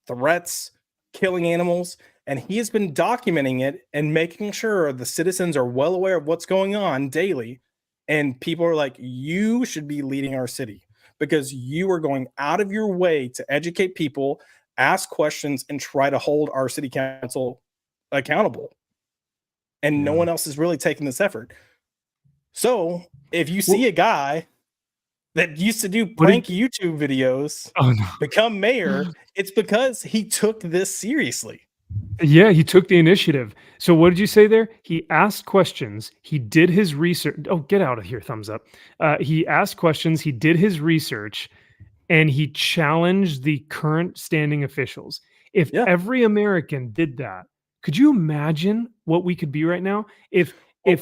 threats, killing animals. And he has been documenting it and making sure the citizens are well aware of what's going on daily. And people are like, you should be leading our city because you are going out of your way to educate people, ask questions, and try to hold our city council accountable. And no one else is really taking this effort. So if you see a guy that used to do prank YouTube videos become mayor, it's because he took this seriously. Yeah, he took the initiative. So what did you say there? He asked questions. He did his research. Oh, get out of here, thumbs up. He asked questions. He did his research, and he challenged the current standing officials. If every American did that, could you imagine what we could be right now? If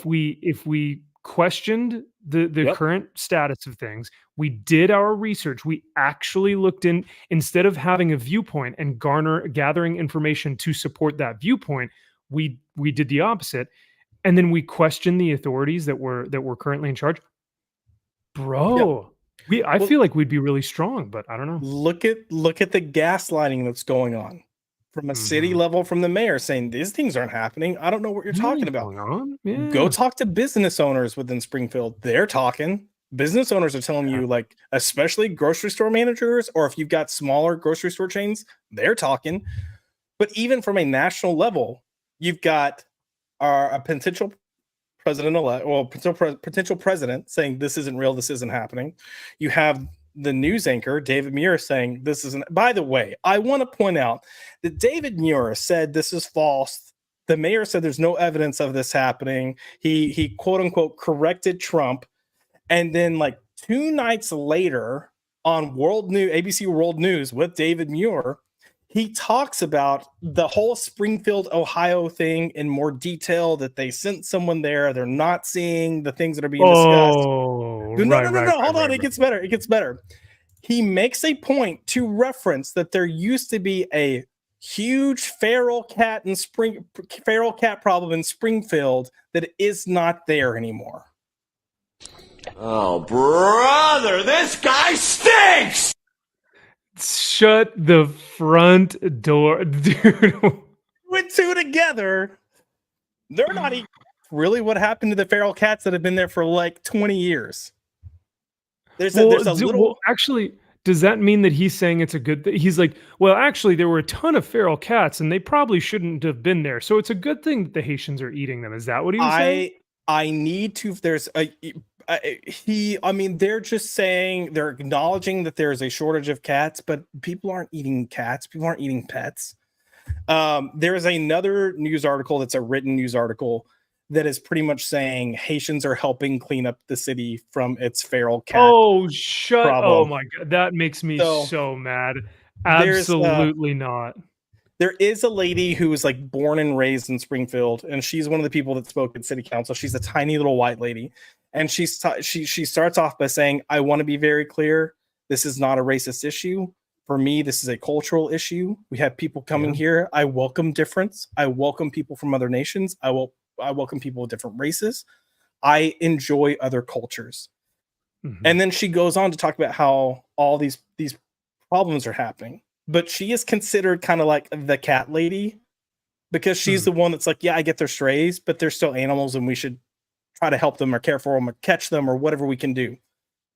we questioned the current status of things, we did our research, we actually looked in, instead of having a viewpoint and gathering information to support that viewpoint, we did the opposite, and then we questioned the authorities that were currently in charge. Bro, I feel like we'd be really strong, but I don't know. Look at the gaslighting that's going on from a city level, from the mayor saying these things aren't happening. I don't know what you're talking about. Go talk to business owners within Springfield. They're talking. Business owners are telling you, like, especially grocery store managers, or if you've got smaller grocery store chains, they're talking. But even from a national level, you've got a potential president-elect, well, potential president saying this isn't real, this isn't happening. You have the news anchor, David Muir, saying this isn't. By the way, I want to point out that David Muir said this is false. The mayor said there's no evidence of this happening. He quote unquote corrected Trump. And then like 2 nights later on ABC World News with David Muir, he talks about the whole Springfield, Ohio thing in more detail, that they sent someone there. They're not seeing the things that are being discussed. No. Hold on. It gets better. It gets better. He makes a point to reference that there used to be a huge feral cat problem in Springfield that is not there anymore. Oh, brother, this guy stinks! Shut the front door, dude. With 2 together, they're not even really what happened to the feral cats that have been there for like 20 years. Actually, does that mean that he's saying it's a good thing? He's like, well, actually, there were a ton of feral cats, and they probably shouldn't have been there. So it's a good thing that the Haitians are eating them. Is that what he was saying? I need to. They're just saying, they're acknowledging that there's a shortage of cats, but people aren't eating cats. People aren't eating pets. There is another news article that's a written news article that is pretty much saying Haitians are helping clean up the city from its feral cat. Oh, problem. Oh my God. That makes me so mad. Absolutely not. There is a lady who was like born and raised in Springfield, and she's one of the people that spoke at city council. She's a tiny little white lady. And she starts off by saying, I want to be very clear. This is not a racist issue. For me, this is a cultural issue. We have people coming here. I welcome difference. I welcome people from other nations. I welcome people with different races. I enjoy other cultures. And then she goes on to talk about how all these problems are happening. But she is considered kind of like the cat lady, because she's the one that's like, yeah, I get they're strays, but they're still animals, and we should try to help them or care for them or catch them or whatever we can do.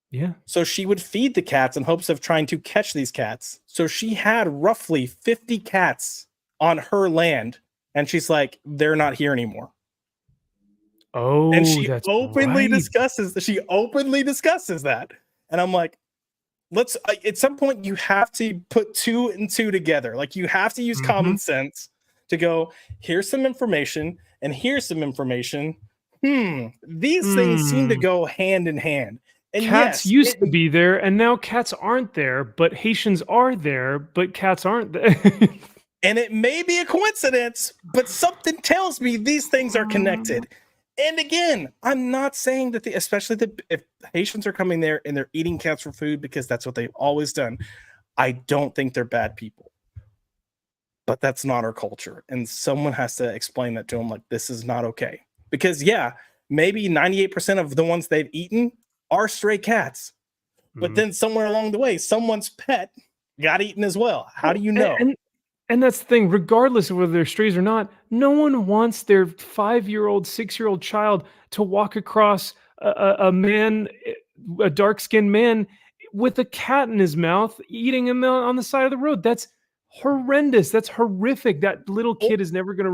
Yeah. So she would feed the cats in hopes of trying to catch these cats. So she had roughly 50 cats on her land, and she's like, they're not here anymore. Oh, and she that's openly right. discusses that. And I'm like, at some point you have to put 2 and 2 together. Like, you have to use common sense to go, here's some information and here's some information. These things seem to go hand in hand. And cats used to be there, and now cats aren't there, but Haitians are there, but cats aren't there. And it may be a coincidence, but something tells me these things are connected. And again, I'm not saying that if Haitians are coming there and they're eating cats for food because that's what they've always done, I don't think they're bad people. But that's not our culture. And someone has to explain that to them, like, this is not okay. Because, maybe 98% of the ones they've eaten are stray cats. But then somewhere along the way, someone's pet got eaten as well. How do you know? And that's the thing, regardless of whether they're strays or not, no one wants their 5-year-old, 6-year-old child to walk across a dark-skinned man with a cat in his mouth, eating him on the side of the road. That's horrendous. That's horrific. That little kid is never going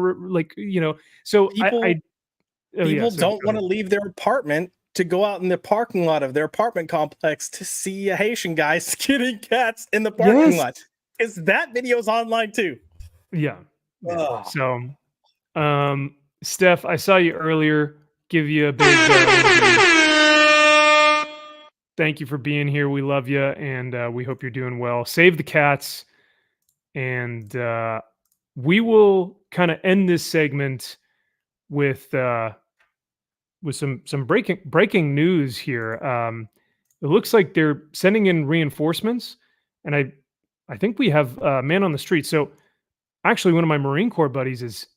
to, so people don't want to leave their apartment to go out in the parking lot of their apartment complex to see a Haitian guy skinning cats in the parking lot. Is that video's online too? Yeah. So, Steph, I saw you earlier. Give you a big thank you for being here. We love you, and we hope you're doing well. Save the cats, and we will kind of end this segment with some breaking news here. It looks like they're sending in reinforcements, and I think we have a man on the street. So actually, one of my Marine Corps buddies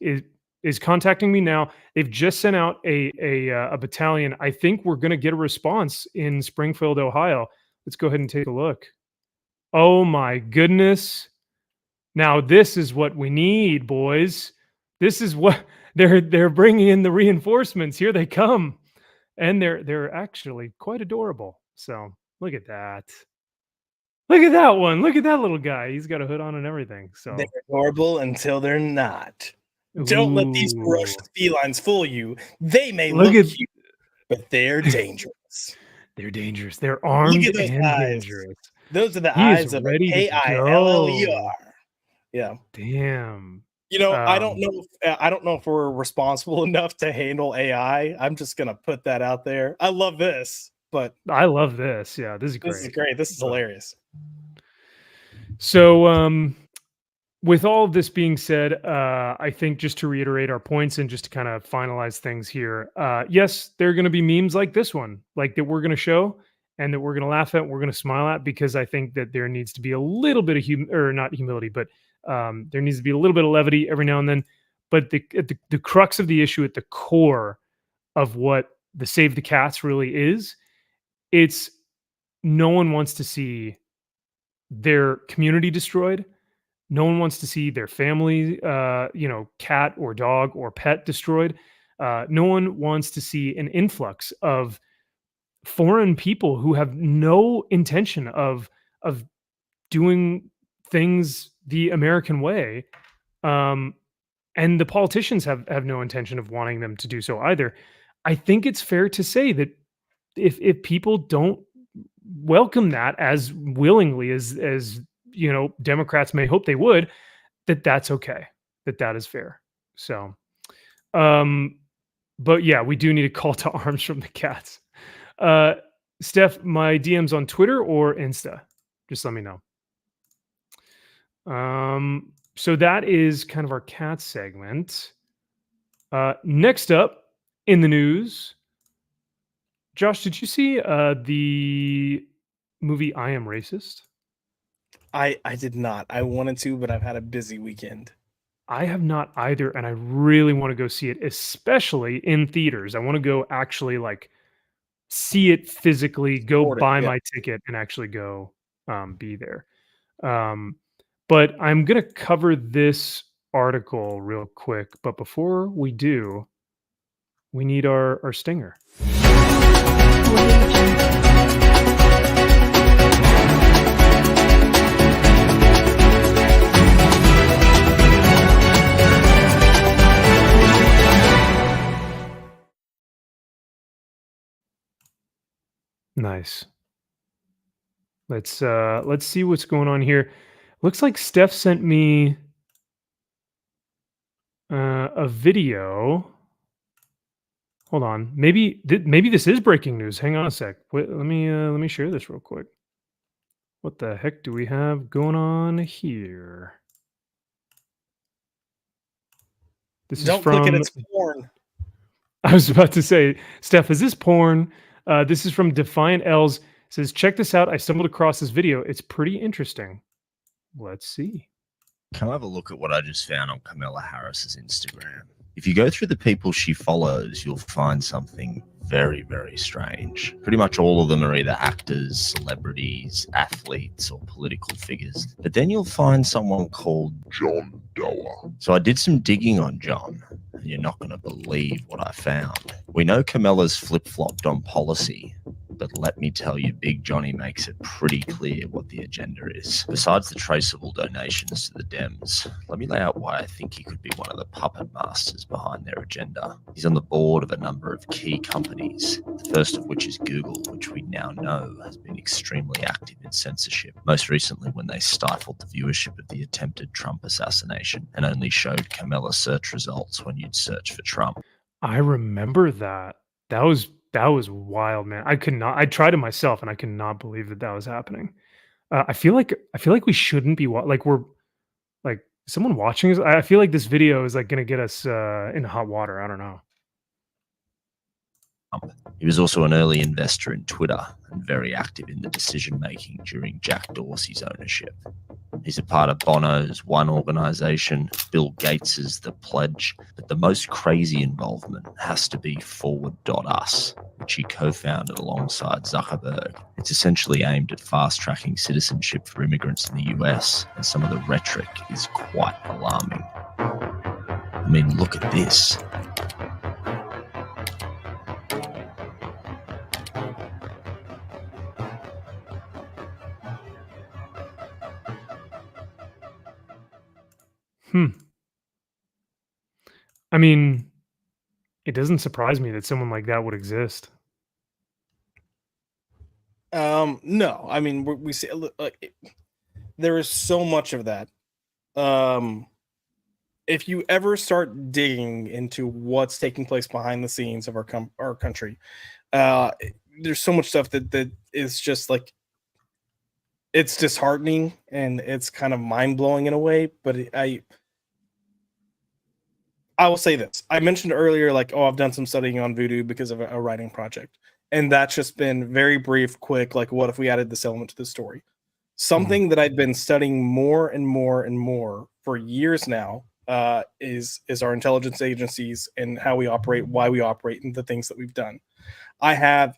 is contacting me now. They've just sent out a battalion. I think we're going to get a response in Springfield, Ohio. Let's go ahead and take a look. Oh my goodness! Now this is what we need, boys. This is what they're bringing in, the reinforcements. Here they come, and they're actually quite adorable. So look at that. Look at that one. Look at that little guy. He's got a hood on and everything. So they're adorable until they're not. Don't let these ferocious felines fool you. They may look cute, but they're dangerous. They're dangerous. They're armed and dangerous. Those are the eyes of AILLER. Yeah. Damn. You know, I don't know if we're responsible enough to handle AI. I'm just gonna put that out there. I love this, but I love this. Yeah, this is great. This is great. This is hilarious. So, with all of this being said, I think just to reiterate our points and just to kind of finalize things here, yes, there are going to be memes like this one, like that we're going to show and that we're going to laugh at, we're going to smile at, because I think that there needs to be a little bit of not humility, but there needs to be a little bit of levity every now and then. But the crux of the issue, at the core of what the Save the Cats really is, it's no one wants to see their community destroyed. No one wants to see their family, cat or dog or pet destroyed. No one wants to see an influx of foreign people who have no intention of doing things the American way. And the politicians have no intention of wanting them to do so either. I think it's fair to say that if people don't welcome that as willingly as Democrats may hope they would, that's okay, that is fair. So, but yeah, we do need a call to arms from the cats. Steph, my DM's on Twitter or Insta. Just let me know. So that is kind of our cat segment. Next up in the news, Josh, did you see the movie I Am Racist? I did not. I wanted to, but I've had a busy weekend. I have not either, and I really want to go see it, especially in theaters. I want to go actually see it physically, go buy my ticket and actually go be there. But I'm going to cover this article real quick. But before we do, we need our stinger. Nice. Let's see what's going on here. Looks like Steph sent me a video. Hold on. Maybe this is breaking news. Hang on a sec. Wait, let me share this real quick. What the heck do we have going on here? This Don't is from, click it, it's porn. I was about to say, Steph, is this porn? This is from Defiant L's. It says, check this out. I stumbled across this video. It's pretty interesting. Let's see. Come have a look at what I just found on Kamala Harris's Instagram. If you go through the people she follows, you'll find something very, very strange. Pretty much all of them are either actors, celebrities, athletes, or political figures. But then you'll find someone called John Doe. So I did some digging on John, and you're not going to believe what I found. We know Kamala's flip-flopped on policy, but let me tell you, Big Johnny makes it pretty clear what the agenda is. Besides the traceable donations to the Dems, let me lay out why I think he could be one of the puppet masters behind their agenda. He's on the board of a number of key companies, the first of which is Google, which we now know has been extremely active in censorship, most recently when they stifled the viewership of the attempted Trump assassination and only showed Camilla search results when you'd search for Trump. I remember that. That was wild, man. I could not. I tried it myself, and I could not believe that was happening. I feel like we shouldn't be like we're like someone watching us. I feel like this video is like going to get us in hot water. I don't know. He was also an early investor in Twitter and very active in the decision-making during Jack Dorsey's ownership. He's a part of Bono's One Organization, Bill Gates's The Pledge, but the most crazy involvement has to be Forward.us, which he co-founded alongside Zuckerberg. It's essentially aimed at fast-tracking citizenship for immigrants in the US, and some of the rhetoric is quite alarming. I mean, look at this. I mean, it doesn't surprise me that someone like that would exist. No, I mean we see there is so much of that. If you ever start digging into what's taking place behind the scenes of our country, there's so much stuff that is just like, it's disheartening and it's kind of mind-blowing in a way. But I will say this. I mentioned earlier, like, I've done some studying on voodoo because of a writing project. And that's just been very brief, quick, like, what if we added this element to the story? Something that I've been studying more and more and more for years now is our intelligence agencies and how we operate, why we operate, and the things that we've done. I have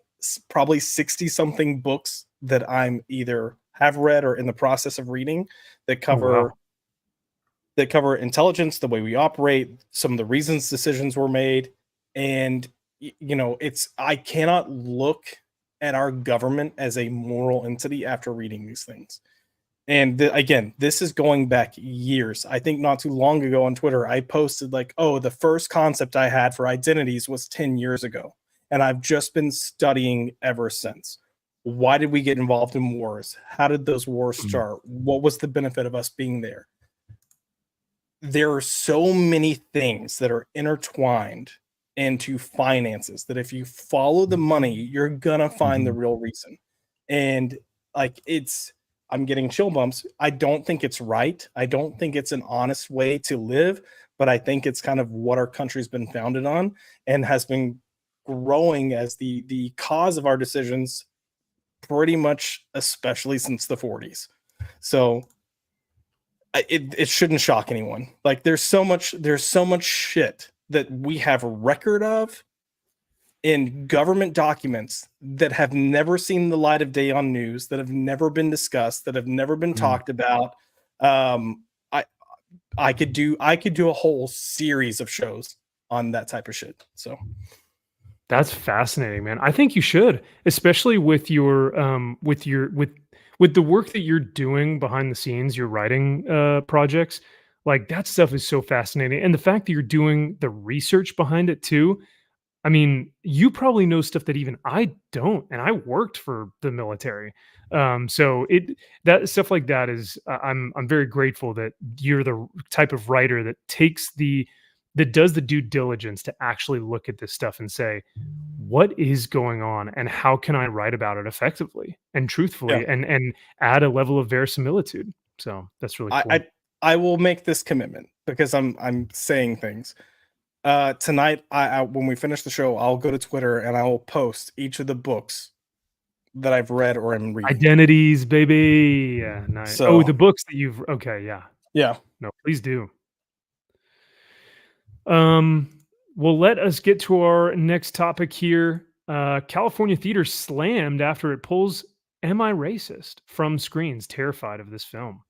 probably 60-something books that I'm either have read or in the process of reading that cover that cover intelligence, the way we operate, some of the reasons decisions were made. And I cannot look at our government as a moral entity after reading these things. And again, this is going back years. I think not too long ago on Twitter, I posted like, the first concept I had for identities was 10 years ago. And I've just been studying ever since. Why did we get involved in wars? How did those wars start? What was the benefit of us being there? There are so many things that are intertwined into finances that if you follow the money, you're gonna find the real reason. And like, I'm getting chill bumps. I don't think it's right. I don't think it's an honest way to live, but I think it's kind of what our country's been founded on and has been growing as the cause of our decisions pretty much, especially since the 40s. So it shouldn't shock anyone. Like, there's so much shit that we have a record of in government documents that have never seen the light of day on news, that have never been discussed, that have never been talked about. I could do a whole series of shows on that type of shit. So that's fascinating, man. I think you should, especially with your with the work that you're doing behind the scenes, your writing projects. Like, that stuff is so fascinating. And the fact that you're doing the research behind it too. I mean, you probably know stuff that even I don't, and I worked for the military. So that stuff like that is, I'm very grateful that you're the type of writer that does the due diligence to actually look at this stuff and say, what is going on and how can I write about it effectively and truthfully and add a level of verisimilitude. So that's really cool. I will make this commitment because I'm saying things. Tonight, when we finish the show, I'll go to Twitter and I will post each of the books that I've read or am reading. Identities, baby. Yeah, nice. So, the books that you've. Okay, yeah. No, please do. Well, let us get to our next topic here. California theater slammed after it pulls "Am I Racist" from screens, terrified of this film.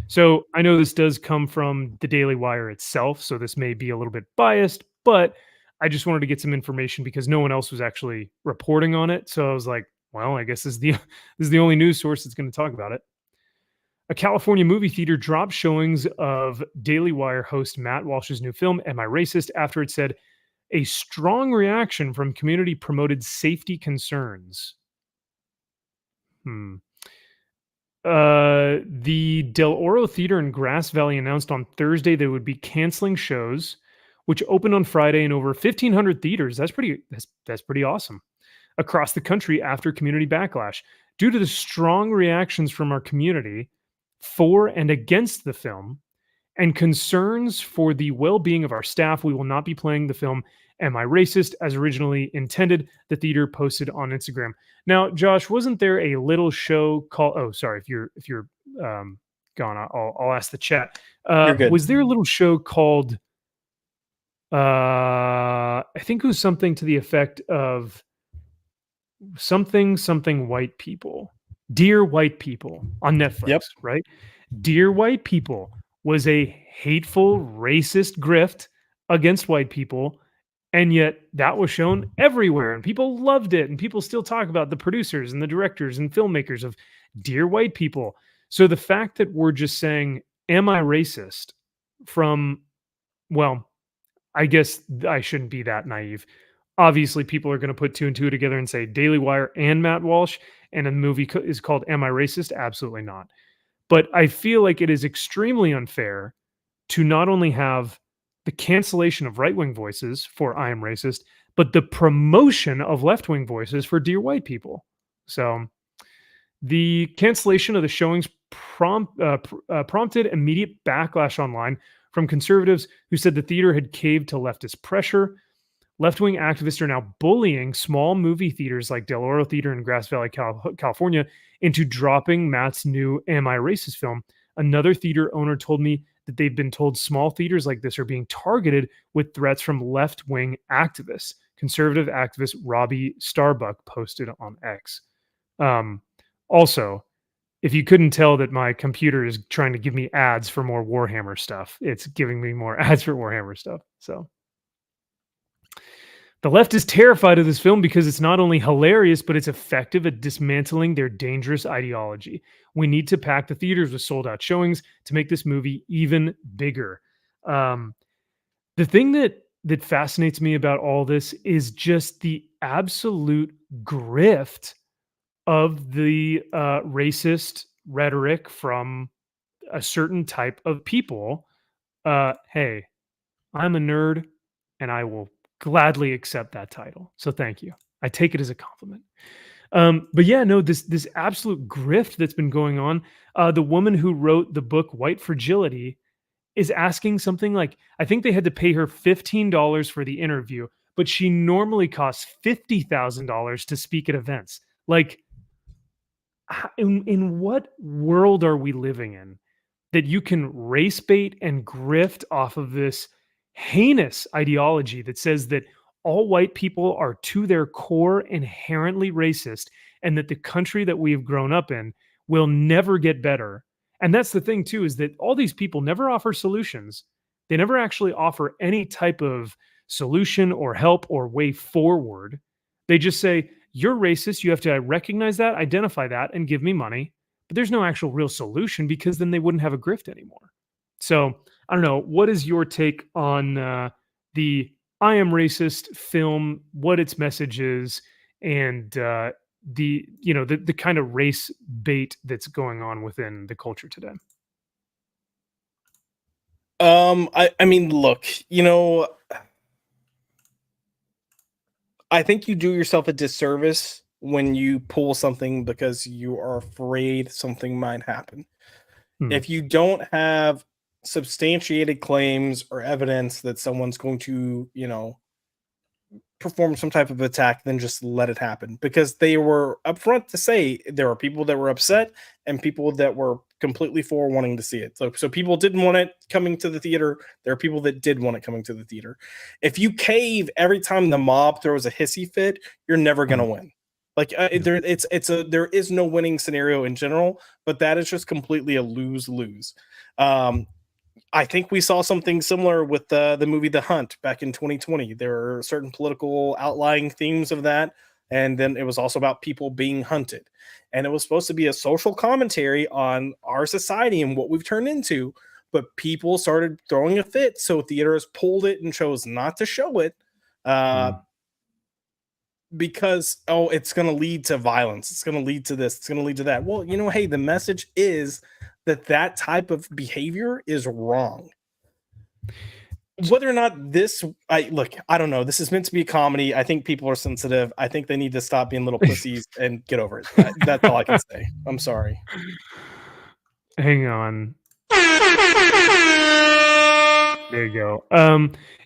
So I know this does come from the Daily Wire itself, so this may be a little bit biased, but I just wanted to get some information because no one else was actually reporting on it. So I was like, well, I guess this is the only news source that's going to talk about it. A California movie theater dropped showings of Daily Wire host Matt Walsh's new film, Am I Racist?, after it said a strong reaction from community promoted safety concerns. The Del Oro Theater in Grass Valley announced on Thursday they would be canceling shows, which opened on Friday in over 1,500 theaters. That's pretty awesome. Across the country after community backlash. Due to the strong reactions from our community for and against the film and concerns for the well-being of our staff, we will not be playing the film Am I Racist as originally intended, the theater posted on Instagram. Now, Josh, wasn't there a little show called, oh, sorry, if you're gone, I'll ask the chat. You're good. Was there a little show called, I think it was something to the effect of something white people, Dear White People on Netflix, right? Dear White People was a hateful, racist grift against white people, and yet that was shown everywhere, and people loved it, and people still talk about the producers and the directors and filmmakers of Dear White People. So the fact that we're just saying, am I racist? From, well, I guess I shouldn't be that naive. Obviously, people are going to put two and two together and say Daily Wire and Matt Walsh, and a movie is called Am I Racist? Absolutely not. But I feel like it is extremely unfair to not only have the cancellation of right-wing voices for I Am Racist, but the promotion of left-wing voices for Dear White People. So the cancellation of the showings prompted immediate backlash online from conservatives who said the theater had caved to leftist pressure. Left-wing activists are now bullying small movie theaters like Del Oro Theater in Grass Valley, California, into dropping Matt's new Am I Racist film. Another theater owner told me that they've been told small theaters like this are being targeted with threats from left-wing activists. Conservative activist Robbie Starbuck posted on X. Also, if you couldn't tell that my computer is trying to give me ads for more Warhammer stuff, it's giving me more ads for Warhammer stuff. So the left is terrified of this film because it's not only hilarious, but it's effective at dismantling their dangerous ideology. We need to pack the theaters with sold-out showings to make this movie even bigger. The thing that fascinates me about all this is just the absolute grift of the racist rhetoric from a certain type of people. Hey, I'm a nerd, and I will gladly accept that title. So thank you. I take it as a compliment. But yeah, no, this absolute grift that's been going on. The woman who wrote the book White Fragility is asking something like, I think they had to pay her $15 for the interview, but she normally costs $50,000 to speak at events. Like, in what world are we living in that you can race bait and grift off of this heinous ideology that says that all white people are to their core inherently racist and that the country that we have grown up in will never get better? And that's the thing too, is that all these people never offer solutions. They never actually offer any type of solution or help or way forward. They just say, you're racist. You have to recognize that, identify that, and give me money. But there's no actual real solution, because then they wouldn't have a grift anymore. So I don't know. What is your take on the I Am Racist film, what its message is, and the kind of race bait that's going on within the culture today? I mean, look, I think you do yourself a disservice when you pull something because you are afraid something might happen. If you don't have substantiated claims or evidence that someone's going to, perform some type of attack, then just let it happen, because they were upfront to say there are people that were upset and people that were completely for wanting to see it. So people didn't want it coming to the theater. There are people that did want it coming to the theater. If you cave every time the mob throws a hissy fit, you're never going to win. There is no winning scenario in general, but that is just completely a lose-lose. I think we saw something similar with the movie The Hunt back in 2020. There are certain political outlying themes of that, And then it was also about people being hunted. And it was supposed to be a social commentary on our society and what we've turned into. But people started throwing a fit. So theaters pulled it and chose not to show it because, it's going to lead to violence. It's going to lead to this. It's going to lead to that. Well, hey, the message is that type of behavior is wrong. Whether or not I don't know. This is meant to be a comedy. I think people are sensitive. I think they need to stop being little pussies and get over it. That's all I can say. I'm sorry. Hang on. There you go.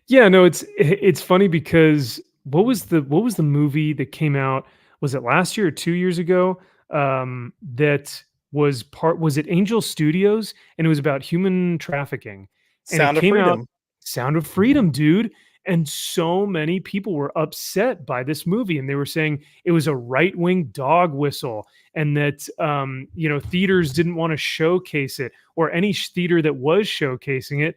Yeah, no, it's funny because what was the movie that came out? Was it last year or 2 years ago? That was it Angel Studios, and it was about human trafficking. And Sound it of came Freedom. out Sound of Freedom, dude. And so many people were upset by this movie, and they were saying it was a right-wing dog whistle, and that theaters didn't want to showcase it, or any theater that was showcasing it.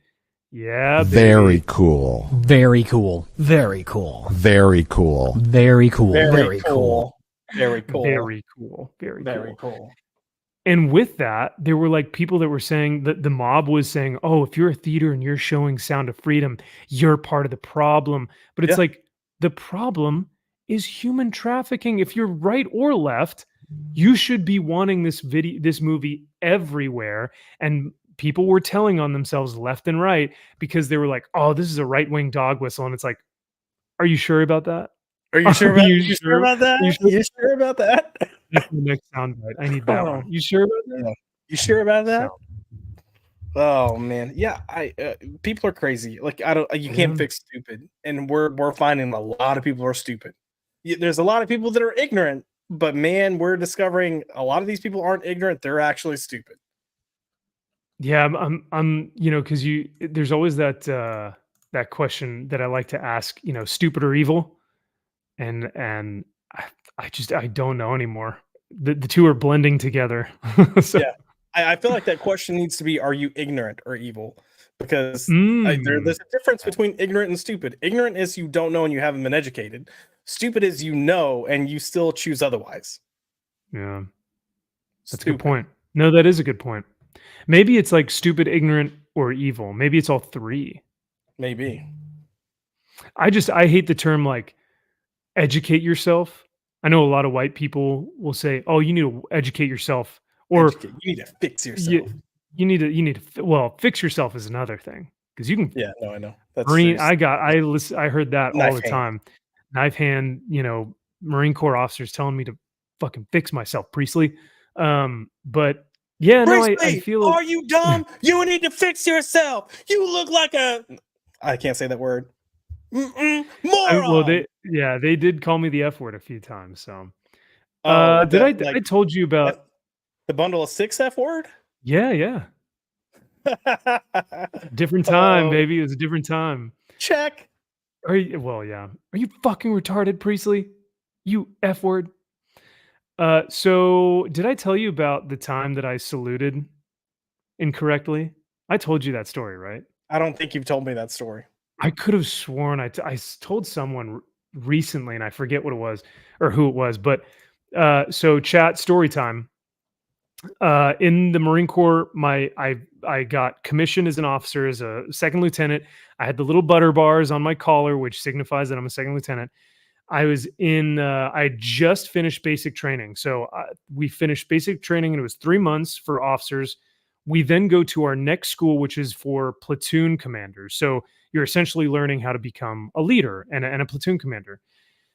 Yeah, Very cool. Very cool. Very cool. Very cool. Very cool. Very cool. Very cool. Very cool. Very Very cool. cool. And with that, there were like people that were saying that the mob was saying, "Oh, if you're a theater and you're showing Sound of Freedom, you're part of the problem." But it's like the problem is human trafficking. If you're right or left, you should be wanting this movie everywhere. And people were telling on themselves left and right because they were like, "Oh, this is a right-wing dog whistle." And it's like, are you sure about that? Are you sure about, you sure about that? You sure about that? That's the next soundbite. I need that one. You sure about that? You sure about that? Oh man, yeah. People are crazy. Like you can't fix stupid, and we're finding a lot of people are stupid. There's a lot of people that are ignorant, but man, we're discovering a lot of these people aren't ignorant. They're actually stupid. Yeah, I'm because there's always that question that I like to ask, stupid or evil, and I don't know anymore. The two are blending together. Yeah, I feel like that question needs to be: are you ignorant or evil? Because there's a difference between ignorant and stupid. Ignorant is you don't know and you haven't been educated. Stupid is you know and you still choose otherwise. Yeah, that's a good point. No, that is a good point. Maybe it's like stupid, ignorant, or evil. Maybe it's all three. Maybe. I hate the term like educate yourself. I know a lot of white people will say, "Oh, you need to educate yourself," or you need to fix yourself. You need to fix yourself is another thing because you can. Yeah, no, I know. That's Marine. I heard that all the time. Knife hand, Marine Corps officers telling me to fucking fix myself, Priestley. But yeah, Priestley, no, I feel. Are you dumb? You need to fix yourself. You look like a. I can't say that word. Moron. They did call me the F word a few times. So, I told you about the bundle of 6 F word? Yeah. Different time, baby. It was a different time. Check. Are you fucking retarded, Priestley? You F word. So did I tell you about the time that I saluted incorrectly? I told you that story, right? I don't think you've told me that story. I could have sworn I told someone recently, and I forget what it was or who it was. But so chat story time. In the Marine Corps, I got commissioned as an officer, as a second lieutenant. I had the little butter bars on my collar, which signifies that I'm a second lieutenant. I was I just finished basic training. So we finished basic training, and it was 3 months for officers. We then go to our next school, which is for platoon commanders. So you're essentially learning how to become a leader and a platoon commander.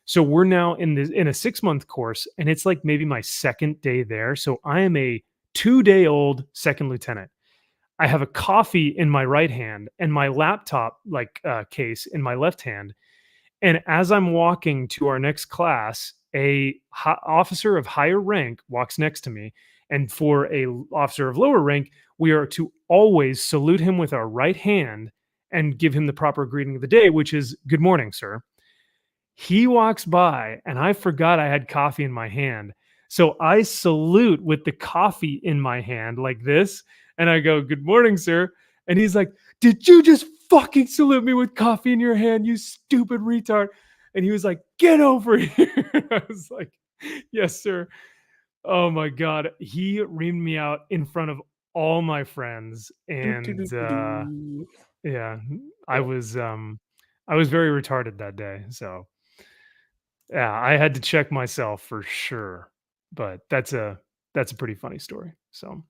So we're now in a 6-month course, and it's like maybe my second day there. So I am a 2-day-old second lieutenant. I have a coffee in my right hand and my laptop case in my left hand. And as I'm walking to our next class, a officer of higher rank walks next to me. And for a officer of lower rank, we are to always salute him with our right hand and give him the proper greeting of the day, which is "Good morning, sir." He walks by, and I forgot I had coffee in my hand. So I salute with the coffee in my hand like this, and I go, "Good morning, sir." And he's like, "Did you just fucking salute me with coffee in your hand, you stupid retard?" And he was like, get over here. I was like, yes, sir. Oh my God. He reamed me out in front of all my friends. And yeah, I was very retarded that day. So yeah, I had to check myself for sure. But that's a pretty funny story. So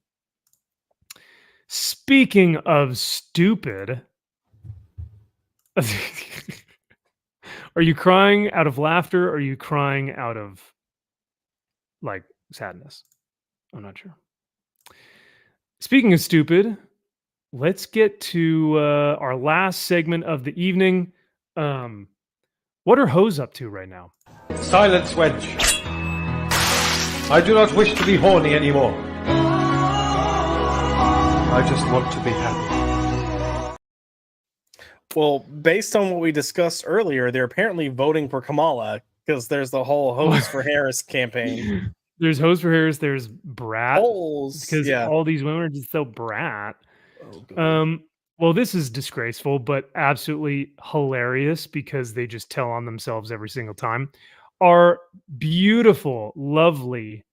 speaking of stupid, are you crying out of laughter? Or are you crying out of like sadness? I'm not sure. Speaking of stupid, let's get to our last segment of the evening. What are hoes up to right now? Silence, wench. I do not wish to be horny anymore. I just want to be happy. Well, based on what we discussed earlier, they're apparently voting for Kamala because there's the whole Hose for Harris campaign. There's Hose for Harris, there's Brat. Holes, Because yeah. all these women are just so brat. Well, this is disgraceful, but absolutely hilarious because they just tell on themselves every single time. Our beautiful, lovely,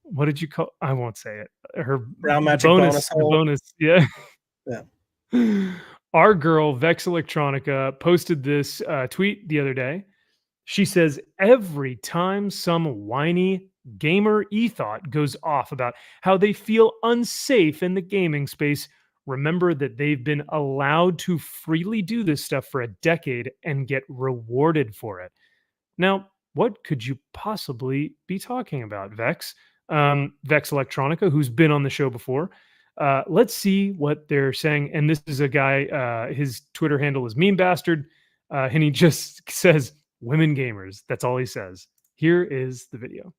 what did you call? I won't say it. Her Brown magic bonus, bonus hole. bonus, yeah. Yeah. Our girl Vex Electronica posted this tweet the other day. She says, every time some whiny gamer e-thought goes off about how they feel unsafe in the gaming space, remember that they've been allowed to freely do this stuff for a decade and get rewarded for it. Now, what could you possibly be talking about, Vex? Vex Electronica, who's been on the show before. Let's see what they're saying. And this is a guy, his Twitter handle is Meme Bastard, and he just says, women gamers. That's all he says. Here is the video.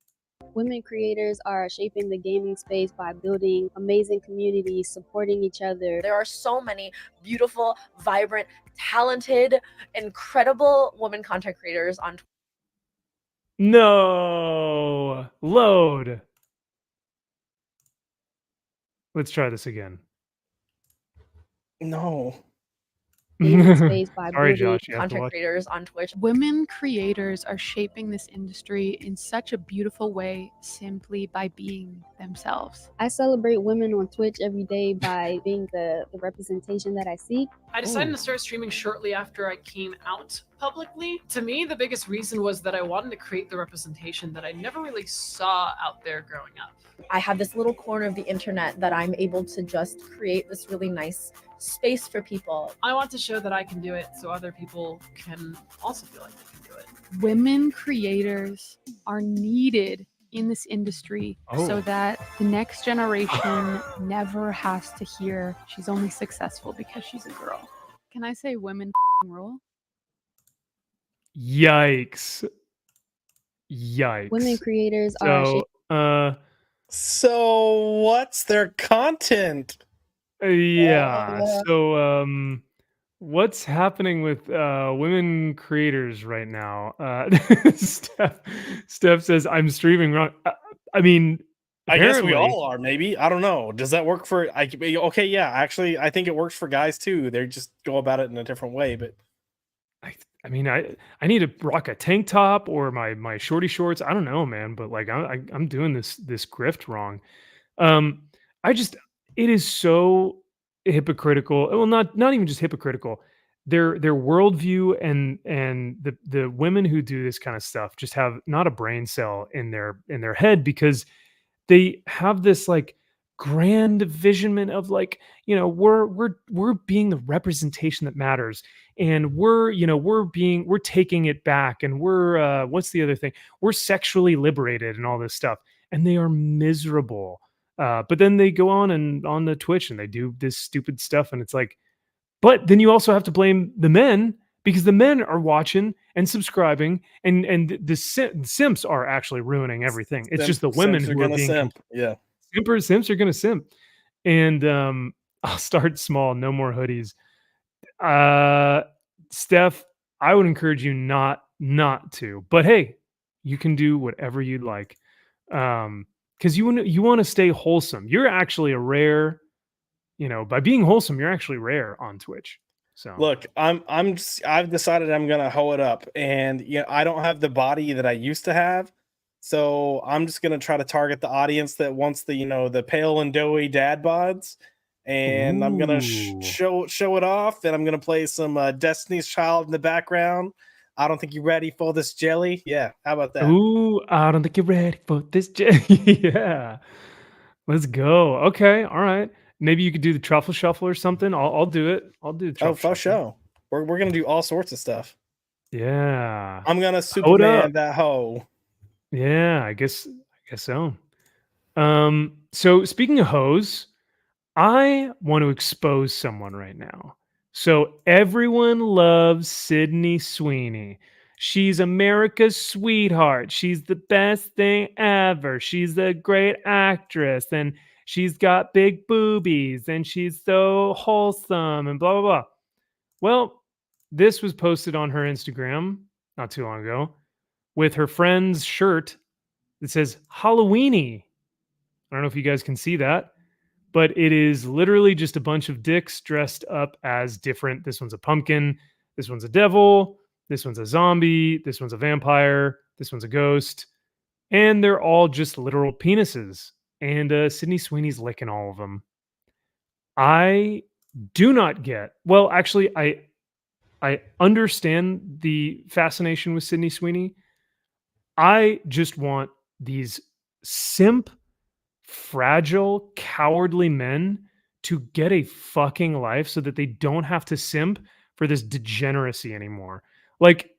Women creators are shaping the gaming space by building amazing communities, supporting each other. There are so many beautiful, vibrant, talented, incredible women content creators on Twitch. No. Load. Let's try this again. No. Gaming space by Sorry, building Josh. You have to Content watch. creators on Twitch. Women creators are shaping this industry in such a beautiful way simply by being themselves. I celebrate women on Twitch every day by being the representation that I seek. I decided to start streaming shortly after I came out publicly. To me, the biggest reason was that I wanted to create the representation that I never really saw out there growing up. I have this little corner of the internet that I'm able to just create this really nice space for people. I want to show that I can do it so other people can also feel like they can do it. Women creators are needed in this industry so that the next generation never has to hear she's only successful because she's a girl. Can I say women rule? Yikes. Yikes. Women creators are So what's their content? Yeah. So what's happening with women creators right now? Steph says I'm streaming wrong. I mean, I guess we apparently- all are, maybe. I don't know. Does that work for okay, yeah, actually I think it works for guys too. They just go about it in a different way, but I mean, I need to rock a tank top or my shorty shorts. I don't know, man, but like I'm doing this grift wrong. It is so hypocritical. Well, not even just hypocritical. Their worldview and the women who do this kind of stuff just have not a brain cell in their head, because they have this like grand visionment of like, you know, we're being the representation that matters, and we're taking it back, and we're what's the other thing? We're sexually liberated and all this stuff, and they are miserable. But then they go on the Twitch and they do this stupid stuff, and it's like, but then you also have to blame the men, because the men are watching and subscribing, and the simps are actually ruining everything. It's just the women who are being simp. Yeah. Simps are gonna simp. And I'll start small. No more hoodies. Steph, I would encourage you not to. But hey, you can do whatever you'd like. Because you want to stay wholesome. You're actually a rare, by being wholesome, you're actually rare on Twitch. So Look, I've decided I'm gonna hoe it up, and I don't have the body that I used to have, so I'm just gonna try to target the audience that wants the pale and doughy dad bods, and I'm gonna Ooh. show it off, and I'm gonna play some Destiny's Child in the background. I don't think you're ready for this jelly. Yeah, how about that? Ooh, I don't think you're ready for this. Yeah, let's go. Okay, all right. Maybe you could do the truffle shuffle or something. I'll do it. I'll do the Oh, truffle for shuffle. sure. We're gonna do all sorts of stuff. Yeah. I'm gonna Hold up. Superman that hoe. Yeah, I guess so. So speaking of hoes, I want to expose someone right now. So everyone loves Sydney Sweeney. She's America's sweetheart. She's the best thing ever. She's a great actress and she's got big boobies and she's so wholesome and blah blah blah. Well, this was posted on her Instagram not too long ago with her friend's shirt that says Halloweeny. I don't know if you guys can see that, but it is literally just a bunch of dicks dressed up as different. This one's a pumpkin. This one's a devil. This one's a zombie. This one's a vampire. This one's a ghost. And they're all just literal penises. And Sydney Sweeney's licking all of them. I do not get. Well, actually, I understand the fascination with Sydney Sweeney. I just want these simp, fragile, cowardly men to get a fucking life so that they don't have to simp for this degeneracy anymore. Like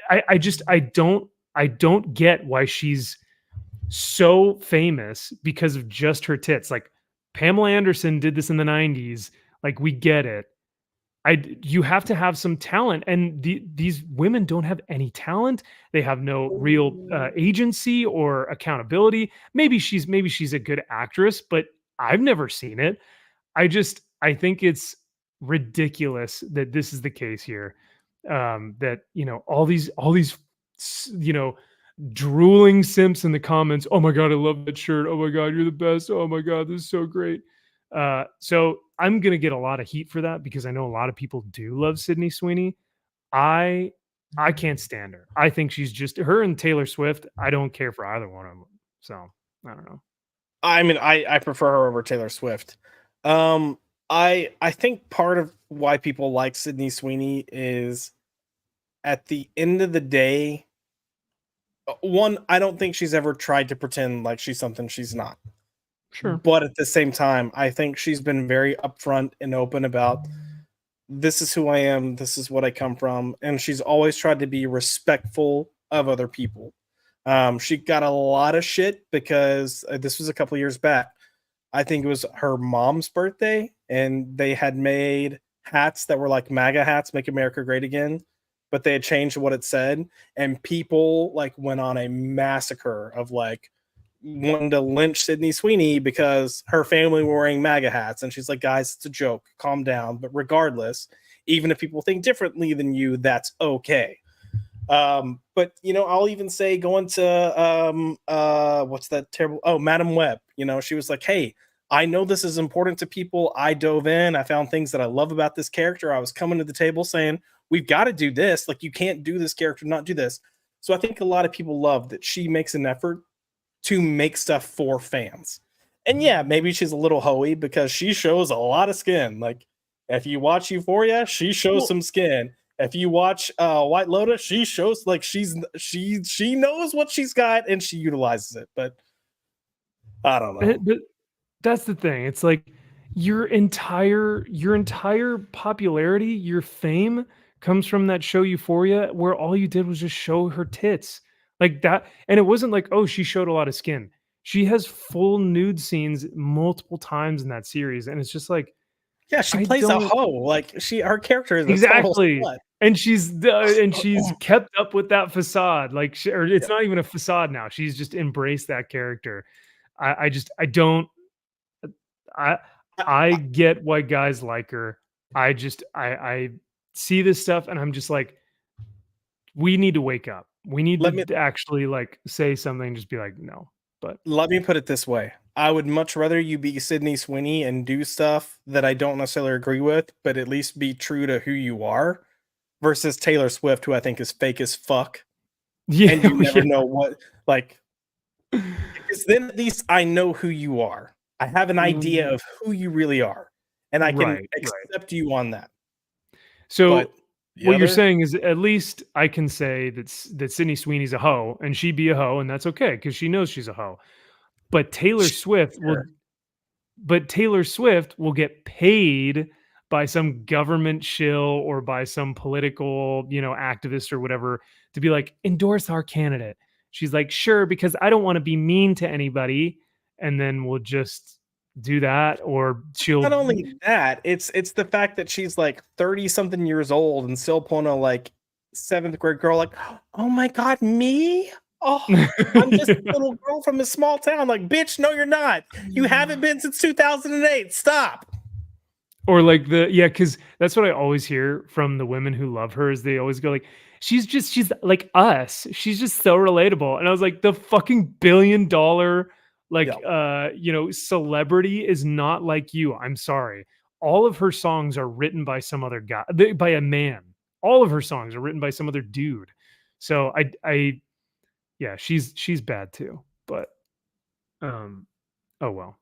I don't get why she's so famous because of just her tits. Like Pamela Anderson did this in the 90s. Like we get it. You have to have some talent, and these women don't have any talent. They have no real agency or accountability. Maybe she's a good actress, but I've never seen it. I think it's ridiculous that this is the case here. That all these drooling simps in the comments. Oh my god, I love that shirt. Oh my god, you're the best. Oh my god, this is so great. So I'm gonna get a lot of heat for that because I know a lot of people do love Sydney Sweeney. I can't stand her. I think she's just her and Taylor Swift. I don't care for either one of them. So I don't know. I mean, I prefer her over Taylor Swift. I think part of why people like Sydney Sweeney is at the end of the day, one, I don't think she's ever tried to pretend like she's something she's not. Sure. But at the same time, I think she's been very upfront and open about this is who I am, this is what I come from, and she's always tried to be respectful of other people. She got a lot of shit because this was a couple years back. I think it was her mom's birthday, and they had made hats that were like MAGA hats, Make America Great Again, but they had changed what it said, and people like went on a massacre of like wanting to lynch Sydney Sweeney because her family were wearing MAGA hats, and she's like, guys, it's a joke, calm down. But regardless, even if people think differently than you, that's okay. But I'll even say going to what's that terrible? Oh, Madam Web. She was like, hey, I know this is important to people. I dove in. I found things that I love about this character. I was coming to the table saying, we've got to do this. Like, you can't do this character, not do this. So I think a lot of people love that she makes an effort to make stuff for fans. And yeah, maybe she's a little hoey because she shows a lot of skin. Like, if you watch Euphoria, she shows some skin. If you watch White Lotus, she shows like she knows what she's got and she utilizes it. But I don't know. But that's the thing. It's like your entire popularity, your fame comes from that show Euphoria, where all you did was just show her tits. Like that, and it wasn't like, oh, she showed a lot of skin. She has full nude scenes multiple times in that series, and it's just like, yeah, she plays a hoe. Like her character is exactly, and she's kept up with that facade. Like, it's not even a facade now. She's just embraced that character. I get why guys like her. I see this stuff, and I'm just like, we need to wake up. We need to actually like say something, just be like, no. But let me put it this way. I would much rather you be Sydney Sweeney and do stuff that I don't necessarily agree with, but at least be true to who you are, versus Taylor Swift, who I think is fake as fuck. Yeah, and you never yeah. know what, like, because then at least I know who you are. I have an idea of who you really are, and I can Right, right. accept you on that. So But the what you're other- saying is at least I can say that Sydney Sweeney's a hoe and she be a hoe, and that's okay because she knows she's a hoe. But Taylor Swift will get paid by some government shill or by some political, activist or whatever to be like, endorse our candidate. She's like, sure, because I don't want to be mean to anybody. And then we'll just do that, or she'll not only that, it's the fact that she's like 30 something years old and still pulling a like 7th grade girl, like, oh my god, me? Oh, I'm just a little girl from a small town. Like, bitch, no, you're not. You haven't been since 2008. Stop. Or like because that's what I always hear from the women who love her is they always go like, she's like us. She's just so relatable. And I was like, the fucking $1 billion celebrity is not like you. I'm sorry. All of her songs are written by some other guy, by a man. All of her songs are written by some other dude. So yeah, she's bad too. But oh well.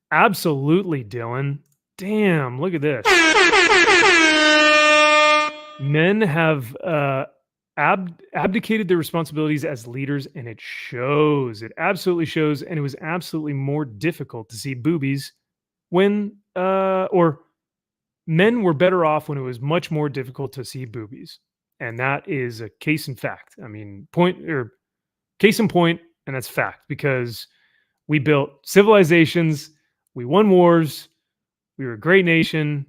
Absolutely, Dylan. Damn, look at this. Men have abdicated their responsibilities as leaders, and it shows. It absolutely shows, and it was absolutely more difficult to see boobies when, or men were better off when it was much more difficult to see boobies, and that is a case in fact. I mean, case in point, and that's fact because we built civilizations. We won wars. We were a great nation.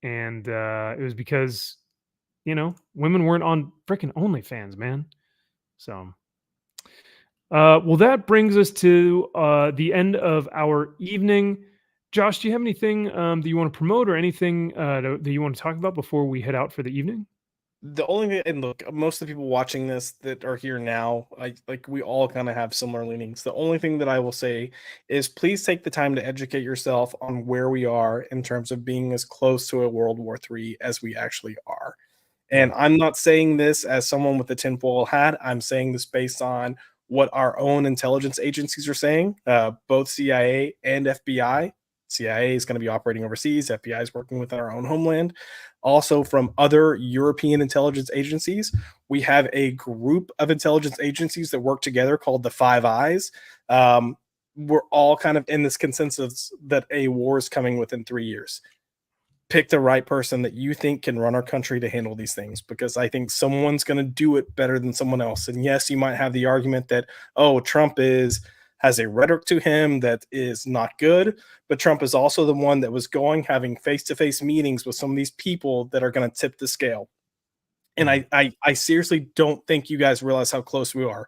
And it was because, women weren't on freaking OnlyFans, man. So, well, that brings us to the end of our evening. Josh, do you have anything that you want to promote or anything that you want to talk about before we head out for the evening? The only thing, and look, most of the people watching this that are here now, we all kind of have similar leanings. The only thing that I will say is please take the time to educate yourself on where we are in terms of being as close to a World War III as we actually are. And I'm not saying this as someone with a tinfoil hat. I'm saying this based on what our own intelligence agencies are saying, both CIA and FBI. CIA is going to be operating overseas. FBI is working within our own homeland. Also, from other European intelligence agencies, we have a group of intelligence agencies that work together called the Five Eyes. We're all kind of in this consensus that a war is coming within 3 years. Pick the right person that you think can run our country to handle these things, because I think someone's going to do it better than someone else. And yes, you might have the argument that, oh, Trump has a rhetoric to him that is not good, but Trump is also the one that was having face-to-face meetings with some of these people that are going to tip the scale. And I seriously don't think you guys realize how close we are.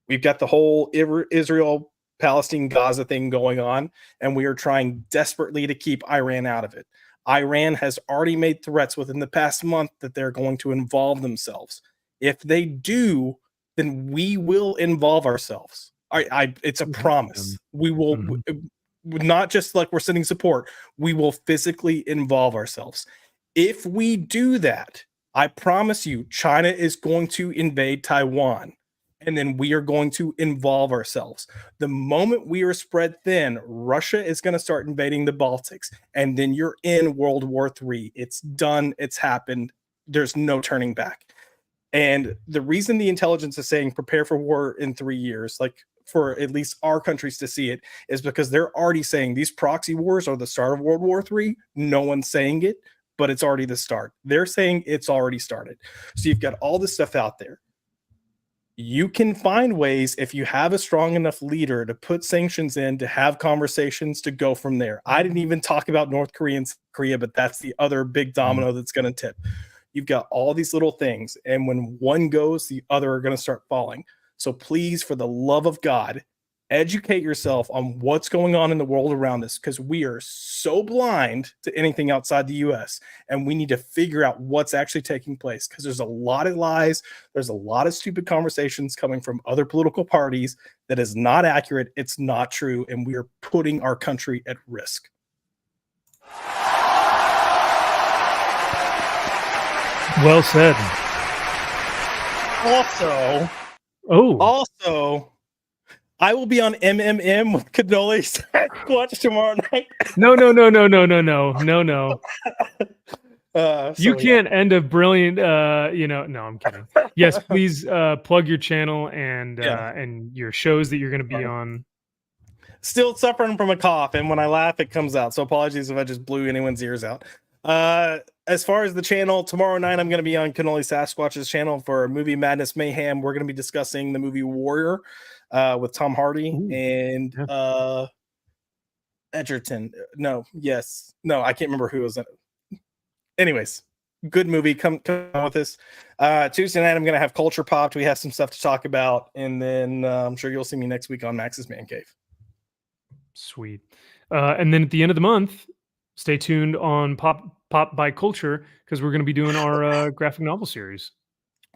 We've got the whole Israel, Palestine, Gaza thing going on, and we are trying desperately to keep Iran out of it. Iran has already made threats within the past month that they're going to involve themselves. If they do, then we will involve ourselves. It's a promise. We will not just like we're sending support. We will physically involve ourselves. If we do that, I promise you, China is going to invade Taiwan, and then we are going to involve ourselves. The moment we are spread thin, Russia is going to start invading the Baltics, and then you're in World War III. It's done. It's happened. There's no turning back. And the reason the intelligence is saying prepare for war in 3 years, like for at least our countries to see it, is because they're already saying these proxy wars are the start of World War III. No one's saying it, but it's already the start. They're saying it's already started. So you've got all this stuff out there. You can find ways, if you have a strong enough leader, to put sanctions in, to have conversations, to go from there. I didn't even talk about North Korea and South Korea, but that's the other big domino that's going to tip. You've got all these little things, and when one goes, the other are going to start falling. So please, for the love of God, Educate yourself on what's going on in the world around us, because we are so blind to anything outside the US, and we need to figure out what's actually taking place, because there's a lot of lies, there's a lot of stupid conversations coming from other political parties that is not accurate, it's not true, and we are putting our country at risk. Well said. Also, I will be on MMM with Cannoli Sasquatch tomorrow night. No. You can't end a brilliant, no, I'm kidding. Yes, please plug your channel and your shows that you're going to be on. Still suffering from a cough, and when I laugh, it comes out. So apologies if I just blew anyone's ears out. As far as the channel, tomorrow night I'm going to be on Cannoli Sasquatch's channel for Movie Madness Mayhem. We're going to be discussing the movie Warrior with Tom Hardy and Edgerton. No, I can't remember who was in it. Anyways, good movie. Come on with us. Tuesday night I'm going to have Culture Popped. We have some stuff to talk about, and then I'm sure you'll see me next week on Max's Man Cave. Sweet. And then at the end of the month, stay tuned on Pop by Culture, because we're going to be doing our graphic novel series.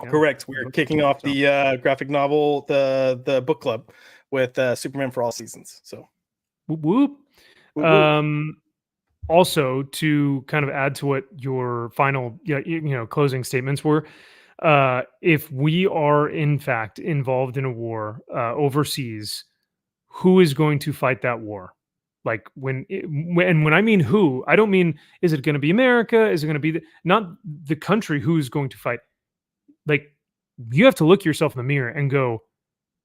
Yeah. Correct. We're kicking off the graphic novel, the book club with Superman for All Seasons. So, whoop, whoop. Also, to kind of add to what your final, closing statements were, if we are in fact involved in a war overseas, who is going to fight that war? Like when I mean who, I don't mean, is it going to be America? Is it going to be not the country who's going to fight? Like, you have to look yourself in the mirror and go,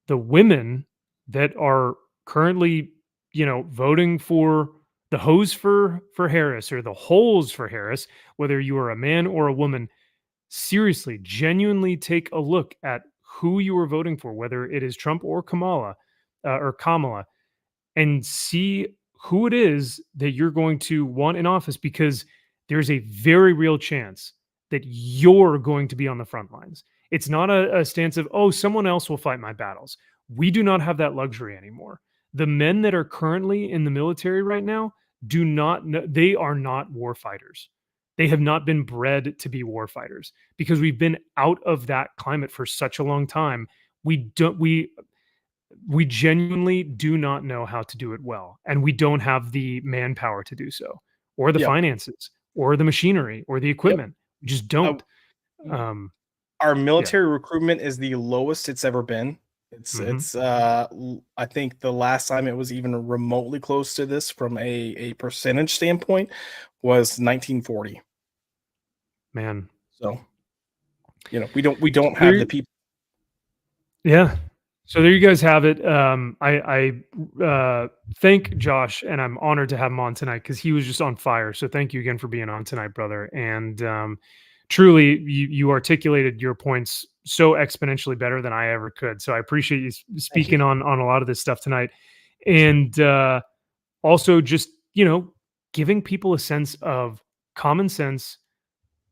the women that are currently, voting for the hose for Harris or the holes for Harris, whether you are a man or a woman, seriously, genuinely take a look at who you are voting for, whether it is Trump or Kamala, and see who it is that you're going to want in office, because there's a very real chance that you're going to be on the front lines. It's not a stance of, oh, someone else will fight my battles. We do not have that luxury anymore. The men that are currently in the military right now do not know, they are not war fighters. They have not been bred to be war fighters, because we've been out of that climate for such a long time. We genuinely do not know how to do it well, and we don't have the manpower to do so, or the finances, or the machinery, or the equipment. We just don't. Our military recruitment is the lowest it's ever been. It's I think the last time it was even remotely close to this from a percentage standpoint was 1940. Man, so we don't have the people. Yeah. So there you guys have it. I thank Josh, and I'm honored to have him on tonight, because he was just on fire. So thank you again for being on tonight, brother. And truly, you articulated your points so exponentially better than I ever could. So I appreciate you speaking on a lot of this stuff tonight. And also just, giving people a sense of common sense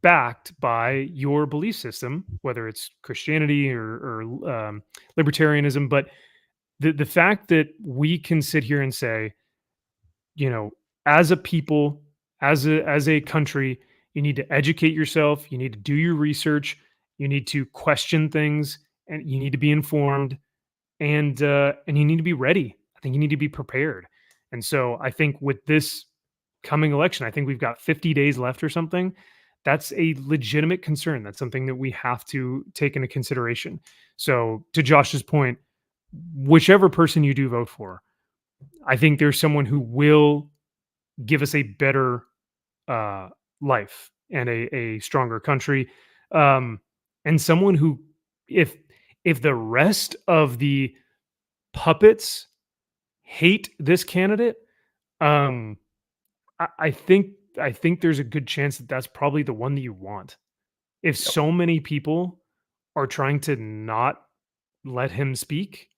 backed by your belief system, whether it's Christianity or libertarianism. But the fact that we can sit here and say, as a people, as a country, you need to educate yourself, you need to do your research, you need to question things, and you need to be informed, and you need to be ready. I think you need to be prepared. And so I think with this coming election, I think we've got 50 days left or something. That's a legitimate concern. That's something that we have to take into consideration. So to Josh's point, whichever person you do vote for, I think there's someone who will give us a better life and a stronger country. And someone who, if the rest of the puppets hate this candidate, I think there's a good chance that that's probably the one that you want. If so many people are trying to not let him speak,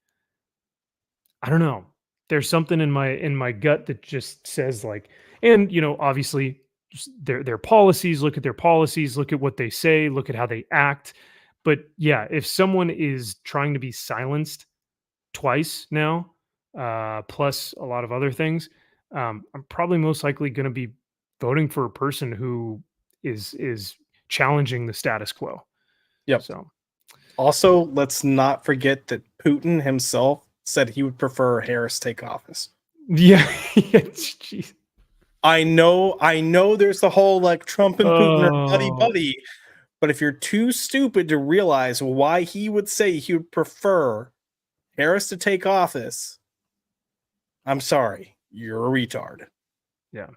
I don't know. There's something in my gut that just says like, and obviously their policies, look at their policies, look at what they say, look at how they act. But yeah, if someone is trying to be silenced twice now, plus a lot of other things, I'm probably most likely going to be voting for a person who is challenging the status quo. Yep. So also, let's not forget that Putin himself said he would prefer Harris take office. Yeah. Jeez. I know there's the whole like Trump and Putin are buddy buddy, but if you're too stupid to realize why he would say he would prefer Harris to take office, I'm sorry, you're a retard. Yeah.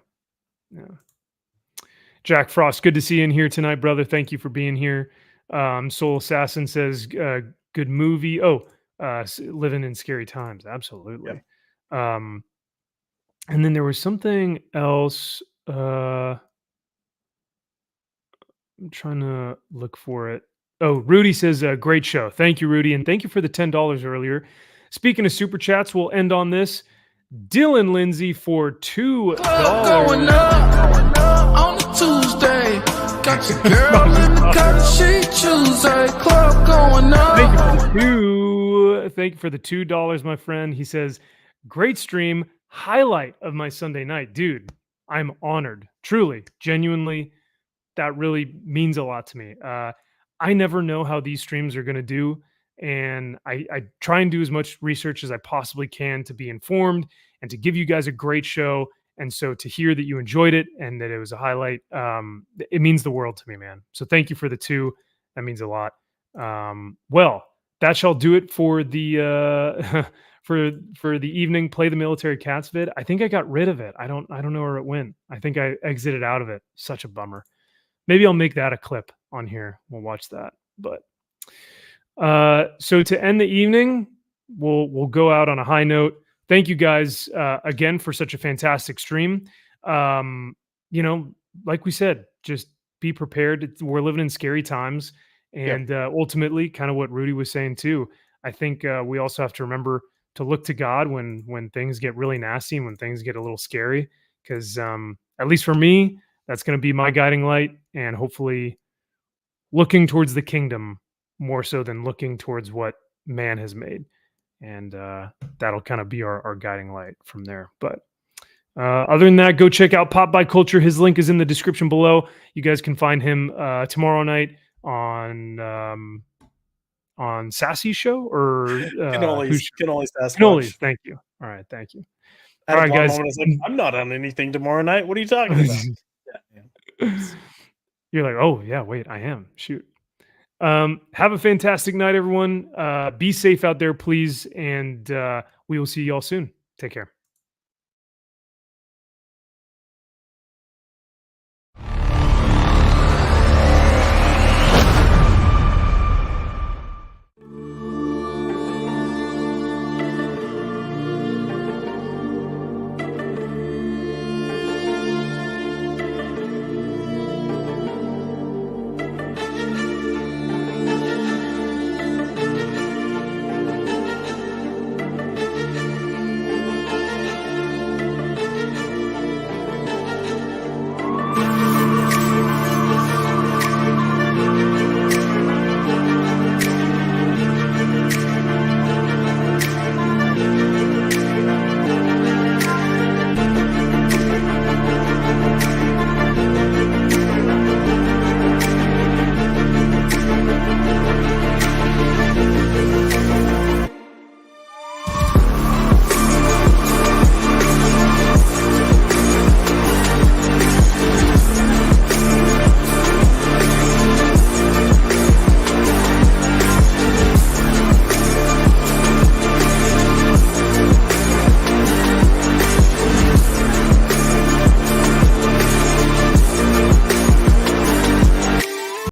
Jack Frost, good to see you in here tonight, brother. Thank you for being here. Soul Assassin says, good movie. Living in Scary Times. Absolutely. Yep. And then there was something else. I'm trying to look for it. Oh, Rudy says, great show. Thank you, Rudy. And thank you for the $10 earlier. Speaking of super chats, we'll end on this. Dylan Lindsay for $2. Going up on a Tuesday. Got your girl in the cotton sheet Tuesday. Club going up. Thank you for the $2, my friend. He says, great stream. Highlight of my Sunday night. Dude, I'm honored. Truly, genuinely, that really means a lot to me. I never know how these streams are going to do. And I try and do as much research as I possibly can to be informed and to give you guys a great show. And so to hear that you enjoyed it and that it was a highlight, it means the world to me, man. So thank you for the 2. That means a lot. Well, that shall do it for the for the evening. Play the Military Cats vid. I think I got rid of it. I don't know where it went. I think I exited out of it. Such a bummer. Maybe I'll make that a clip on here. We'll watch that. But so to end the evening, we'll go out on a high note. Thank you guys again for such a fantastic stream. Like we said, just be prepared. We're living in scary times. And ultimately, kind of what Rudy was saying too, I think we also have to remember to look to God when things get really nasty and when things get a little scary. Because at least for me, that's going to be my guiding light, and hopefully looking towards the kingdom more so than looking towards what man has made. And that'll kind of be our guiding light from there. But other than that, go check out Pop by Culture. His link is in the description below. You guys can find him tomorrow night on Sassy's show or Canoli's Sasquatch. Canoli's. Thank you. All right, thank you. All right, guys. Like, I'm not on anything tomorrow night. What are you talking about? You're like, oh yeah, wait, I am. Shoot. Have a fantastic night, everyone. Be safe out there, please, and we will see y'all soon. Take care.